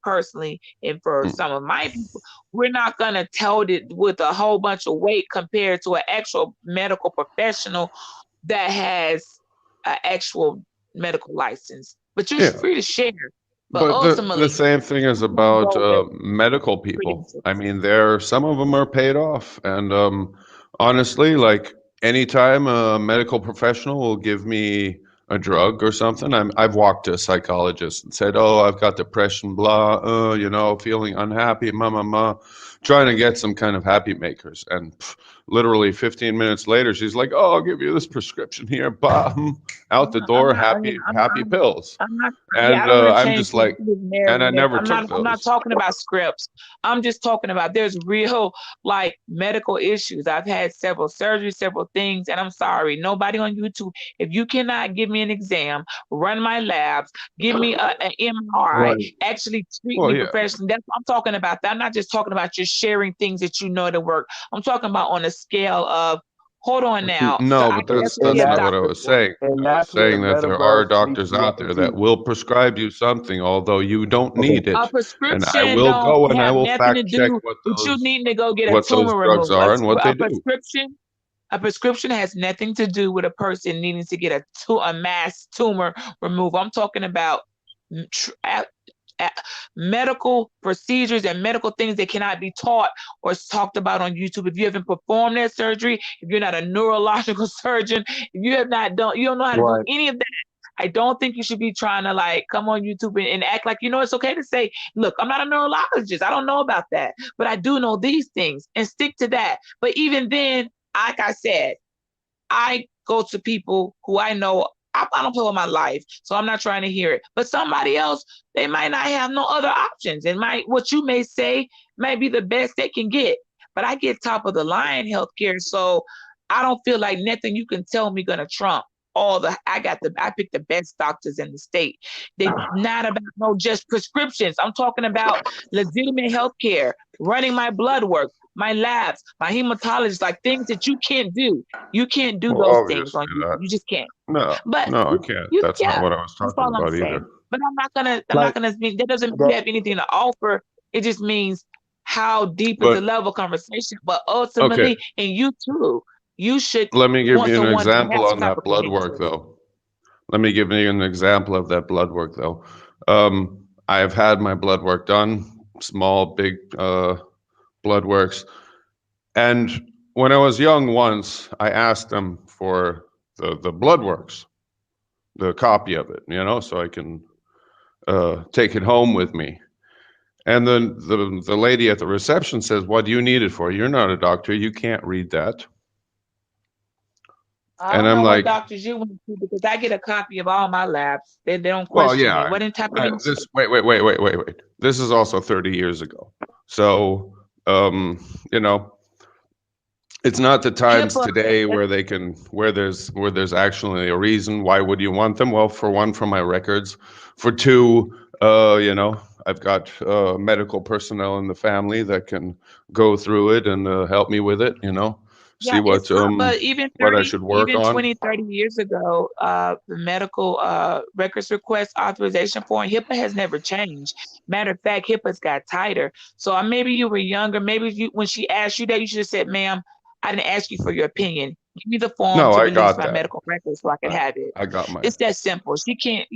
personally, and for some of my people, we're not going to tout it with a whole bunch of weight compared to an actual medical professional that has an actual medical license. But you're free to share. But ultimately, the same thing is about medical people. I mean, some of them are paid off, and honestly, like anytime a medical professional will give me a drug or something, I've walked to a psychologist and said, "Oh, I've got depression, blah, feeling unhappy, trying to get some kind of happy makers." And literally 15 minutes later, she's like, "Oh, I'll give you this prescription here, bam, out the door, happy pills." And I'm just like, and I never took those. I'm not talking about scripts. I'm just talking about there's real like medical issues. I've had several surgeries, several things, and I'm sorry, nobody on YouTube. If you cannot give me an exam, run my labs, give me an MRI, actually treat me professionally. That's what I'm talking about. I'm not just talking about just sharing things that you know to work. I'm talking about on a scale of, hold on now. No, but that's not what I was saying. I was saying that there are doctors out there that will prescribe you something, although you don't need it. A prescription and I will go and I will fact check what you need to go get a tumor drugs removed. are and what they do. A prescription has nothing to do with a person needing to get a mass tumor removed. I'm talking about medical procedures and medical things that cannot be taught or talked about on YouTube. If you haven't performed that surgery, if you're not a neurological surgeon, if you don't know how to do any of that, I don't think you should be trying to like come on YouTube and act like, it's okay to say, look, I'm not a neurologist. I don't know about that, but I do know these things, and stick to that. But even then, like I said, I go to people who I know. I don't play with my life, so I'm not trying to hear it. But somebody else, they might not have no other options. And what you may say might be the best they can get. But I get top of the line healthcare, so I don't feel like nothing you can tell me gonna trump I pick the best doctors in the state. They're not about just prescriptions. I'm talking about legitimate healthcare, running my blood work, my labs, my hematologist, like things that you can't do. You can't do those things on YouTube. You just can't. No, I can't. That's not what I was talking about either. But I'm not gonna mean that doesn't mean you have anything to offer. It just means how deep is the level of conversation. But ultimately, and you too, you should. Let me give you an example on that blood work, though. Let me give you an example of that blood work, though. I have had my blood work done, small, big blood works. And when I was young once, I asked them for the blood works, the copy of it, so I can take it home with me. And then the lady at the reception says, "What do you need it for? You're not a doctor. You can't read that." I don't know what doctors you went to, because I get a copy of all my labs. They don't question me. What in type of wait. This is also 30 years ago. So, it's not the times today where there's actually a reason. Why would you want them? Well, for one, for my records. For two, I've got medical personnel in the family that can go through it and help me with it, see what I should work on. 20, 30 years ago, the medical records request authorization form, HIPAA has never changed. Matter of fact, HIPAA's got tighter. So maybe you were younger. Maybe when she asked you that, you should have said, "Ma'am, I didn't ask you for your opinion. Give me the form to release my medical records so I can have it." I got mine. It's that simple. She can't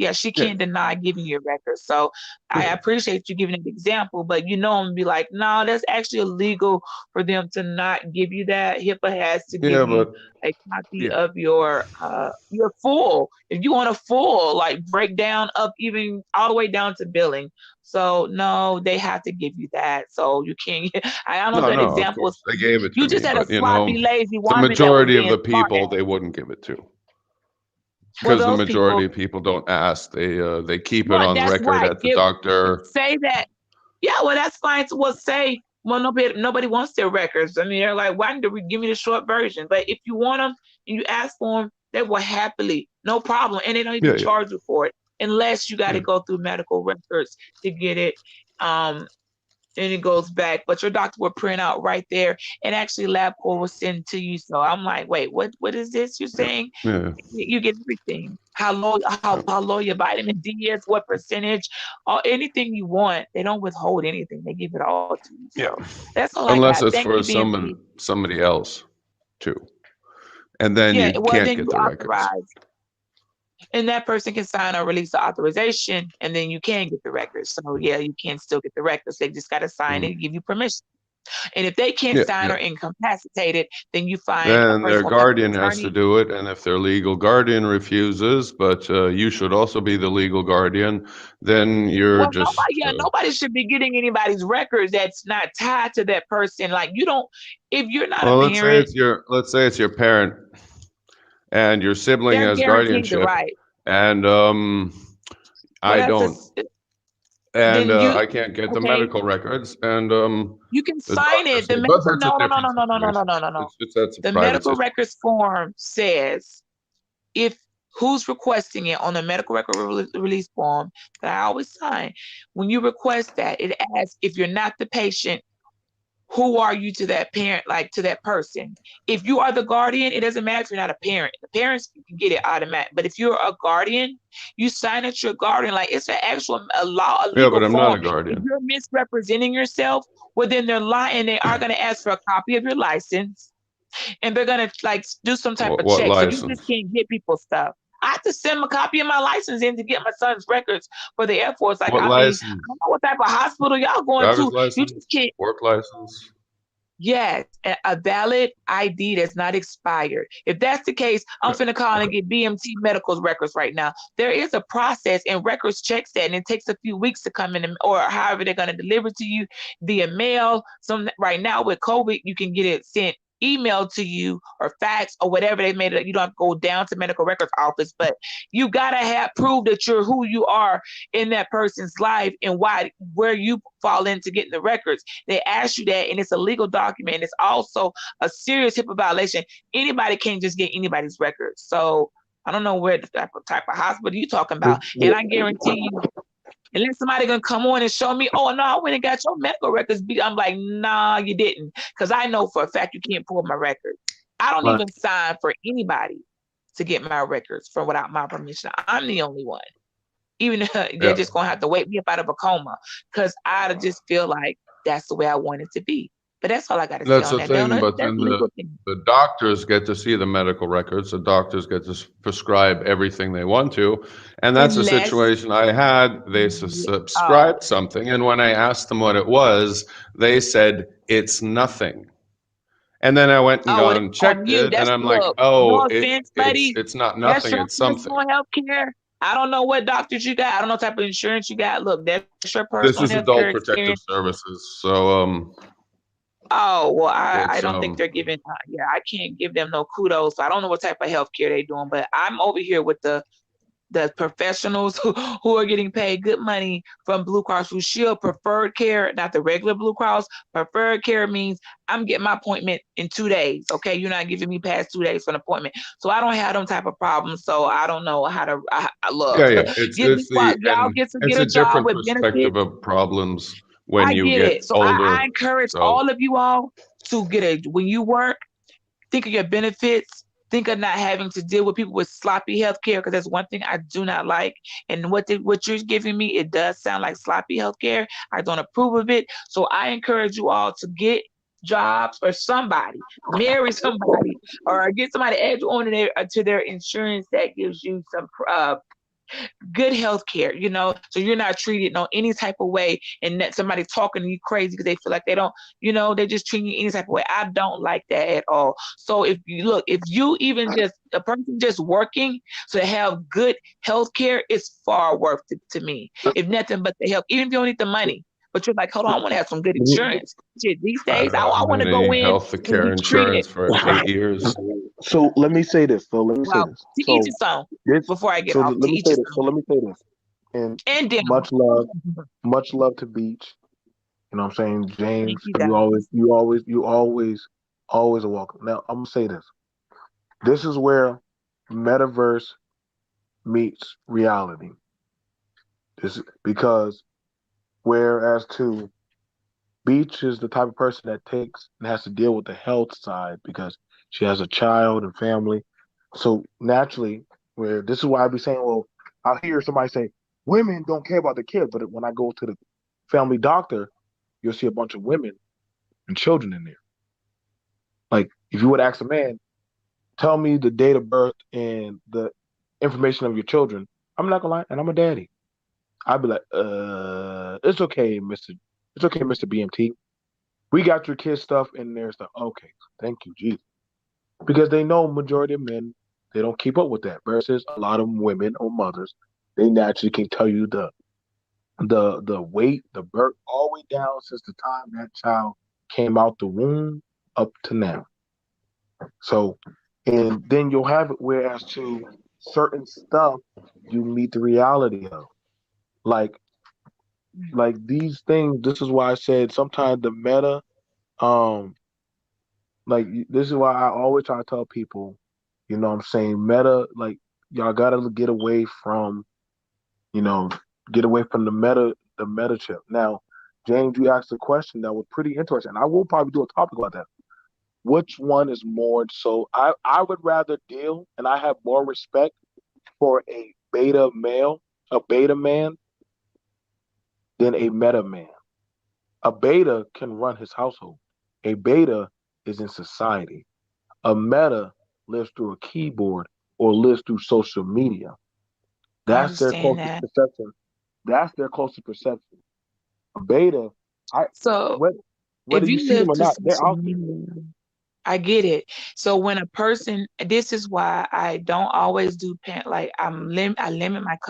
deny giving you a record. So I appreciate you giving an example, but I'm gonna be like, no, that's actually illegal for them to not give you that. HIPAA has to give you a copy of your full. If you want a full like breakdown of even all the way down to billing. So no, they have to give you that. So you can't. I don't know that example. They gave it to you just me, had a sloppy, lazy woman. The majority of the people they wouldn't give it to. Well, Because the those majority people, of people don't ask. They keep it right, on that's record right. at the doctor. Say that. Yeah, well, that's fine. Well, say, well, nobody wants their records. I mean, they're like, why do we give me the short version? But if you want them and you ask for them, they will happily, no problem, and they don't even Yeah, yeah. charge you for it unless you got to Yeah. go through medical records to get it. And it goes back, but your doctor will print out right there, and actually LabCorp will send to you. So I'm like, wait, what is this you're saying? Yeah. You get everything. How low your vitamin D is, what percentage, or anything you want. They don't withhold anything. They give it all to you. Yeah. So that's all I Unless got. it's Thank for you, BMT. somebody else too. And then Yeah, you well can't then get you the records. authorize, and that person can sign or release the authorization, and then you can get the records. So yeah, you can still get the records. They just got to sign it and give you permission. And if they can't Yeah, sign yeah. or incapacitate it, then you find a Then person their will have an guardian has to attorney. do it, and if their legal guardian refuses, but you should also be the legal guardian, then you're Well, just nobody should be getting anybody's records that's not tied to that person. Like you don't, if you're not a well. parent, Let's say it's your parent, and your sibling they're has guaranteed the guardianship, right. and Well, I don't, and then you I can't get the okay. medical records, and You can the sign doctor it. The said, but medical that's a different situation. no. That's a The private medical situation. records form says if who's requesting it on the medical record release form that I always sign. When you request that, it asks if you're not the patient, who are you to that parent, like to that person? If you are the guardian, it doesn't matter if you're not a parent. The parents can get it automatic. But if you're a guardian, you sign that you're a guardian. Like it's an actual a Yeah, legal but I'm not a form. If guardian. you're misrepresenting yourself, well, then they're lying. They are going to ask for a copy of your license, and they're going to like do some type of What check. So you just license? can't get people's stuff. I have to send a copy of my license in to get my son's records for the Air Force. Like, What I mean, I license? don't know what type of hospital y'all going Driver's to. You license? just can't. Work license? Yes, a valid ID that's not expired. If that's the case, I'm finna call and get BMT medical's records right now. There is a process, and records checks that, and it takes a few weeks to come in, or however they're gonna deliver to you via mail. Some right now with COVID, you can get it sent email to you or fax or whatever they made it. You don't have to go down to medical records office, but you gotta have proof that you're who you are in that person's life and where you fall into getting the records. They ask you that, and it's a legal document. It's also a serious HIPAA violation. Anybody can't just get anybody's records. So I don't know where the type of hospital you're talking about, and I guarantee you, unless somebody gonna come on and show me, oh no, I went and got your medical records. I'm like, nah, you didn't, because I know for a fact you can't pull my records. I don't even sign for anybody to get my records without my permission. I'm the only one. Even they're just gonna have to wake me up out of a coma, because I just feel like that's the way I want it to be. But that's all I got to say That's on the that. thing, but That's then legal thing. the doctors get to see the medical records. The doctors get to prescribe everything they want to. And that's the Unless, situation I had. They subscribed something. And when I asked them what it was, they said, it's nothing. And then I went and got and checked it. And I'm like, no oh, offense, buddy. it's not That's nothing. your It's something. personal health care. I don't know what doctors you got. I don't know what type of insurance you got. Look, that's your This personal is health Adult care Protective experience. Services. So, Oh, well, I it's, don't think they're giving, I can't give them no kudos. So I don't know what type of health care they're doing, but I'm over here with the professionals who are getting paid good money from Blue Cross Blue Shield preferred care, not the regular Blue Cross. Preferred care means I'm getting my appointment in 2 days. Okay, you're not giving me past 2 days for an appointment, so I don't have them type of problems. So I don't know how to look. yeah. It's Y'all get to get a a job different with perspective benefits. of problems when I you get it. So older. I encourage So all of you all to when you work, think of your benefits. Think of not having to deal with people with sloppy healthcare, because that's one thing I do not like. And what you're giving me, it does sound like sloppy healthcare. I don't approve of it. So I encourage you all to get jobs, or marry somebody, or get somebody to add you on to their insurance that gives you some good health care, so you're not treated any type of way, and that somebody talking to you crazy because they feel like they don't, they're just treating you any type of way. I don't like that at all. So if you even just a person just working to have good health care, it's far worth it to me. If nothing but the help, even if you don't need the money, But you're like, hold on, I want to have some good Let me- insurance. Shit, these I days, don't I have want to go any in health and care be treated. insurance for 8 years. So let me say this. So let me say Well, this. to So each his own. this. Before I get So off, let to me each say his this. So own. let me say this. And And dinner. much love to Beach. You know what I'm saying, James? Thank you, You guys. always are welcome. Now I'm gonna say this. This is where metaverse meets reality. This because whereas to Beach is the type of person that takes and has to deal with the health side because she has a child and family. So naturally, where this is why I be saying, well, I'll hear somebody say women don't care about the kids, but when I go to the family doctor, you'll see a bunch of women and children in there. Like if you would ask a man, tell me the date of birth and the information of your children, I'm not gonna lie, and I'm a daddy. I'd be like, it's okay, Mr. BMT. We got your kid stuff in there stuff. Okay, thank you, Jesus. Because they know majority of men, they don't keep up with that. Versus a lot of women or mothers, they naturally can tell you the weight, the birth, all the way down since the time that child came out the womb up to now. So, and then you'll have it whereas to certain stuff you meet the reality of. Like these things, this is why I said sometimes the meta, um, like this is why I always try to tell people, you know what I'm saying, meta, like y'all gotta get away from, you know, get away from the meta chip. Now, James, you asked a question that was pretty interesting. I will probably do a topic about that. Which one is more so I would rather deal and I have more respect for a beta male, a beta man than a meta man. A beta can run his household. A beta is in society. A meta lives through a keyboard or lives through social media. I That's their understand closest that. perception. That's their closest perception. A beta, I So whether if you you see them live or to not, they're social out there. media, I get it. So when a person, this is why I don't always do like I limit my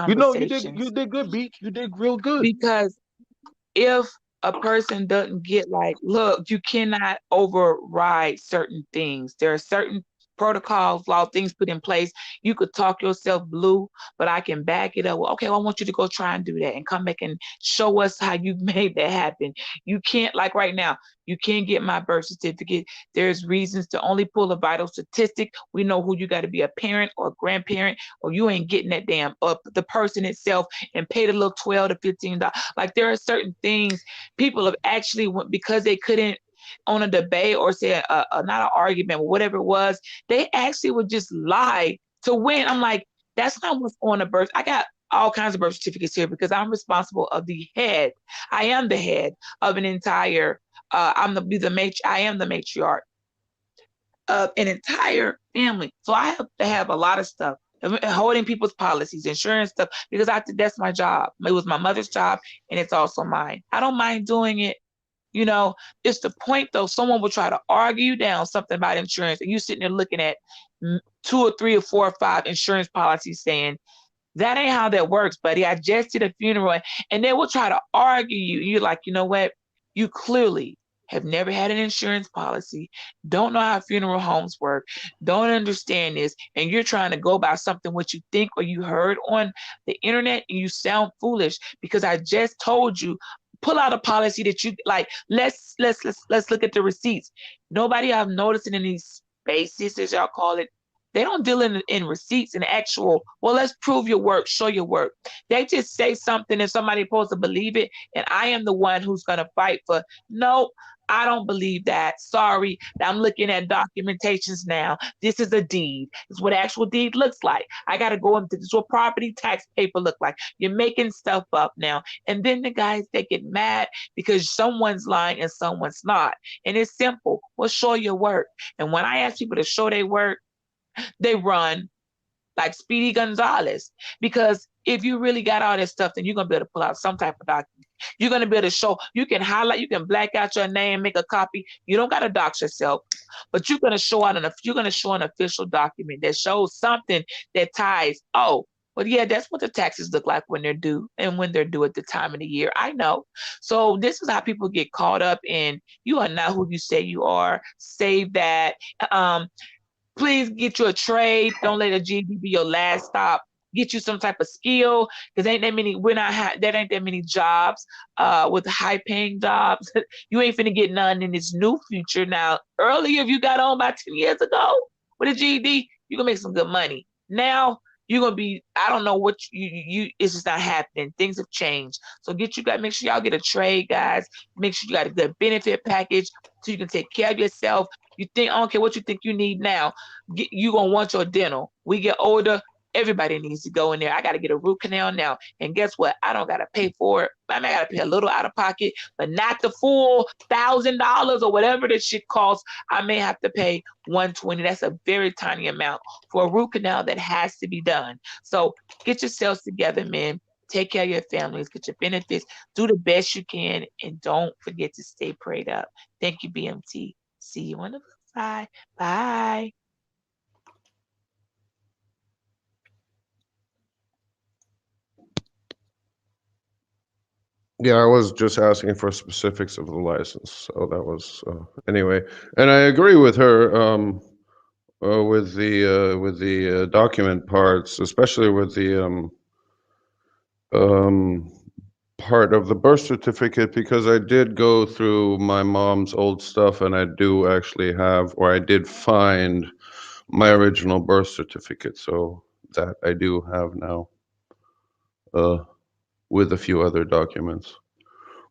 You know, you conversations did good, Beach. You did real good. because if a person doesn't get like, look, you cannot override certain things. There are certain protocols, law, things put in place. You could talk yourself blue, but I can back it up. Well, okay, well, I want you to go try and do that and come back and show us how you made that happen. You can't, like right now, you can't get my birth certificate. There's reasons to only pull a vital statistic. We know who you got to be, a parent or a grandparent, or you ain't getting that damn up the person itself and pay the little $12 to $15. Like there are certain things people have actually went because they couldn't on a debate or say not an argument, or whatever it was, they actually would just lie to win. I'm like, that's not what's on a birth. I got all kinds of birth certificates here because I'm responsible of the head. I am the head of an entire. I am the matriarch of an entire family. So I have to have a lot of stuff, holding people's policies, insurance stuff, because that's my job. It was my mother's job, and it's also mine. I don't mind doing it. You know, it's the point though. Someone will try to argue you down something about insurance, and you sitting there looking at 2 or 3 or 4 or 5 insurance policies saying, that ain't how that works, buddy. I just did a funeral. And they will try to argue you. You're like, you know what? You clearly have never had an insurance policy, don't know how funeral homes work, don't understand this, and you're trying to go by something what you think or you heard on the internet, and you sound foolish because I just told you, pull out a policy that you like. Let's look at the receipts. Nobody I've noticed in these spaces, as y'all call it, they don't deal in receipts and actual, well, let's prove your work, show your work. They just say something and somebody's supposed to believe it. And I am the one who's going to fight for, no, I don't believe that. Sorry. I'm looking at documentations now. This is a deed. This is what actual deed looks like. I got to go into this is what property tax paper look like. You're making stuff up now. And then the guys, they get mad because someone's lying and someone's not. And it's simple. Well, show your work. And when I ask people to show their work, they run like Speedy Gonzalez. Because if you really got all this stuff, then you're going to be able to pull out some type of document. You're going to be able to show, you can highlight, you can black out your name, make a copy. You don't got to dox yourself, but you're going to show an official document that shows something that ties, oh, But yeah, that's what the taxes look like when they're due and when they're due at the time of the year. I know. So this is how people get caught up in you are not who you say you are. Save that. Please get you a trade. Don't let a GED be your last stop. Get you some type of skill, because ain't that many. There ain't that many jobs with high paying jobs. You ain't finna get none in this new future. Now, earlier, if you got on about 10 years ago with a GED, you can make some good money. Now you're gonna be, I don't know what it's just not happening. Things have changed. So make sure y'all get a trade, guys. Make sure you got a good benefit package so you can take care of yourself. I don't care what you think you need now. You gonna want your dental. We get older, everybody needs to go in there. I gotta get a root canal now. And guess what? I don't gotta pay for it. I gotta pay a little out of pocket, but not the full $1,000 or whatever this shit costs. I may have to pay $120. That's a very tiny amount for a root canal that has to be done. So get yourselves together, man. Take care of your families, get your benefits, do the best you can, and don't forget to stay prayed up. Thank you, BMT. See you on the flip side. Bye. Yeah, I was just asking for specifics of the license, so that was anyway. And I agree with her with the document parts, especially with the part of the birth certificate, because I did go through my mom's old stuff, and I do actually have, or I did find my original birth certificate, so that I do have now, with a few other documents.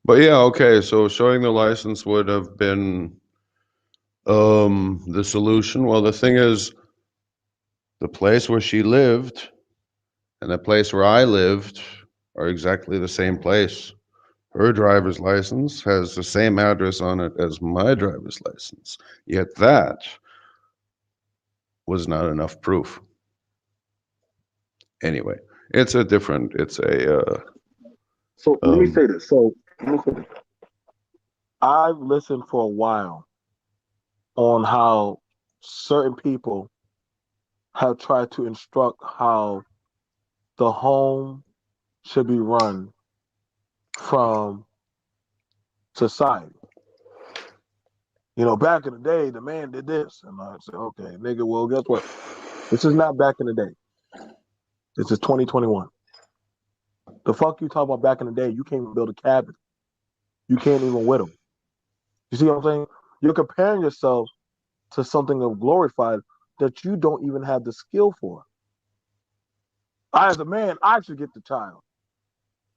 But yeah, okay, so showing the license would have been the solution. Well, the thing is, the place where she lived and the place where I lived are exactly the same place. Her driver's license has the same address on it as my driver's license, yet that was not enough proof. Anyway, it's a So let me say this. I've listened for a while on how certain people have tried to instruct how the home should be run from society. You know, back in the day, the man did this. And I said, okay, nigga, well, guess what? This is not back in the day. This is 2021. The fuck you talk about back in the day? You can't even build a cabin. You can't even whittle. You see what I'm saying? You're comparing yourself to something of glorified that you don't even have the skill for. I, as a man, I should get the child.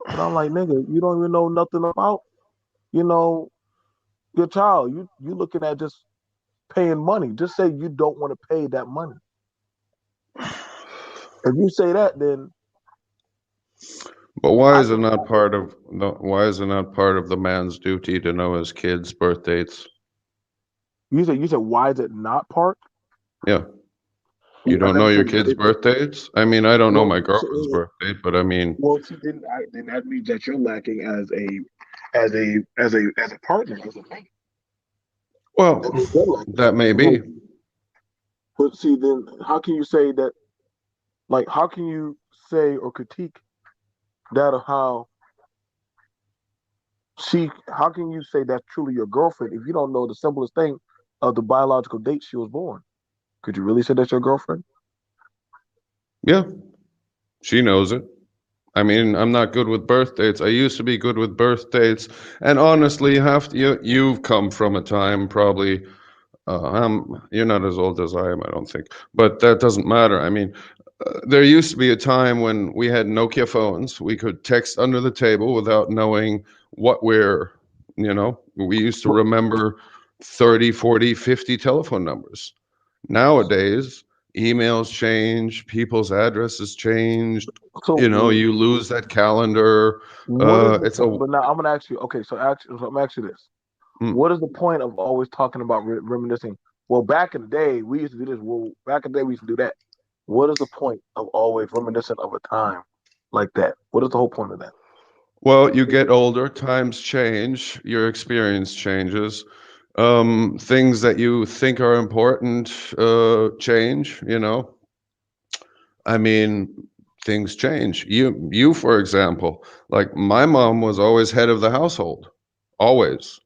But I'm like, nigga, you don't even know nothing about, you know, your child. You looking at just paying money. Just say you don't want to pay that money. If you say that, then. But why is it not part of the man's duty to know his kids' birth dates? You said why is it not part? Yeah. You don't know your kids' birth dates? I mean, I don't know my girlfriend's birth date, but I mean. Well, see, then that means that you're lacking as a partner, as a mate. Well, that may be. But see, then how can you say that? Like, how can you say or critique that of how how can you say that's truly your girlfriend if you don't know the simplest thing of the biological date she was born? Could you really say that's your girlfriend? Yeah, she knows it. I mean, I'm not good with birth dates. I used to be good with birth dates, and honestly, you've come from a time probably. You're not as old as I am, I don't think, but that doesn't matter. I mean, there used to be a time when we had Nokia phones. We could text under the table without knowing what we used to remember 30, 40, 50 telephone numbers. Nowadays, emails change, people's addresses change. So, you lose that calendar. But now I'm gonna ask you. Okay, so I'm gonna ask you this. Mm. What is the point of always talking about reminiscing? Well, back in the day, we used to do this. Well, back in the day, we used to do that. What is the point of always reminiscing of a time like that? What is the whole point of that? Well, you get older, times change, your experience changes. Things that you think are important change, I mean, things change. You, for example, like my mom was always head of the household, always.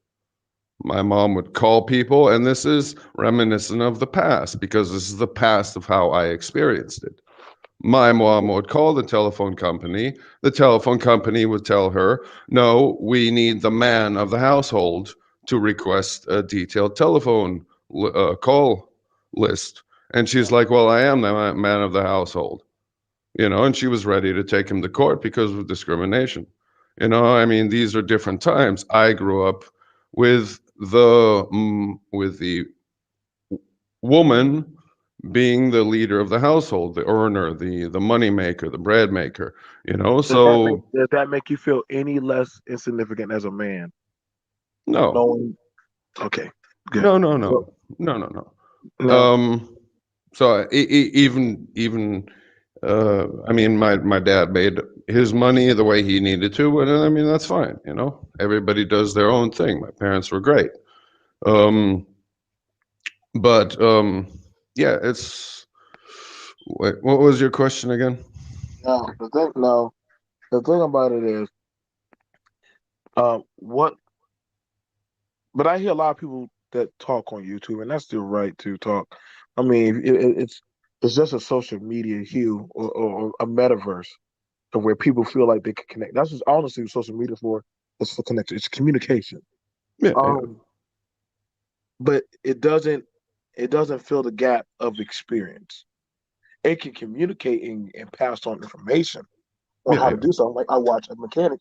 My mom would call people, and this is reminiscent of the past because this is the past of how I experienced it. My mom would call the telephone company. The telephone company would tell her, no, we need the man of the household to request a detailed telephone call list. And she's like, well, I am the man of the household, and she was ready to take him to court because of discrimination. I mean, these are different times. I grew up with the woman being the leader of the household, the earner, the money maker, the bread maker, so Does that make you feel any less insignificant as a man? no. Knowing, okay, good. No. No. So even I mean, my dad made his money the way he needed to, and I mean that's fine. Everybody does their own thing. My parents were great, but yeah, it's. Wait, what was your question again? No, the thing about it is, what? But I hear a lot of people that talk on YouTube, and that's their right to talk. I mean, it's just a social media hue or a metaverse of where people feel like they can connect. That's just honestly what social media for. It's for connection. It's communication. Yeah. But it doesn't fill the gap of experience. It can communicate and pass on information on how to do something. Like I watch a mechanic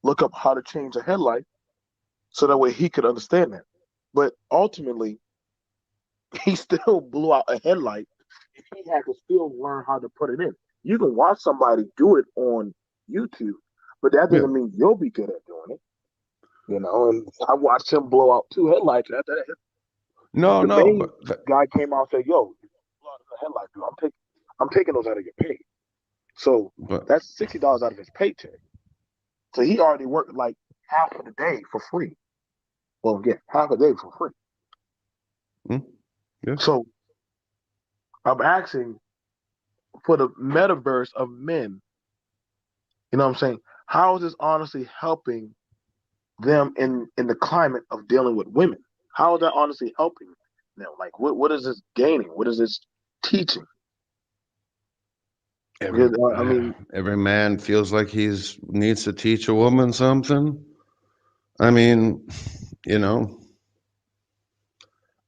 look up how to change a headlight so that way he could understand that. But ultimately, he still blew out a headlight and he had to still learn how to put it in. You can watch somebody do it on YouTube, but that doesn't mean you'll be good at doing it. And I watched him blow out 2 headlights after that. No, But guy came out and said, "Yo, you blow out a headlight, dude. I'm taking those out of your pay." So that's $60 out of his paycheck. So he already worked like half of the day for free. Well, yeah, half a day for free. Yeah. So I'm asking for the metaverse of men. You know what I'm saying? How is this honestly helping them in the climate of dealing with women? How is that honestly helping them? Like, what is this gaining? What is this teaching? Every man feels like needs to teach a woman something. I mean,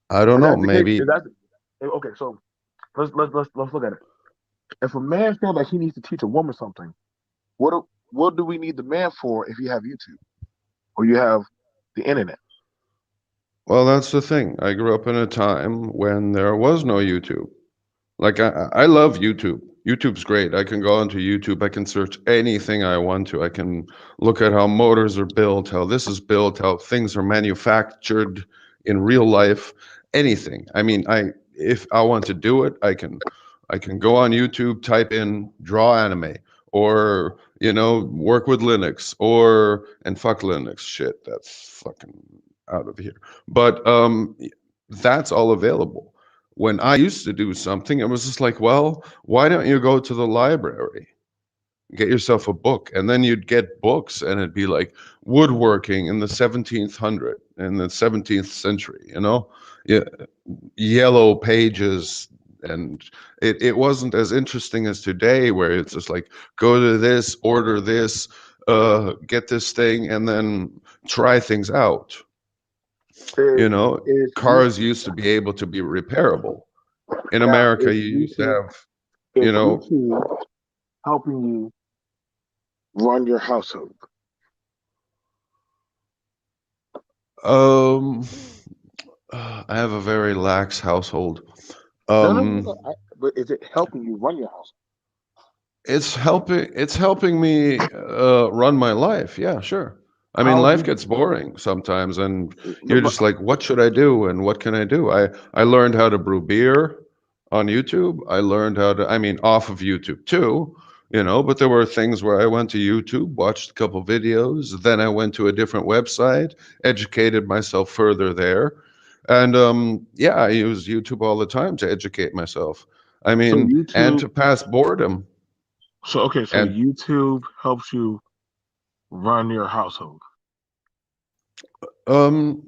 I don't know. Maybe. Okay, so let's look at it. If a man feels like he needs to teach a woman something, what do we need the man for if you have YouTube or you have the internet? Well, that's the thing. I grew up in a time when there was no YouTube. Like I love YouTube. YouTube's great. I can go onto YouTube. I can search anything I want to. I can look at how motors are built, how this is built, how things are manufactured in real life. Anything. I mean, if I want to do it, I can go on YouTube, type in draw anime, or work with Linux, and fuck Linux. Shit, that's fucking out of here. But that's all available. When I used to do something, it was just like, well, why don't you go to the library, get yourself a book? And then you'd get books, and it'd be like woodworking in the 1700s, in the 17th century, yeah, yellow pages. And it wasn't as interesting as today, where it's just like, go to this, order this, get this thing, and then try things out. Cars used to be able to be repairable. In America, you used to have, YouTube helping you run your household. I have a very lax household. But is it helping you run your household? It's helping me run my life. Yeah, sure. I mean, life gets boring sometimes, and you're just like, what should I do, and what can I do? I learned how to brew beer on YouTube. I learned how to, I mean, off of YouTube too, but there were things where I went to YouTube, watched a couple videos, then I went to a different website, educated myself further there. And yeah, I use YouTube all the time to educate myself. I mean, and to pass boredom. So okay, so And YouTube helps you run your household.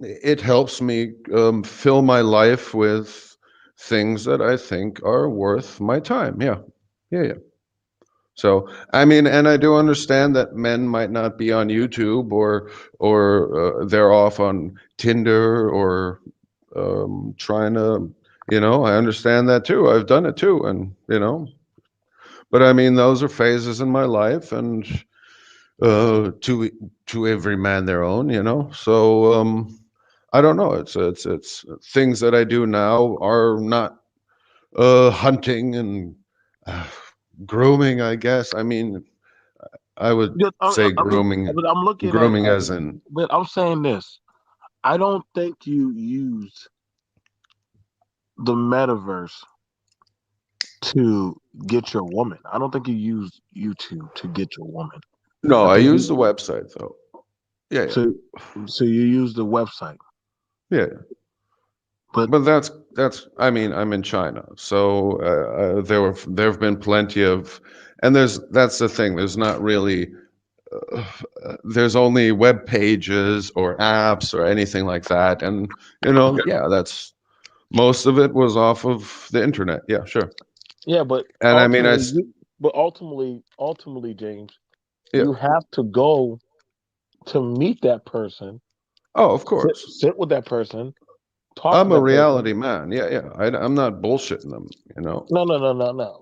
it helps me fill my life with things that I think are worth my time. Yeah, yeah. So, I mean, and I do understand that men might not be on YouTube or they're off on Tinder or trying to, I understand that too. I've done it too, and but I mean, those are phases in my life, and to every man their own, So, I don't know. It's things that I do now are not hunting and uh, grooming, I guess. I mean, I would Yeah, say grooming, but I'm looking at, grooming as in, but I'm saying this. I don't think you use the metaverse to get your woman. I don't think you use YouTube to get your woman. no, I I think use you the website though. Yeah, so so you use the website, yeah. but But that's. I mean, I'm in China, so there have been plenty of, and that's the thing. There's not really. There's only web pages or apps or anything like that, and yeah, that's most of it was off of the internet. Yeah, sure. yeah, but And I mean, ultimately, James, yeah. you have to go to meet that person, Oh, of course. sit with that person, talk to I'm a that person. reality man. Yeah, yeah. I'm not bullshitting them. No.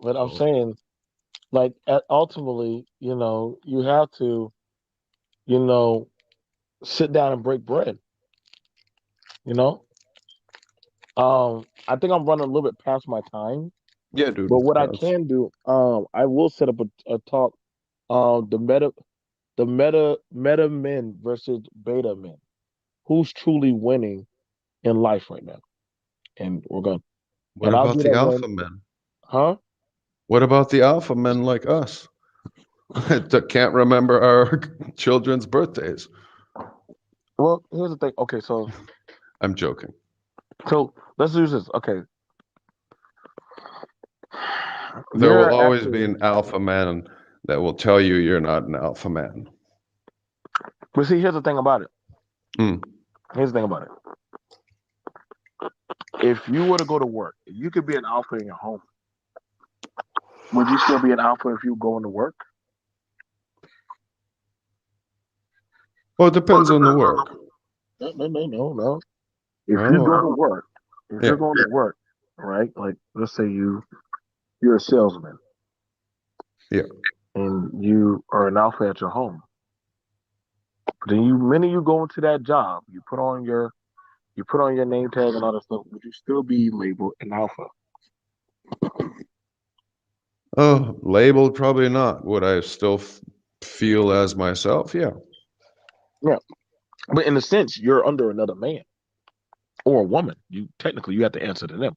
But I'm So, saying, like, ultimately, you have to, you know, sit down and break bread. You know, I think I'm running a little bit past my time, yeah, dude. but what I That's can do, I will set up a talk, the meta men versus beta men. Who's truly winning in life right now? And we're going, what and I'll about do the that when, alpha men? huh? What about the alpha men like us that can't remember our children's birthdays? Well, here's the thing. Okay, I'm joking. so let's use this. Okay, There will you're always be actually, an alpha man that will tell you you're not an alpha man. but see, here's the thing about it. Mm. Here's the thing about it. If you were to go to work, you could be an alpha in your home. Would you still be an alpha if you go into work? Well, it depends on the work. No. If you go to Oh, work, if yeah, you're going to work, right? Like, let's say you're a salesman yeah. and you are an alpha at your home. Then minute you go into that job, you put on your name tag and all that stuff. Would you still be labeled an alpha? Oh, labeled probably not. Would I still feel as myself? Yeah. Yeah, but in a sense, you're under another man or a woman. You have to answer to them.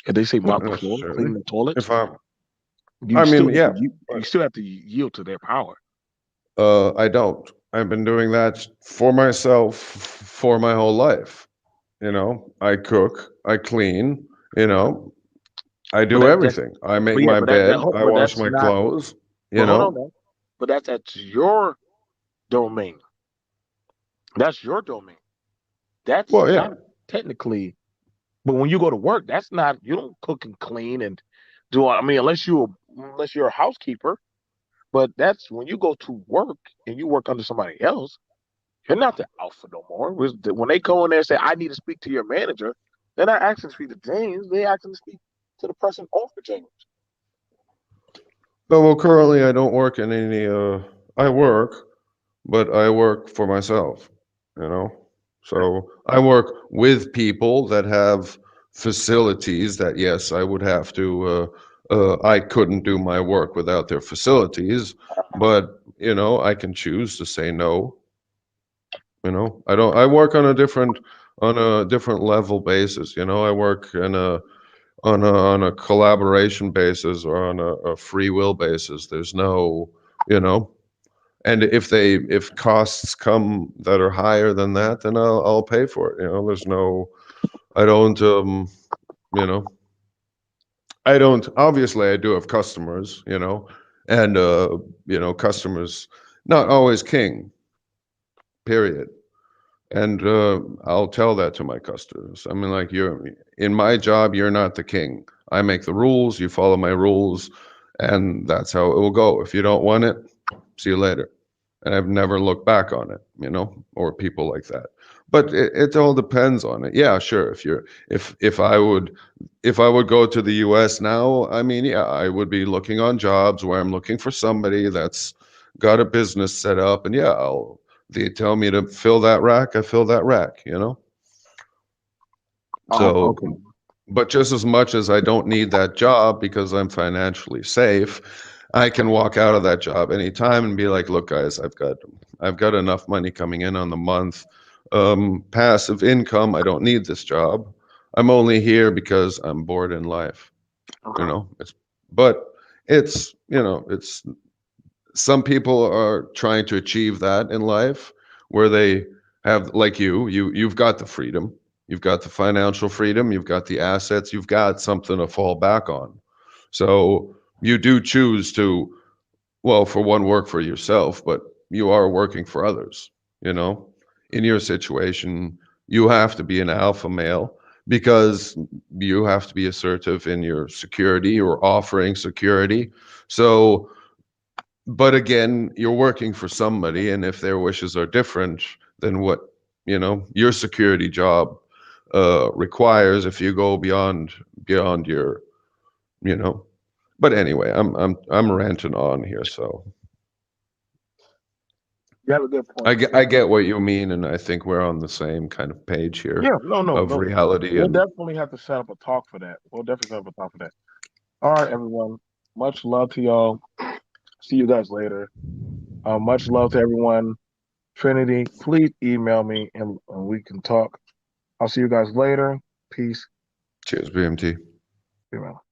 If they say Not mop the floor, necessarily. clean the toilets, If I'm, you I still mean, have to yeah, you still have to yield to their power. I don't. I've been doing that for myself for my whole life. I cook, I clean, you know, I But do everything. I make but yeah, my bed, I but wash that's my not. clothes, But hold on, man. But that's your domain. That's your domain. That's Well, yeah. not technically. But when you go to work, that's not. You don't cook and clean and do. I mean, unless you're a housekeeper. But that's when you go to work and you work under somebody else. You're not the alpha no more. When they go in there and say, "I need to speak to your manager," they're not asking to speak to James. They asking to speak to the person over James. Well, currently I don't work in any, I work, but I work for myself, you know? So I work with people that have facilities that, yes, I would have to, I couldn't do my work without their facilities, but, I can choose to say no. I don't, I work on a different level basis, I work on a collaboration basis or on a free will basis. There's no, you know, and if costs come that are higher than that, then I'll pay for it. There's no, I don't, you know, I don't. Obviously, I do have customers, And you know, customers not always king, period. And I'll tell that to my customers. I mean, like, you're in my job, you're not the king. I make the rules, you follow my rules, and that's how it will go. If you don't want it, see you later. And I've never looked back on it, you know, or people like that. But it all depends on it. Yeah, sure. If I would go to the US now, I mean, yeah, I would be looking on jobs where I'm looking for somebody that's got a business set up, and yeah, they tell me to fill that rack, I fill that rack, you know? So, okay. but just as much as I don't need that job because I'm financially safe, I can walk out of that job anytime and be like, look, guys, I've got enough money coming in on the month. Passive income, I don't need this job. I'm only here because I'm bored in life. Okay. You know, it's, you know, it's, some people are trying to achieve that in life where they have, like you've got the freedom, you've got the financial freedom, you've got the assets, you've got something to fall back on. So you do choose to, well, for one, work for yourself, but you are working for others, you know? In your situation, you have to be an alpha male because you have to be assertive in your security or offering security. So, but again, you're working for somebody, and if their wishes are different than what, you know, your security job requires, if you go beyond your, you know. But anyway, I'm ranting on here, so You have a good point. I get what you mean, and I think we're on the same kind of page here. Yeah, no. Of reality. We'll And definitely have to set up a talk for that. We'll definitely set up a talk for that. All right, everyone. Much love to y'all. See you guys later. Much love to everyone. Trinity, please email me and we can talk. I'll see you guys later. Peace. cheers, BMT. Be well.